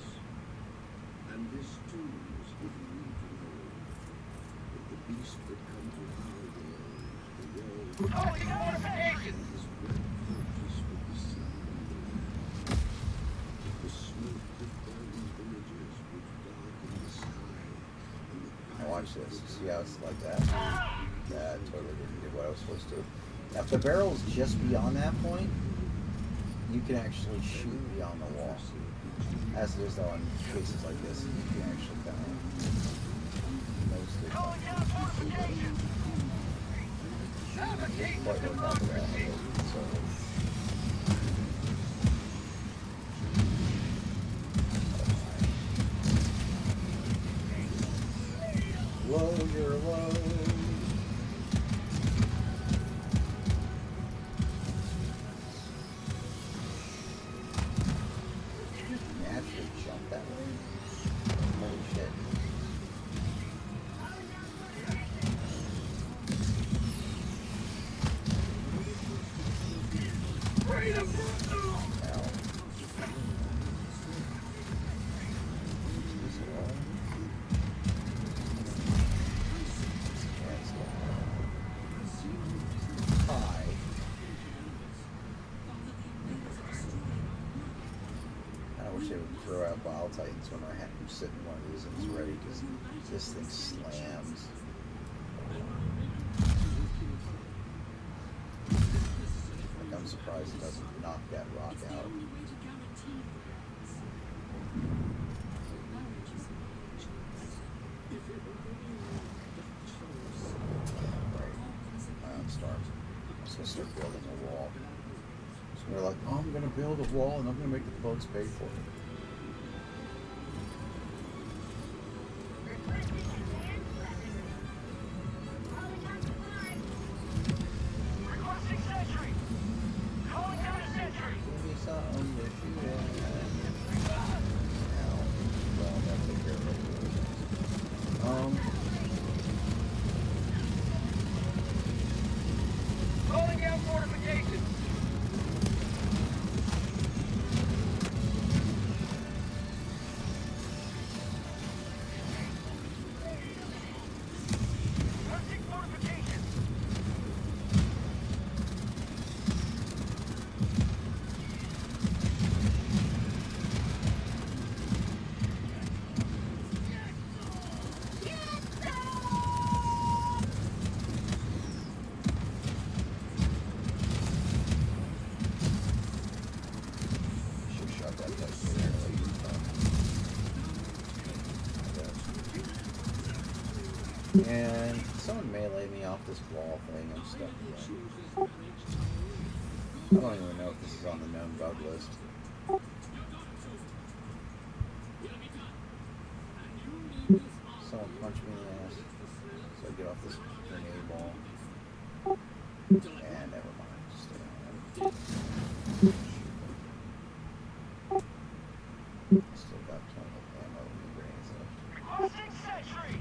S10: And this too is given you to know that the beast that comes with holiday, the world,
S8: Oh, you got fortification!
S10: is red fortress with the sun and the land. The smoke that burns villages which darken the sky, and the
S1: Now watch this. See how it's like that? That totally didn't do what I was supposed to. Now if the barrel's just beyond that point, you can actually shoot beyond the wall. As it is though in cases like this, you can actually kind of mostly
S8: Going down fortification! Navigate
S1: quite
S8: the
S1: on top of that.
S8: democracy!
S1: So low, you're low. Did you just naturally jump that way? Holy shit.
S8: Freedom!
S1: Ow. Is it all? Yeah, it's all. Hi. I wish they would throw out Bile Titans when I have them sit in one of these and it's ready, because this thing slams. Like, I'm surprised it doesn't knock that rock out. Right. I'm starving. I'm just gonna start building a wall. So they're like, oh, I'm gonna build a wall and I'm gonna make the folks pay for it.
S8: Requesting sentry! Calling down a sentry!
S1: Give me something to shoot at. Now, well, that's a good one.
S8: Calling down fortification!
S1: And someone melee me off this wall thing. I'm stuck again. I don't even know if this is on the known bug list. Someone punched me in the ass. So I get off this grenade ball. And never mind. Stay on. Still got plenty of ammo and grenades left.
S8: Crossing sentry!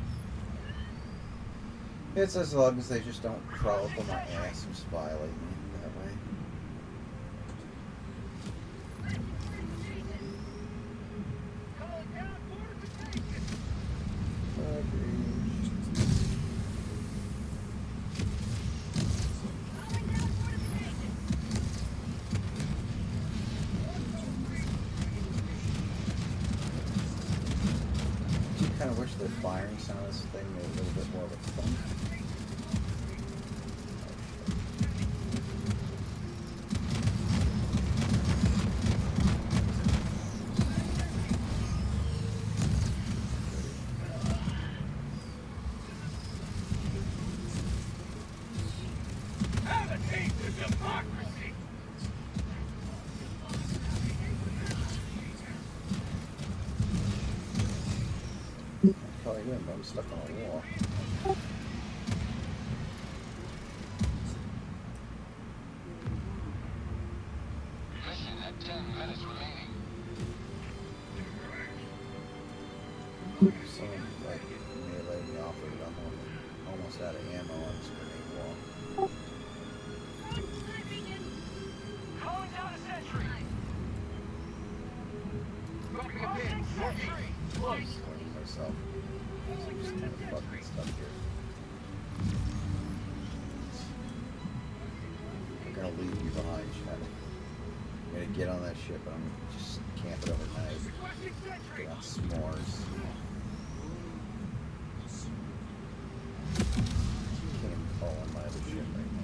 S1: It's as long as they just don't crawl up on my ass and just violate me that way.
S8: Calling down fortification! Calling down fortification!
S1: I kind of wish the firing sound of this thing made a little bit more of a thump.
S8: Have a taste of democracy!
S1: Call you in, but I'm stuck on a wall.
S3: Mission at 10 minutes remaining.
S1: Someone like melee me off of it. I'm almost out of ammo on this grenade wall.
S8: Calling down a sentry! Dropping a pin! Sentry! Close!
S1: Cleaning myself. So I'm just kind of fucking stuck here. I'm gonna leave you behind, Chad. I'm gonna get on that ship, but I'm gonna just camp it overnight.
S8: Requesting sentry!
S1: Get on s'mores. Can't even call on my other ship right now.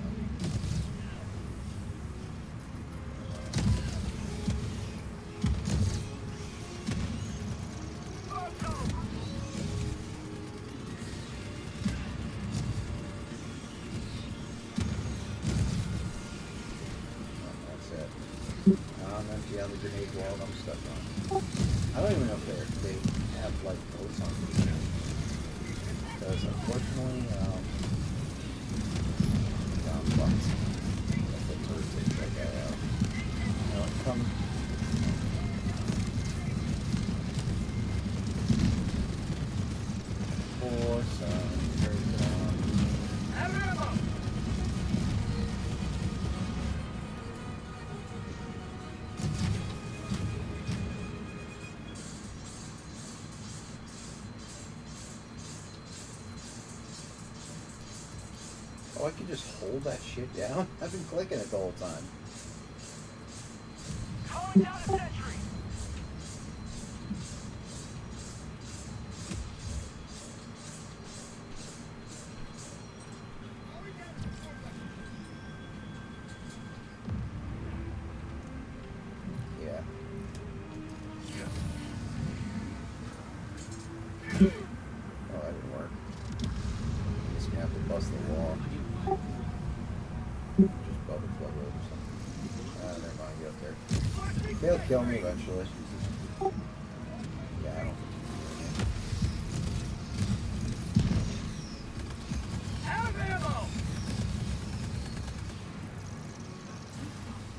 S1: That's it. I'm empty on the grenade wall and I'm stuck on. I don't even know if they have like boats on these things. Because unfortunately, I'm fucked. That's the first thing that guy out. Now it comes. For some reason.
S8: Have ammo!
S1: Oh, I can just hold that shit down? I've been clicking it the whole time.
S8: Calling down a sentry!
S1: Yeah. Oh, that didn't work. Just gonna have to bust the wall. Just bubble plug it or something. Never mind, get up there. They'll kill me eventually. Yeah, I don't think
S8: Have ammo!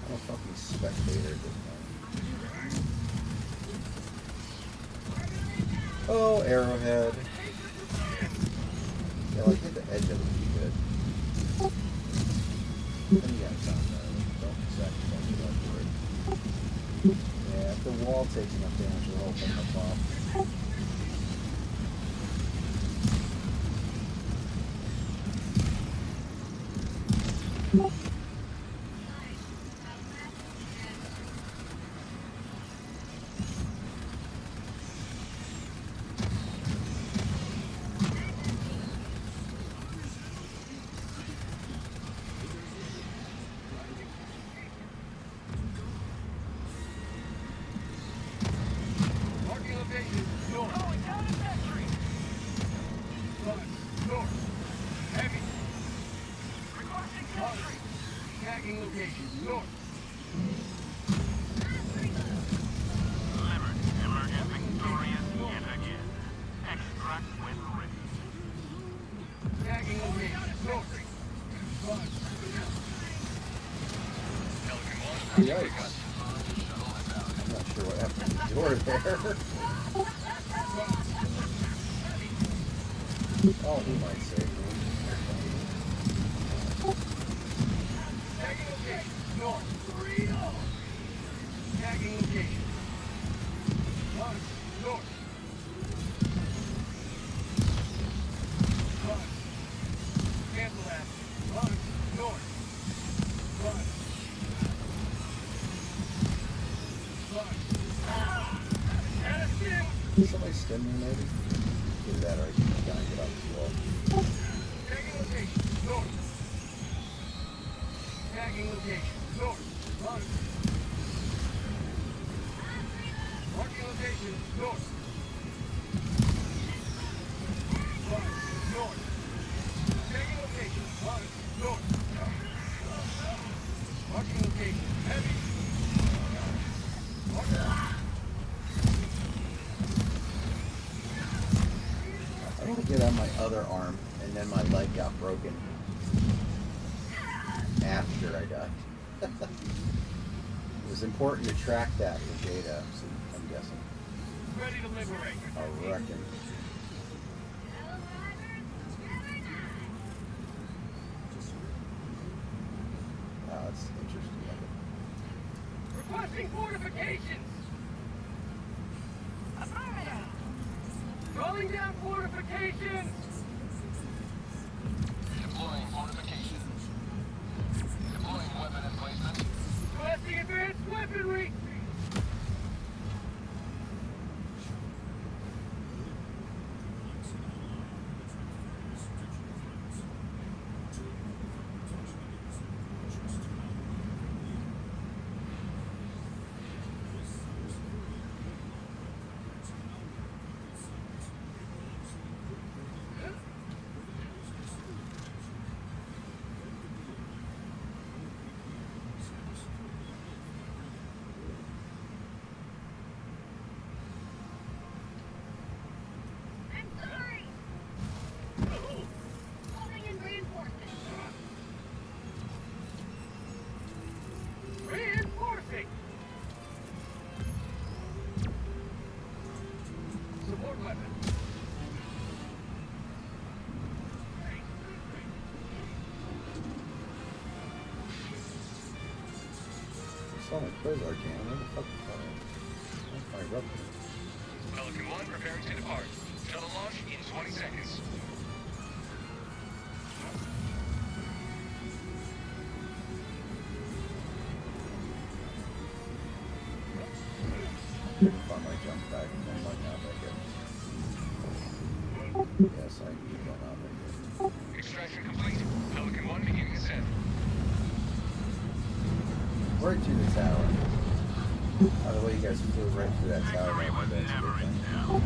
S1: I'm a fucking spectator at this point. Oh, arrowhead. Yeah, like hit the edge of it would be good. Then you got something there. Don't sacrifice it up for it. Yeah, if the wall takes enough damage, the whole thing will pop.
S8: Marking location, north.
S6: Liberty emerges victorious yet again. Extract when ready.
S8: Tagging location, north.
S1: Yikes. I'm not sure what happened to the door there. Oh, he might save me.
S8: Tagging location, north. Tagging location. North. Cancel that. North.
S1: Somebody stim me maybe? Either that or I can kind of get off the wall.
S8: Tagging location, north. Tagging location, north. Marking location, north. North. Tagging location, north. Marking location, heavy.
S1: I want to get on my other arm, and then my leg got broken after I died. It was important to track that for data, so I'm guessing.
S8: Ready to liberate.
S1: I reckon. Oh, that's interesting.
S8: Requesting fortifications.
S9: Affirmative.
S8: Calling down fortifications.
S3: Deploying fortification. Deploying weapon emplacement.
S8: Requesting advanced weaponry.
S9: I'm sorry. Calling in reinforcements.
S8: Reinforcing. Support weapon.
S1: I saw my Pretor can. Where the fuck is that? I rubbed it.
S3: Pelican 1 preparing to depart. Shuttle launch in 20 seconds.
S1: If I might jump back, I might not make it. Yes, I will not make it.
S3: Extraction complete. Pelican 1 beginning ascent.
S1: Right to the tower. By the way, you guys flew right through that tower.
S6: Victory was
S1: That's a
S6: never
S1: good
S6: in
S1: thing.
S6: doubt.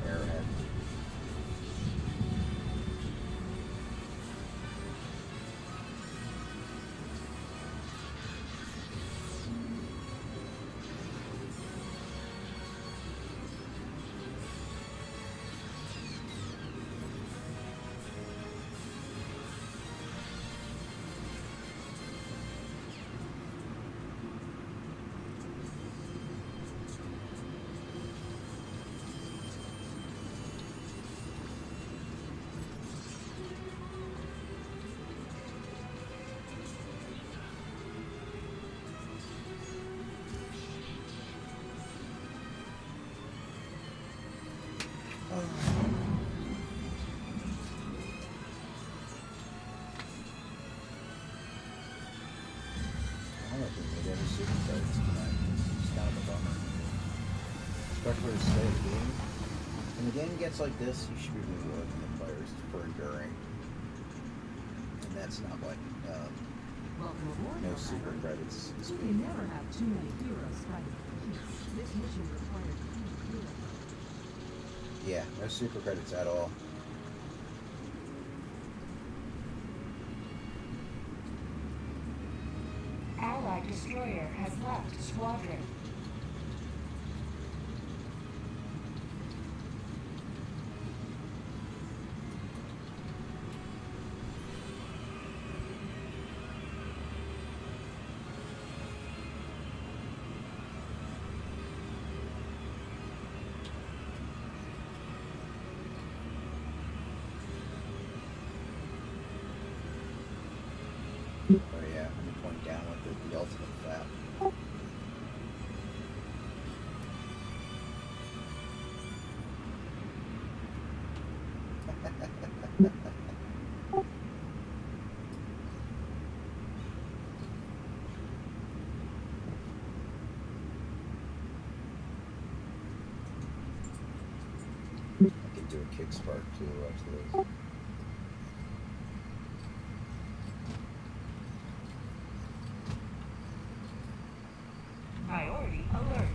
S1: Arrowhead. I don't think we made any super credits tonight. It's kind of a bummer. Especially to stay the game. When the game gets like this, you should be rewarding the players for enduring. And that's not what
S7: Welcome aboard,
S1: no
S7: Helldiver.
S1: super credits is
S7: You
S1: being.
S7: can never have too many heroes fighting for peace. This mission requires few heroes.
S1: Yeah, no super credits at all.
S5: Attack destroyer has left squadron.
S1: Oh yeah, I'm gonna point down with the ultimate fap. I can do a kick spark too, watch this.
S5: Priority alert.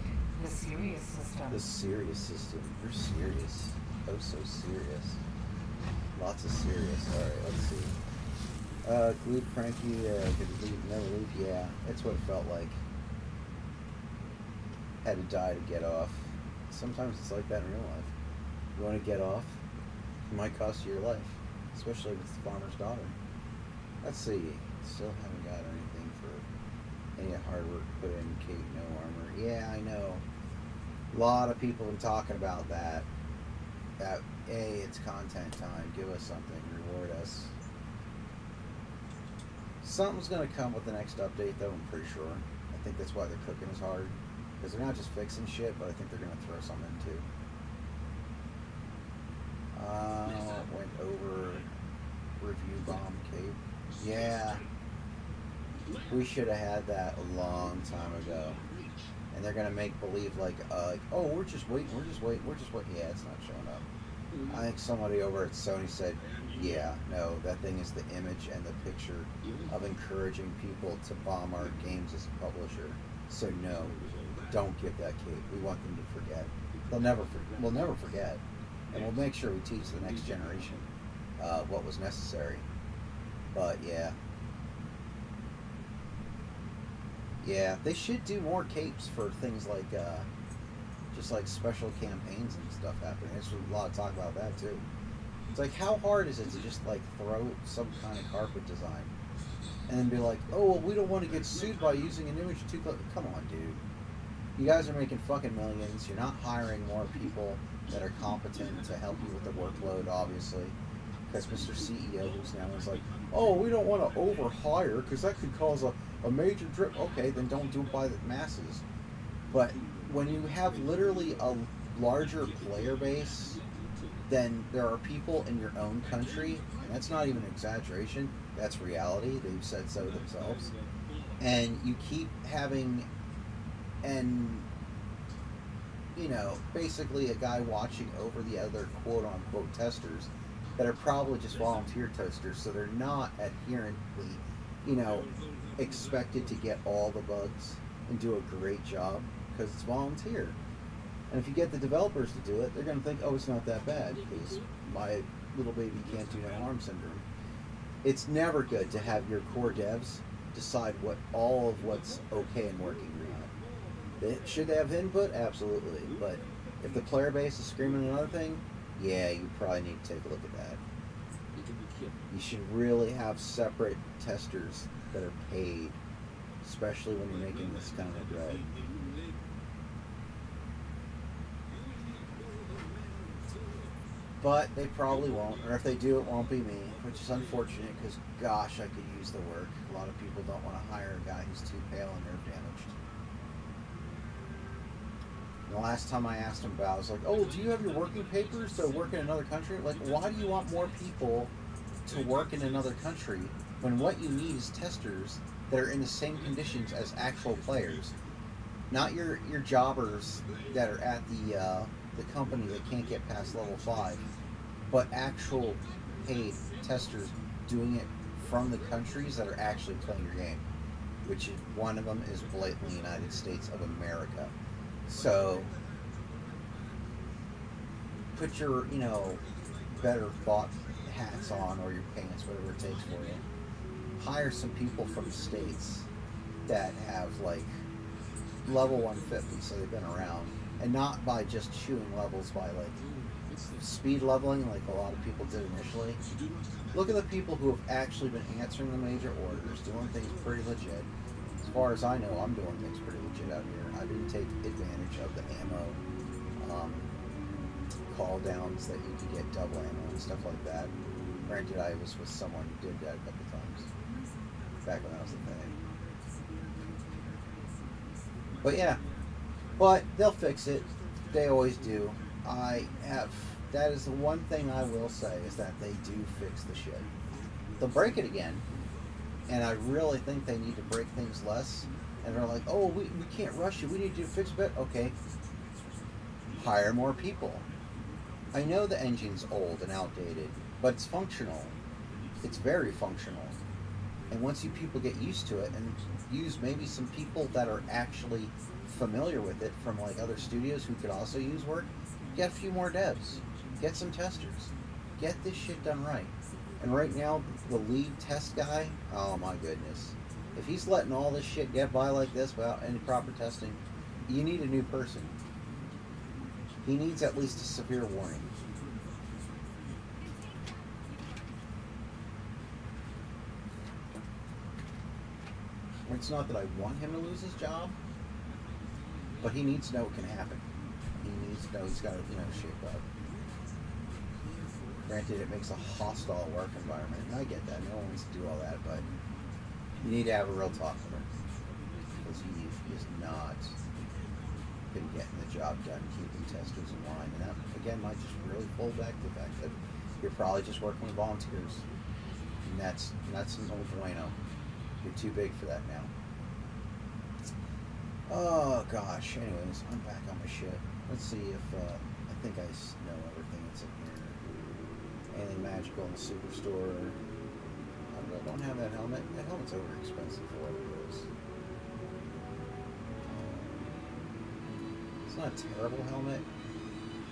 S5: The Sirius system.
S1: The serious system. You're serious. Oh, so serious. Lots of serious. Alright, let's see. Glue cranky, could leave, never leave. Yeah, that's what it felt like. Had to die to get off. Sometimes it's like that in real life. You want to get off, it might cost you your life. Especially if it's the farmer's daughter. Let's see. Still haven't got anything for any hard work put in. Kate, no armor. Yeah, I know. A lot of people have been talking about that. That, hey, it's content time. Give us something. Reward us. Something's going to come with the next update, though, I'm pretty sure. I think that's why they're cooking as hard. Because they're not just fixing shit, but I think they're going to throw something in, too. Went over review bomb cape. Yeah. We should have had that a long time ago. And they're gonna make believe like, oh, we're just waiting. Yeah, it's not showing up. I think somebody over at Sony said, yeah, no, that thing is the image and the picture of encouraging people to bomb our games as a publisher. So no, don't give that cape. We want them to forget. We'll never forget. And we'll make sure we teach the next generation what was necessary. But yeah. Yeah, they should do more capes for things like, just like special campaigns and stuff happening. There's a lot of talk about that too. It's like, how hard is it to just like throw some kind of carpet design and then be like, oh, well, we don't want to get sued by using an image too close. Come on, dude. You guys are making fucking millions. You're not hiring more people that are competent to help you with the workload, obviously. Because Mr. CEO, who's now is like, oh, we don't want to overhire because that could cause a major drip. Okay, then don't do it by the masses. But when you have literally a larger player base than there are people in your own country, and that's not even an exaggeration, that's reality, they've said so themselves, and you keep having, and, you know, basically a guy watching over the other quote-unquote testers that are probably just volunteer testers, so they're not adherently, you know, expected to get all the bugs and do a great job because it's volunteer. And if you get the developers to do it, they're going to think, oh, it's not that bad because my little baby can't do no harm syndrome. It's never good to have your core devs decide what all of what's okay and working or not. Should they have input? Absolutely. But if the player base is screaming another thing, yeah, you probably need to take a look at that. You should really have separate testers that are paid, especially when you're making this kind of bread. But they probably won't, or if they do, it won't be me, which is unfortunate because, gosh, I could use the work. A lot of people don't want to hire a guy who's too pale and nerve damaged. And the last time I asked him about it, I was like, oh, do you have your working papers to work in another country? Like, why do you want more people to work in another country when what you need is testers that are in the same conditions as actual players? Not your jobbers that are at the company that can't get past level 5, but actual paid testers doing it from the countries that are actually playing your game, which is, one of them is blatantly United States of America. So put your, you know, better thought hats on, or your pants, whatever it takes for you. Hire some people from the States that have like level 150, so they've been around, and not by just chewing levels by like speed leveling like a lot of people did initially. Look at the people who have actually been answering the major orders, doing things pretty legit. As far as I know, I'm doing things pretty legit out here. I didn't take advantage of the ammo call downs that you could get double ammo and stuff like that. Granted, I was with someone who did that a couple times back when that was the thing. But yeah, but they'll fix it. They always do. That is the one thing I will say, is that they do fix the shit. They'll break it again, and I really think they need to break things less. And they're like, oh, we can't rush you. We need you to fix it. Okay, hire more people. I know the engine's old and outdated, but it's functional. It's very functional. And once you people get used to it, and use maybe some people that are actually familiar with it from like other studios who could also use work, get a few more devs, get some testers, get this shit done right. And right now, the lead test guy, oh my goodness, if he's letting all this shit get by like this without any proper testing, you need a new person. He needs at least a severe warning. It's not that I want him to lose his job, but he needs to know what can happen. He needs to know he's got to, shape up. Granted, it makes a hostile work environment, and I get that. No one wants to do all that, but you need to have a real talk with him, because he is not been getting the job done, keeping testers in line. And that, again, might just really pull back the fact that you're probably just working with volunteers, and that's no bueno. You're too big for that now. Oh gosh. Anyways, I'm back on my shit. Let's see if I think I know everything that's in here. Anything magical in the superstore? I really don't have that helmet. That helmet's over expensive for what it is. It's not a terrible helmet,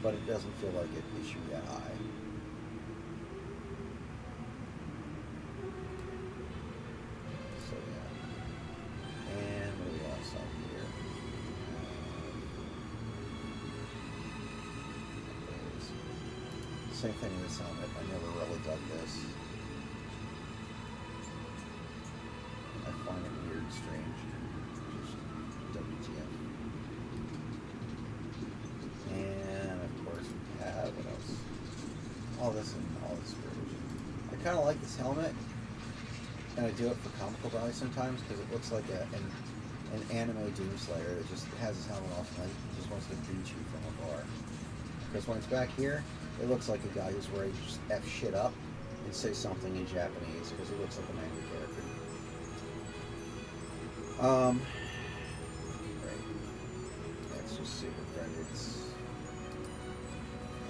S1: but it doesn't feel like it should be that high. So yeah. And what do we else have here? Same thing with this helmet. I never really dug this. I find it weird and strange. Just WTF. And of course we have, what else? All this garbage. I kind of like this helmet, and I do it for comical value sometimes because it looks like an anime Doomslayer that just has his helmet off and just wants to beat you from afar. Because when it's back here, it looks like a guy who's ready to just F shit up and say something in Japanese because he looks like an angry character. Right. That's just super credits.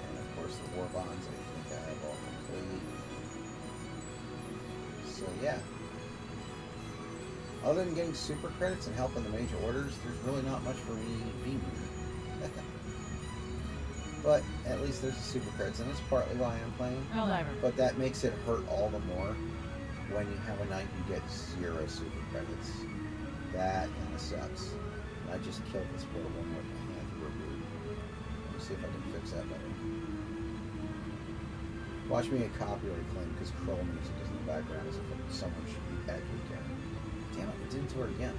S1: And of course the war bonds, I think I have all complete. So yeah. Other than getting super credits and helping the major orders, there's really not much for me being here. But at least there's a super credits, and that's partly why I'm playing. But that makes it hurt all the more when you have a night you get 0 super credits. That kind of sucks. And I just killed this portable one with my hand. Let me see if I can fix that better. Watch me get copyright claim because Kroll music is in the background as if someone should be actually caring. Damn it, it didn't do it again.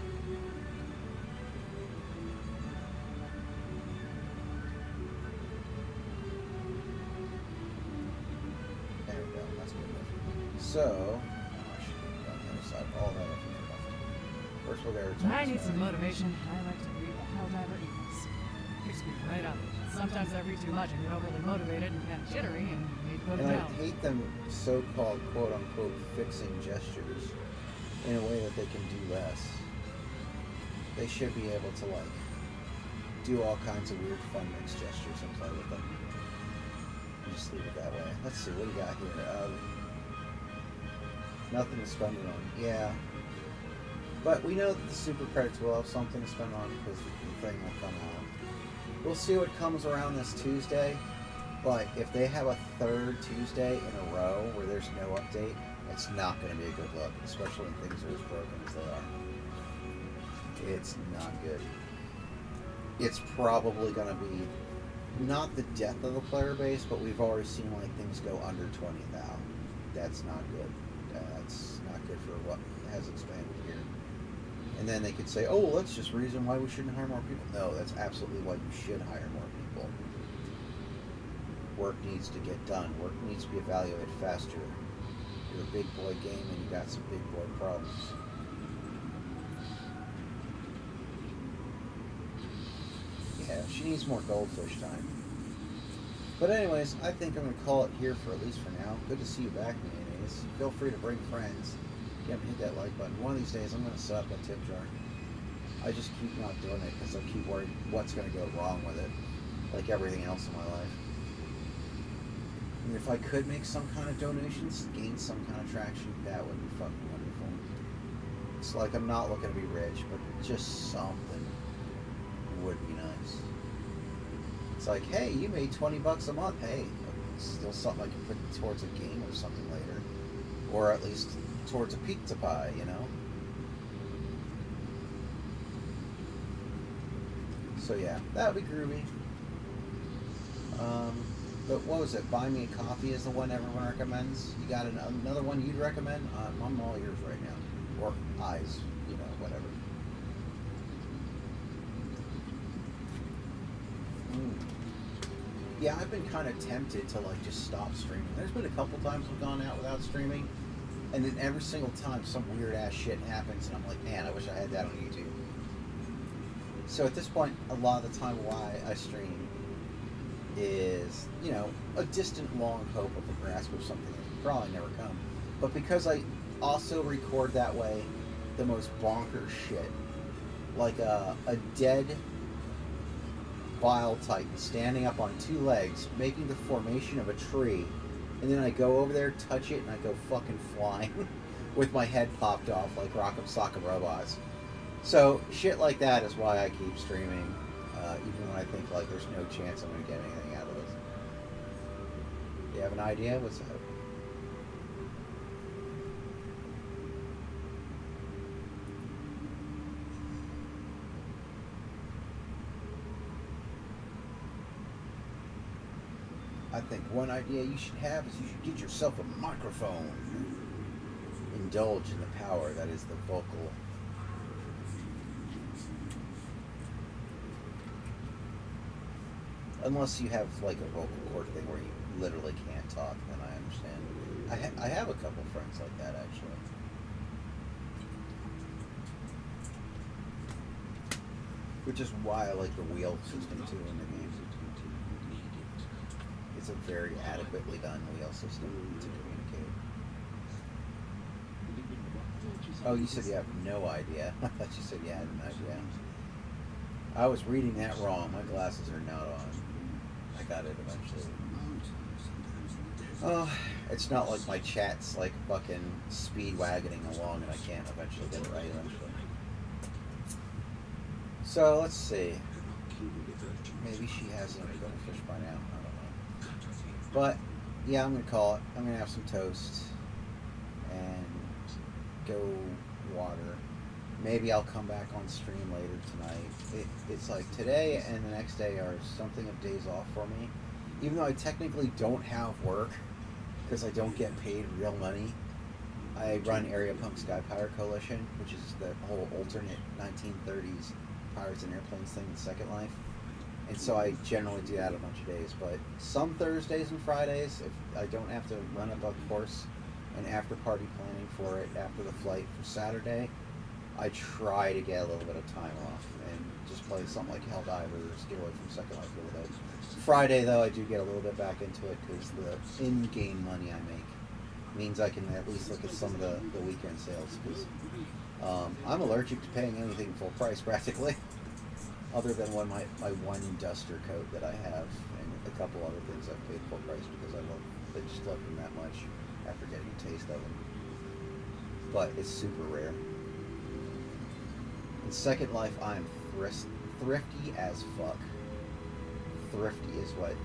S1: There we go, that's good enough. So, I should have done the other side, all that up here. First we'll go return.
S7: I need some motivation. I like to read the Helldiver emails. Picks me right up. Sometimes I read too much and get overly motivated and kind of jittery and need to go to
S1: And I
S7: hell.
S1: hate them so-called quote-unquote fixing gestures in a way that they can do less. They should be able to like do all kinds of weird fun mix gestures and play with them. And just leave it that way. Let's see, what do we got here? Nothing to spend it on. Yeah. But we know that the super credits will have something to spend on because the thing will come out. We'll see what comes around this Tuesday, but if they have a third Tuesday in a row where there's no update, it's not going to be a good look, especially when things are as broken as they are. It's not good. It's probably going to be not the death of the player base, but we've already seen like things go under 20 now. That's not good. That's not good for what has expanded here. And then they could say, oh, well, that's just reason why we shouldn't hire more people. No, that's absolutely why you should hire more people. Work needs to get done. Work needs to be evaluated faster. You're a big boy game and you got some big boy problems. Yeah, she needs more goldfish time. But anyways, I think I'm going to call it here for at least for now. Good to see you back, mayonnaise. Feel free to bring friends. You haven't hit that like button. One of these days, I'm going to set up a tip jar. I just keep not doing it because I keep worried what's going to go wrong with it, like everything else in my life. And if I could make some kind of donations, gain some kind of traction, that would be fucking wonderful. It's like I'm not looking to be rich, but just something would be nice. It's like, hey, you made $20 a month. Hey, still something I can put towards a game or something later, or at least towards a pizza pie, you know. So yeah, that would be groovy. But what was it? Buy Me a Coffee is the one everyone recommends. You got another one you'd recommend? I'm all ears right now, or eyes, you know, whatever. Yeah, I've been kind of tempted to like just stop streaming. There's been a couple times I've gone out without streaming, and then every single time some weird ass shit happens, and I'm like, man, I wish I had that on YouTube. So at this point, a lot of the time why I stream is, you know, a distant long hope of a grasp of something that will probably never come. But because I also record that way the most bonkers shit, like a dead bile titan standing up on two legs, making the formation of a tree, and then I go over there, touch it, and I go fucking flying with my head popped off like Rock'em Sock'em Robots. So shit like that is why I keep streaming, even when I think like there's no chance I'm going to get anything out of this. You have an idea? What's that? I think one idea you should have is you should get yourself a microphone. Indulge in the power that is the vocal. Unless you have like a vocal cord thing where you literally can't talk, then I understand. I have a couple friends like that actually. Which is why I like the wheel system too in the game. It's a very adequately done wheel system to communicate. Oh, you said you have no idea. I thought you said you had an idea. I was reading that wrong. My glasses are not on. I got it eventually. Oh, it's not like my chat's like fucking speed wagoning along and I can't eventually get it right eventually. So let's see. Maybe she hasn't got a fish by now. I don't know. But yeah, I'm gonna call it. I'm gonna have some toast and go water. Maybe I'll come back on stream later tonight. It's like today and the next day are something of days off for me. Even though I technically don't have work because I don't get paid real money. I run Area Punk Sky Pirate Coalition, which is the whole alternate 1930s Pirates and Airplanes thing in Second Life. And so I generally do that a bunch of days. But some Thursdays and Fridays, if I don't have to run a bug course and after party planning for it after the flight for Saturday, I try to get a little bit of time off and just play something like Helldivers, get away from Second Life a little bit. Friday, though, I do get a little bit back into it because the in-game money I make means I can at least look at some of the weekend sales because I'm allergic to paying anything full price practically, other than my one duster coat that I have and a couple other things I've paid full price because I just love them that much after getting a taste of them. But it's super rare. In Second Life, I'm thrifty as fuck. Thrifty is what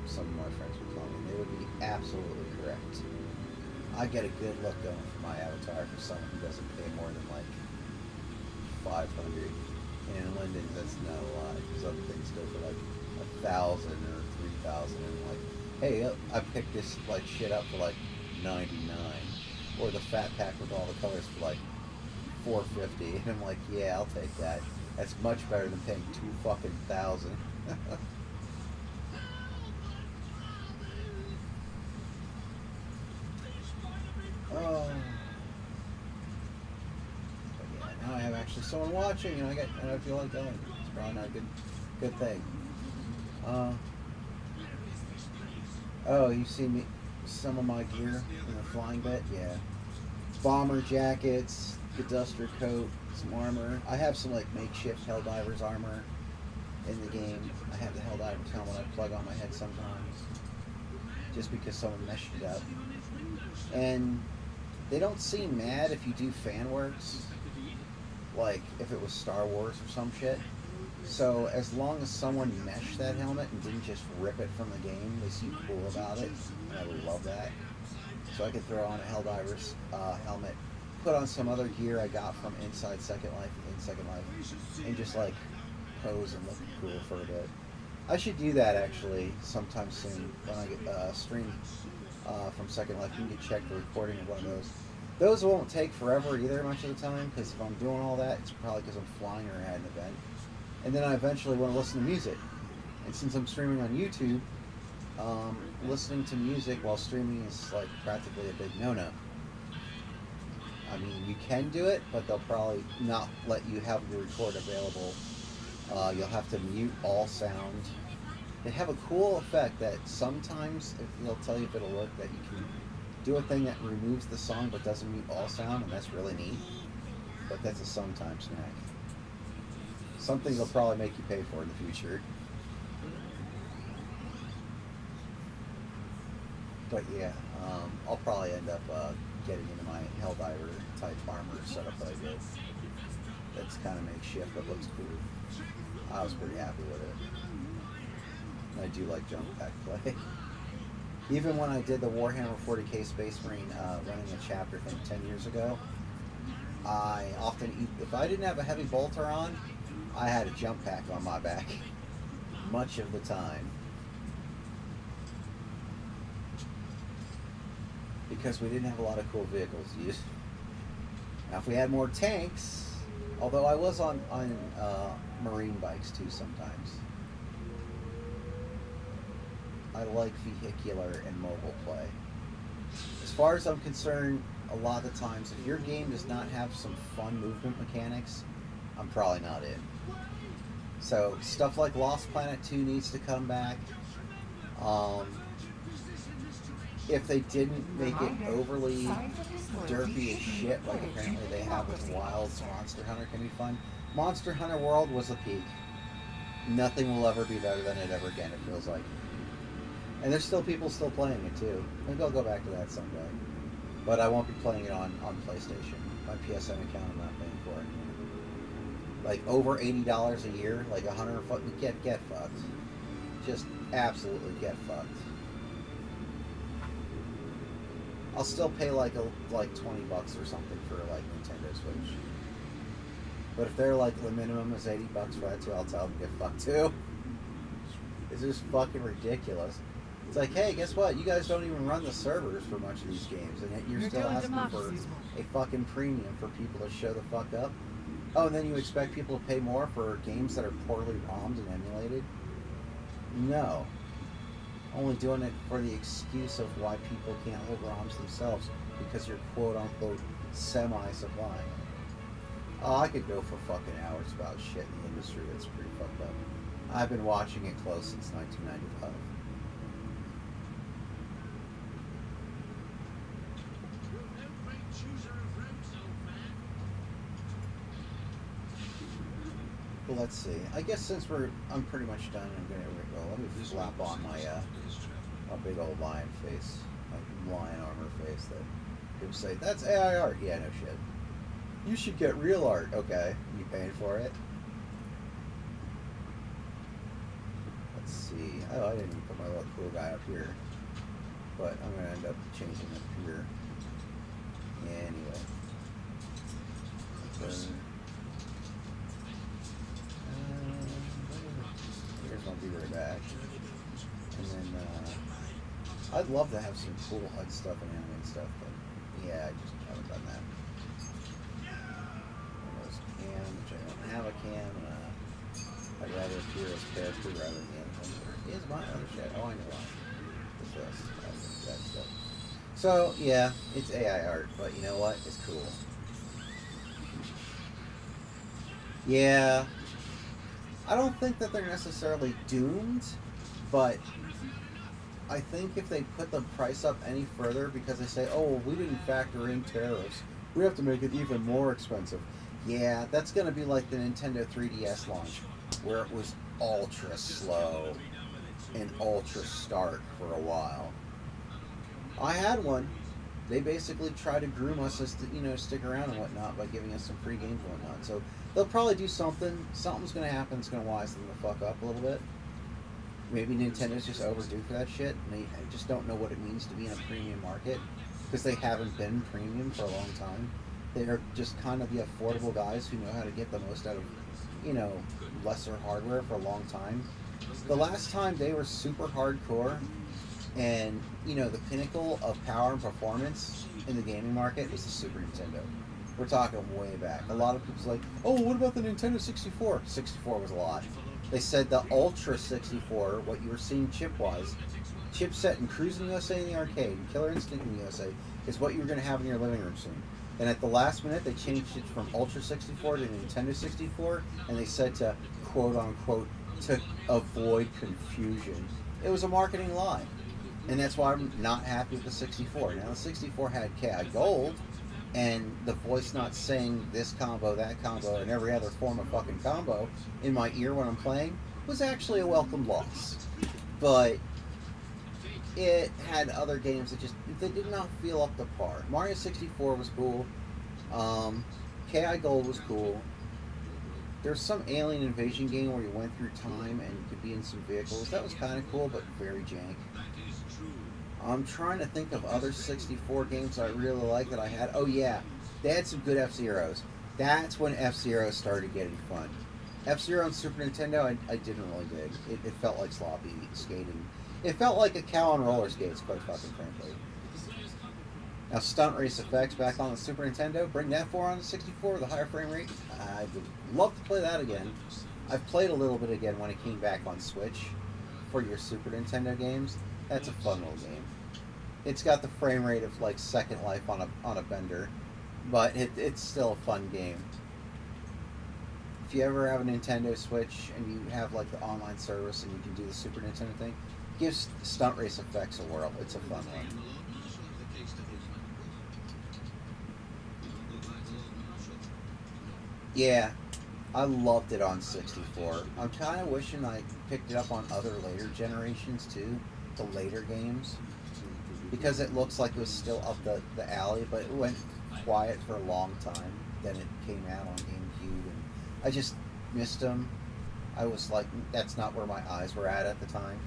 S1: some of my friends would call me. They would be absolutely correct. I get a good look going for my avatar for someone who doesn't pay more than like 500. And in London, that's not a lot because other things go for like 1,000 or 3,000. And I'm like, hey, I picked this like shit up for like 99, or the fat pack with all the colors for like 450. And I'm like, yeah, I'll take that. That's much better than paying 2,000. Oh. But yeah, now I have actually someone watching, and I feel like going. It's probably not a good thing. Oh, you see me some of my gear in the flying bit? Yeah. Bomber jackets, the duster coat, some armor. I have some like makeshift Helldivers armor in the game. I have the Helldivers helmet I plug on my head sometimes, just because someone meshed it up. And they don't seem mad if you do fan works, like if it was Star Wars or some shit. So as long as someone meshed that helmet and didn't just rip it from the game, they seem cool about it, and I would love that. So I could throw on a Helldivers helmet, put on some other gear I got from Inside Second Life, and just like pose and look cool for a bit. I should do that actually sometime soon when I get stream from Second Life. You can check the recording of one of those. Those won't take forever either much of the time, because if I'm doing all that, it's probably because I'm flying or at an event. And then I eventually want to listen to music. And since I'm streaming on YouTube, listening to music while streaming is like practically a big no-no. I mean, you can do it, but they'll probably not let you have the record available. You'll have to mute all sound. They have a cool effect that sometimes they'll tell you if it'll work, that you can do a thing that removes the song but doesn't mute all sound, and that's really neat. But that's a sometime snack. Something they'll probably make you pay for in the future. But yeah, I'll probably end up getting into my Helldiver type armor setup that I did. That's kind of makeshift but looks cool. I was pretty happy with it. And I do like jump pack play. Even when I did the Warhammer 40k Space Marine running a chapter thing 10 years ago, I often, if I didn't have a heavy bolter on, I had a jump pack on my back much of the time. Because we didn't have a lot of cool vehicles to use. Now if we had more tanks, although I was on marine bikes too sometimes. I like vehicular and mobile play. As far as I'm concerned, a lot of the times, if your game does not have some fun movement mechanics, I'm probably not in. So stuff like Lost Planet 2 needs to come back. If they didn't make it overly derpy as shit, like apparently they have with Wilds, Monster Hunter can be fun. Monster Hunter World was the peak. Nothing will ever be better than it ever again, it feels like. And there's still people still playing it too. Maybe I'll go back to that someday. But I won't be playing it on PlayStation. My PSN account, I'm not paying for it. Like over $80 a year, like $100, get fucked. Just absolutely get fucked. I'll still pay like $20 or something for like Nintendo Switch. But if they're like the minimum is $80 for that too, I'll tell them to get fucked too. It's just fucking ridiculous. It's like, hey, guess what? You guys don't even run the servers for much of these games, and yet you're still asking for a fucking premium for people to show the fuck up. Oh, and then you expect people to pay more for games that are poorly ROM'd and emulated? No. Only doing it for the excuse of why people can't hold ROMs themselves, because you're quote-unquote semi-supplying. Oh, I could go for fucking hours about shit in the industry that's pretty fucked up. I've been watching it close since 1995. Well, let's see. I guess since I'm pretty much done, I'm gonna go. Let me slap on my big old lion face, my lion armor face. That people say that's AI art. Yeah, no shit. You should get real art. Okay, you paying for it? Let's see. Oh, I didn't even put my little cool guy up here, but I'm gonna end up changing it here. Anyway. right back. And then I'd love to have some cool HUD stuff and anime stuff, but yeah, I just haven't done that. Windows cam, which I don't have a cam. I'd rather appear as character rather than is my other shit. Oh, I know why. It's this. That stuff. So yeah, it's AI art, but you know what? It's cool. Yeah, I don't think that they're necessarily doomed, but I think if they put the price up any further because they say, oh, well, we didn't factor in tariffs, we have to make it even more expensive. Yeah, that's going to be like the Nintendo 3DS launch, where it was ultra slow and ultra stark for a while. I had one. They basically try to groom us as to, stick around and whatnot by giving us some free games and whatnot. So they'll probably do something. Something's going to happen that's going to wise them the fuck up a little bit. Maybe Nintendo's just overdue for that shit. And they just don't know what it means to be in a premium market because they haven't been premium for a long time. They're just kind of the affordable guys who know how to get the most out of, lesser hardware for a long time. The last time they were super hardcore and, the pinnacle of power and performance in the gaming market was the Super Nintendo. We're talking way back. A lot of people's like, oh, what about the Nintendo 64? 64 was a lot. They said the Ultra 64, what you were seeing chip-wise, chipset and Cruising USA in the arcade and Killer Instinct in the USA, is what you're going to have in your living room soon. And at the last minute, they changed it from Ultra 64 to Nintendo 64, and they said to, quote-unquote, to avoid confusion. It was a marketing lie. And that's why I'm not happy with the 64. Now, the 64 had KI Gold, and the voice not saying this combo, that combo, and every other form of fucking combo in my ear when I'm playing was actually a welcome loss. But it had other games that they did not feel up to par. Mario 64 was cool. KI Gold was cool. There's some alien invasion game where you went through time and you could be in some vehicles. That was kind of cool, but very jank. I'm trying to think of other 64 games I really like that I had. Oh yeah, they had some good F-Zeros. That's when F-Zero started getting fun. F-Zero on Super Nintendo, I didn't really dig. It felt like sloppy skating. It felt like a cow on roller skates, quite fucking frankly. Now, Stunt Race Effects back on the Super Nintendo, bring that forward on the 64 with a higher frame rate. I would love to play that again. I've played a little bit again when it came back on Switch for your Super Nintendo games. That's a fun little game. It's got the frame rate of like Second Life on a bender, but it's still a fun game. If you ever have a Nintendo Switch and you have like the online service and you can do the Super Nintendo thing, give Stunt Race Effects a whirl. It's a fun one. Yeah, I loved it on 64. I'm kind of wishing I picked it up on other later generations too, the later games, because it looks like it was still up the alley, but it went quiet for a long time. Then it came out on GameCube, and I just missed them. I was like, that's not where my eyes were at the time.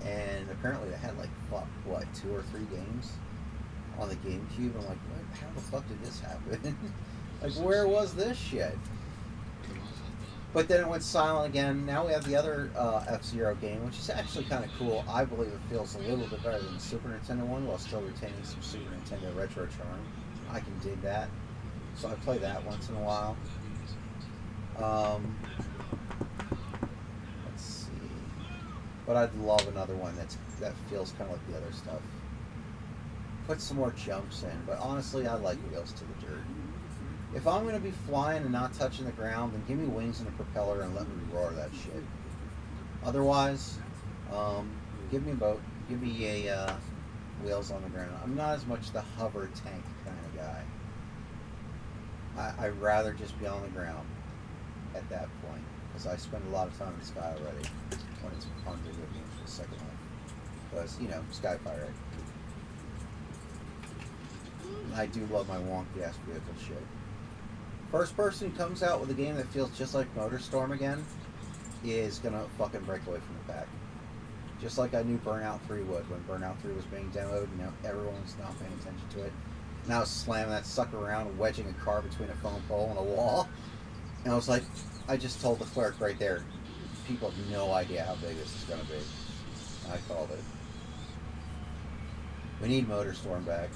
S1: And apparently they had like, what, 2 or 3 games on the GameCube. I'm like, what? How the fuck did this happen? Like, where was this shit? But then it went silent again. Now we have the other F-Zero game, which is actually kind of cool. I believe it feels a little bit better than the Super Nintendo one, while still retaining some Super Nintendo retro charm. I can dig that. So I play that once in a while. Let's see. But I'd love another one that feels kind of like the other stuff. Put some more jumps in, but honestly, I like wheels to the dirt. If I'm going to be flying and not touching the ground, then give me wings and a propeller and let me roar that shit. Otherwise, give me a boat. Give me a wheels on the ground. I'm not as much the hover tank kind of guy. I'd rather just be on the ground at that point, because I spend a lot of time in the sky already when it's on video games for the Second Life. Because, Sky Pirate. I do love my wonky ass vehicle shit. First person who comes out with a game that feels just like MotorStorm again is gonna fucking break away from the pack. Just like I knew Burnout 3 would when Burnout 3 was being demoed, everyone was not paying attention to it. And I was slamming that sucker around and wedging a car between a phone pole and a wall. And I was like, I just told the clerk right there, people have no idea how big this is going to be. I called it. We need Motorstorm back.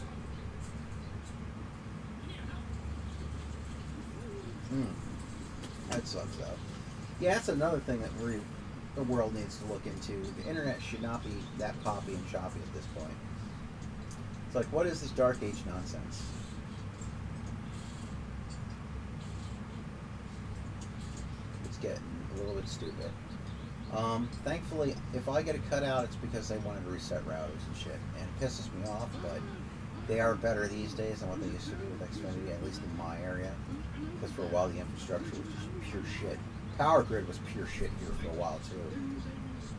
S1: That sucks out. Yeah, that's another thing that the world needs to look into. The internet should not be that poppy and choppy at this point. It's like, what is this Dark Age nonsense? It's getting a little bit stupid. Thankfully, if I get a cutout, it's because they wanted to reset routers and shit. And it pisses me off, but they are better these days than what they used to be with Xfinity, at least in my area. Because for a while, the infrastructure was just pure shit. Power grid was pure shit here for a while, too.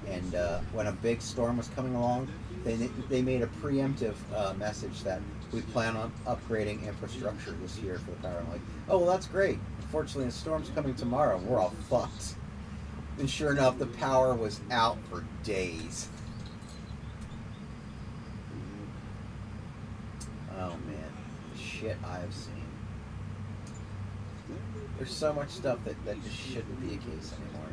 S1: And when a big storm was coming along, they made a preemptive message that we plan on upgrading infrastructure this year for the power. I'm like, oh, well, that's great. Unfortunately, the storm's coming tomorrow, and we're all fucked. And sure enough, the power was out for days. Oh, man. The shit I have seen. There's so much stuff that just shouldn't be a case anymore.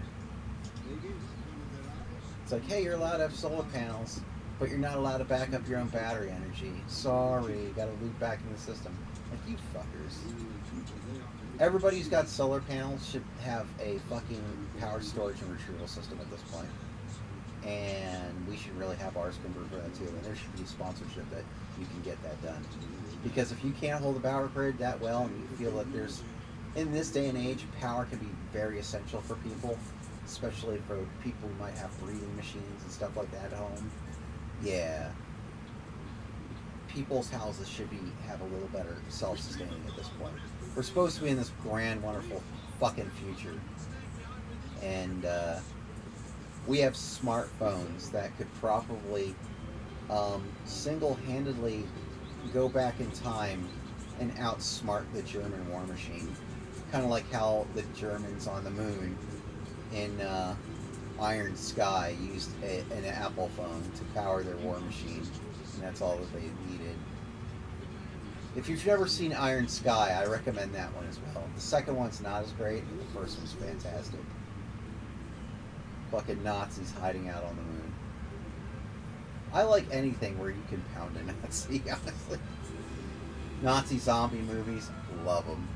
S1: It's like, hey, you're allowed to have solar panels, but you're not allowed to back up your own battery energy. Sorry, you gotta loop back in the system. Like, you fuckers. Everybody who's got solar panels should have a fucking power storage and retrieval system at this point. And we should really have ours convert for that too. And there should be sponsorship that you can get that done. Because if you can't hold the power grid that well and you feel that there's, in this day and age, power can be very essential for people, especially for people who might have breathing machines and stuff like that at home. Yeah. People's houses should have a little better self-sustaining at this point. We're supposed to be in this grand, wonderful fucking future. And we have smartphones that could probably single-handedly go back in time and outsmart the German war machine. Kind of like how the Germans on the moon in Iron Sky used an Apple phone to power their war machine. And that's all that they needed. If you've never seen Iron Sky, I recommend that one as well. The second one's not as great, and the first one's fantastic. Fucking Nazis hiding out on the moon. I like anything where you can pound a Nazi, honestly. Nazi zombie movies, love them.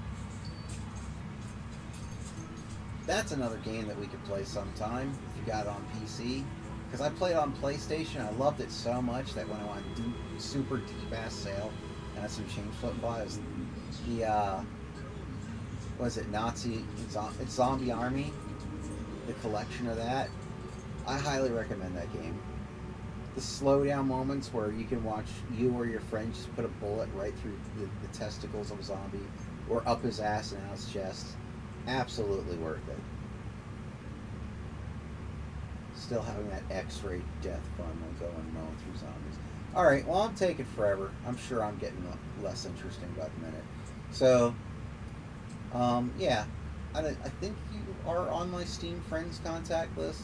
S1: That's another game that we could play sometime, if you got it on PC. Because I played on PlayStation, I loved it so much that when I went super deep-ass sale, and had some change floating by, it was the, was it Nazi, it's Zombie Army, the collection of that. I highly recommend that game. The slowdown moments where you can watch you or your friend just put a bullet right through the testicles of a zombie, or up his ass and out his chest, absolutely worth it. Still having that X-ray death fun when going mowing through zombies. Alright, well, I'm taking forever. I'm sure I'm getting less interesting by the minute. So, yeah. I think you are on my Steam Friends contact list.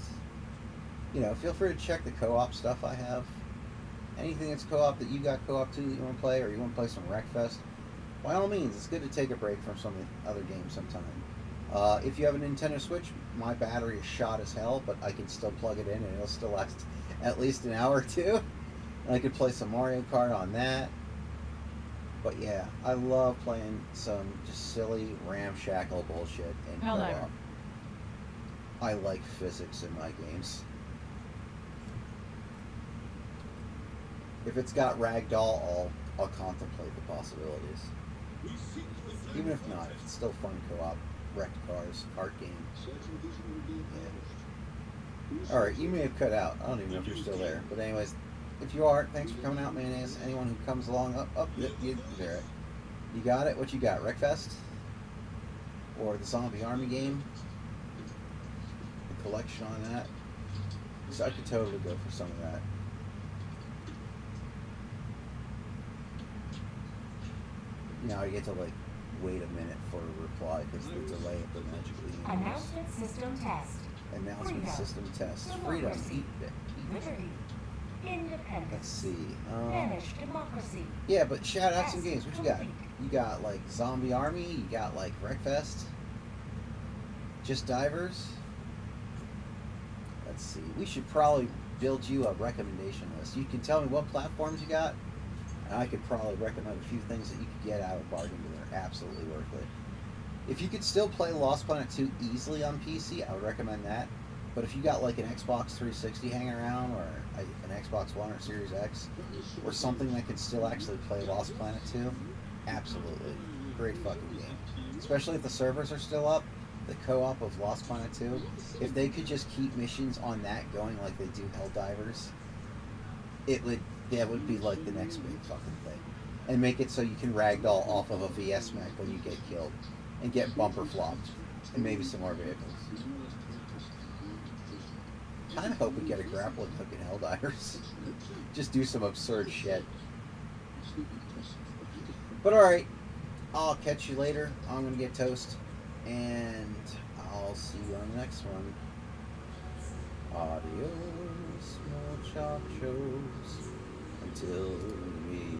S1: You know, feel free to check the co-op stuff I have. Anything that's co-op that you got co-op to that you want to play, or you want to play some Wreckfest, by all means, it's good to take a break from some of the other games sometime. If you have a Nintendo Switch, my battery is shot as hell, but I can still plug it in and it'll still last at least an hour or two. And I could play some Mario Kart on that. But yeah, I love playing some just silly ramshackle bullshit in co-op. I like physics in my games. If it's got ragdoll, I'll contemplate the possibilities. Even if not, if it's still fun co-op, wrecked cars, kart game. Yeah. Alright, you may have cut out. I don't even know if you're still there. But anyways, if you are, thanks for coming out, Mayonnaise. Anyone who comes along, you're there. You got it? What you got? Wreckfest? Or the Zombie Army game? The collection on that? So I could totally go for some of that. Now you get to like wait a minute for a reply because the delay of the magically.
S5: Announcement system test.
S1: Announcement
S5: Freedom.
S1: system test. Freedom.
S5: Democracy. Liberty. Independence.
S1: Let's see.
S5: Managed democracy.
S1: Yeah, but shout out some
S5: Task
S1: games. What you got?
S5: complete.
S1: You got like Zombie Army. You got like Wreckfest. Just Divers. let's see. We should probably build you a recommendation list. You can tell me what platforms you got, and I could probably recommend a few things that you could get out of bargain that are absolutely worth it. If you could still play Lost Planet 2 easily on PC, I would recommend that. But if you got like an Xbox 360 hanging around, or an Xbox One or Series X, or something that could still actually play Lost Planet 2, absolutely. Great fucking game. Especially if the servers are still up, the co-op of Lost Planet 2, if they could just keep missions on that going like they do Helldivers, that would be like the next big fucking thing. And make it so you can ragdoll off of a VS mech when you get killed, and get bumper flopped, and maybe some more vehicles. Kinda hope we get a grappling hook in Helldivers. Just do some absurd shit. But alright, I'll catch you later. I'm gonna get toast, and I'll see you on the next one. Adios, muchachos. Until we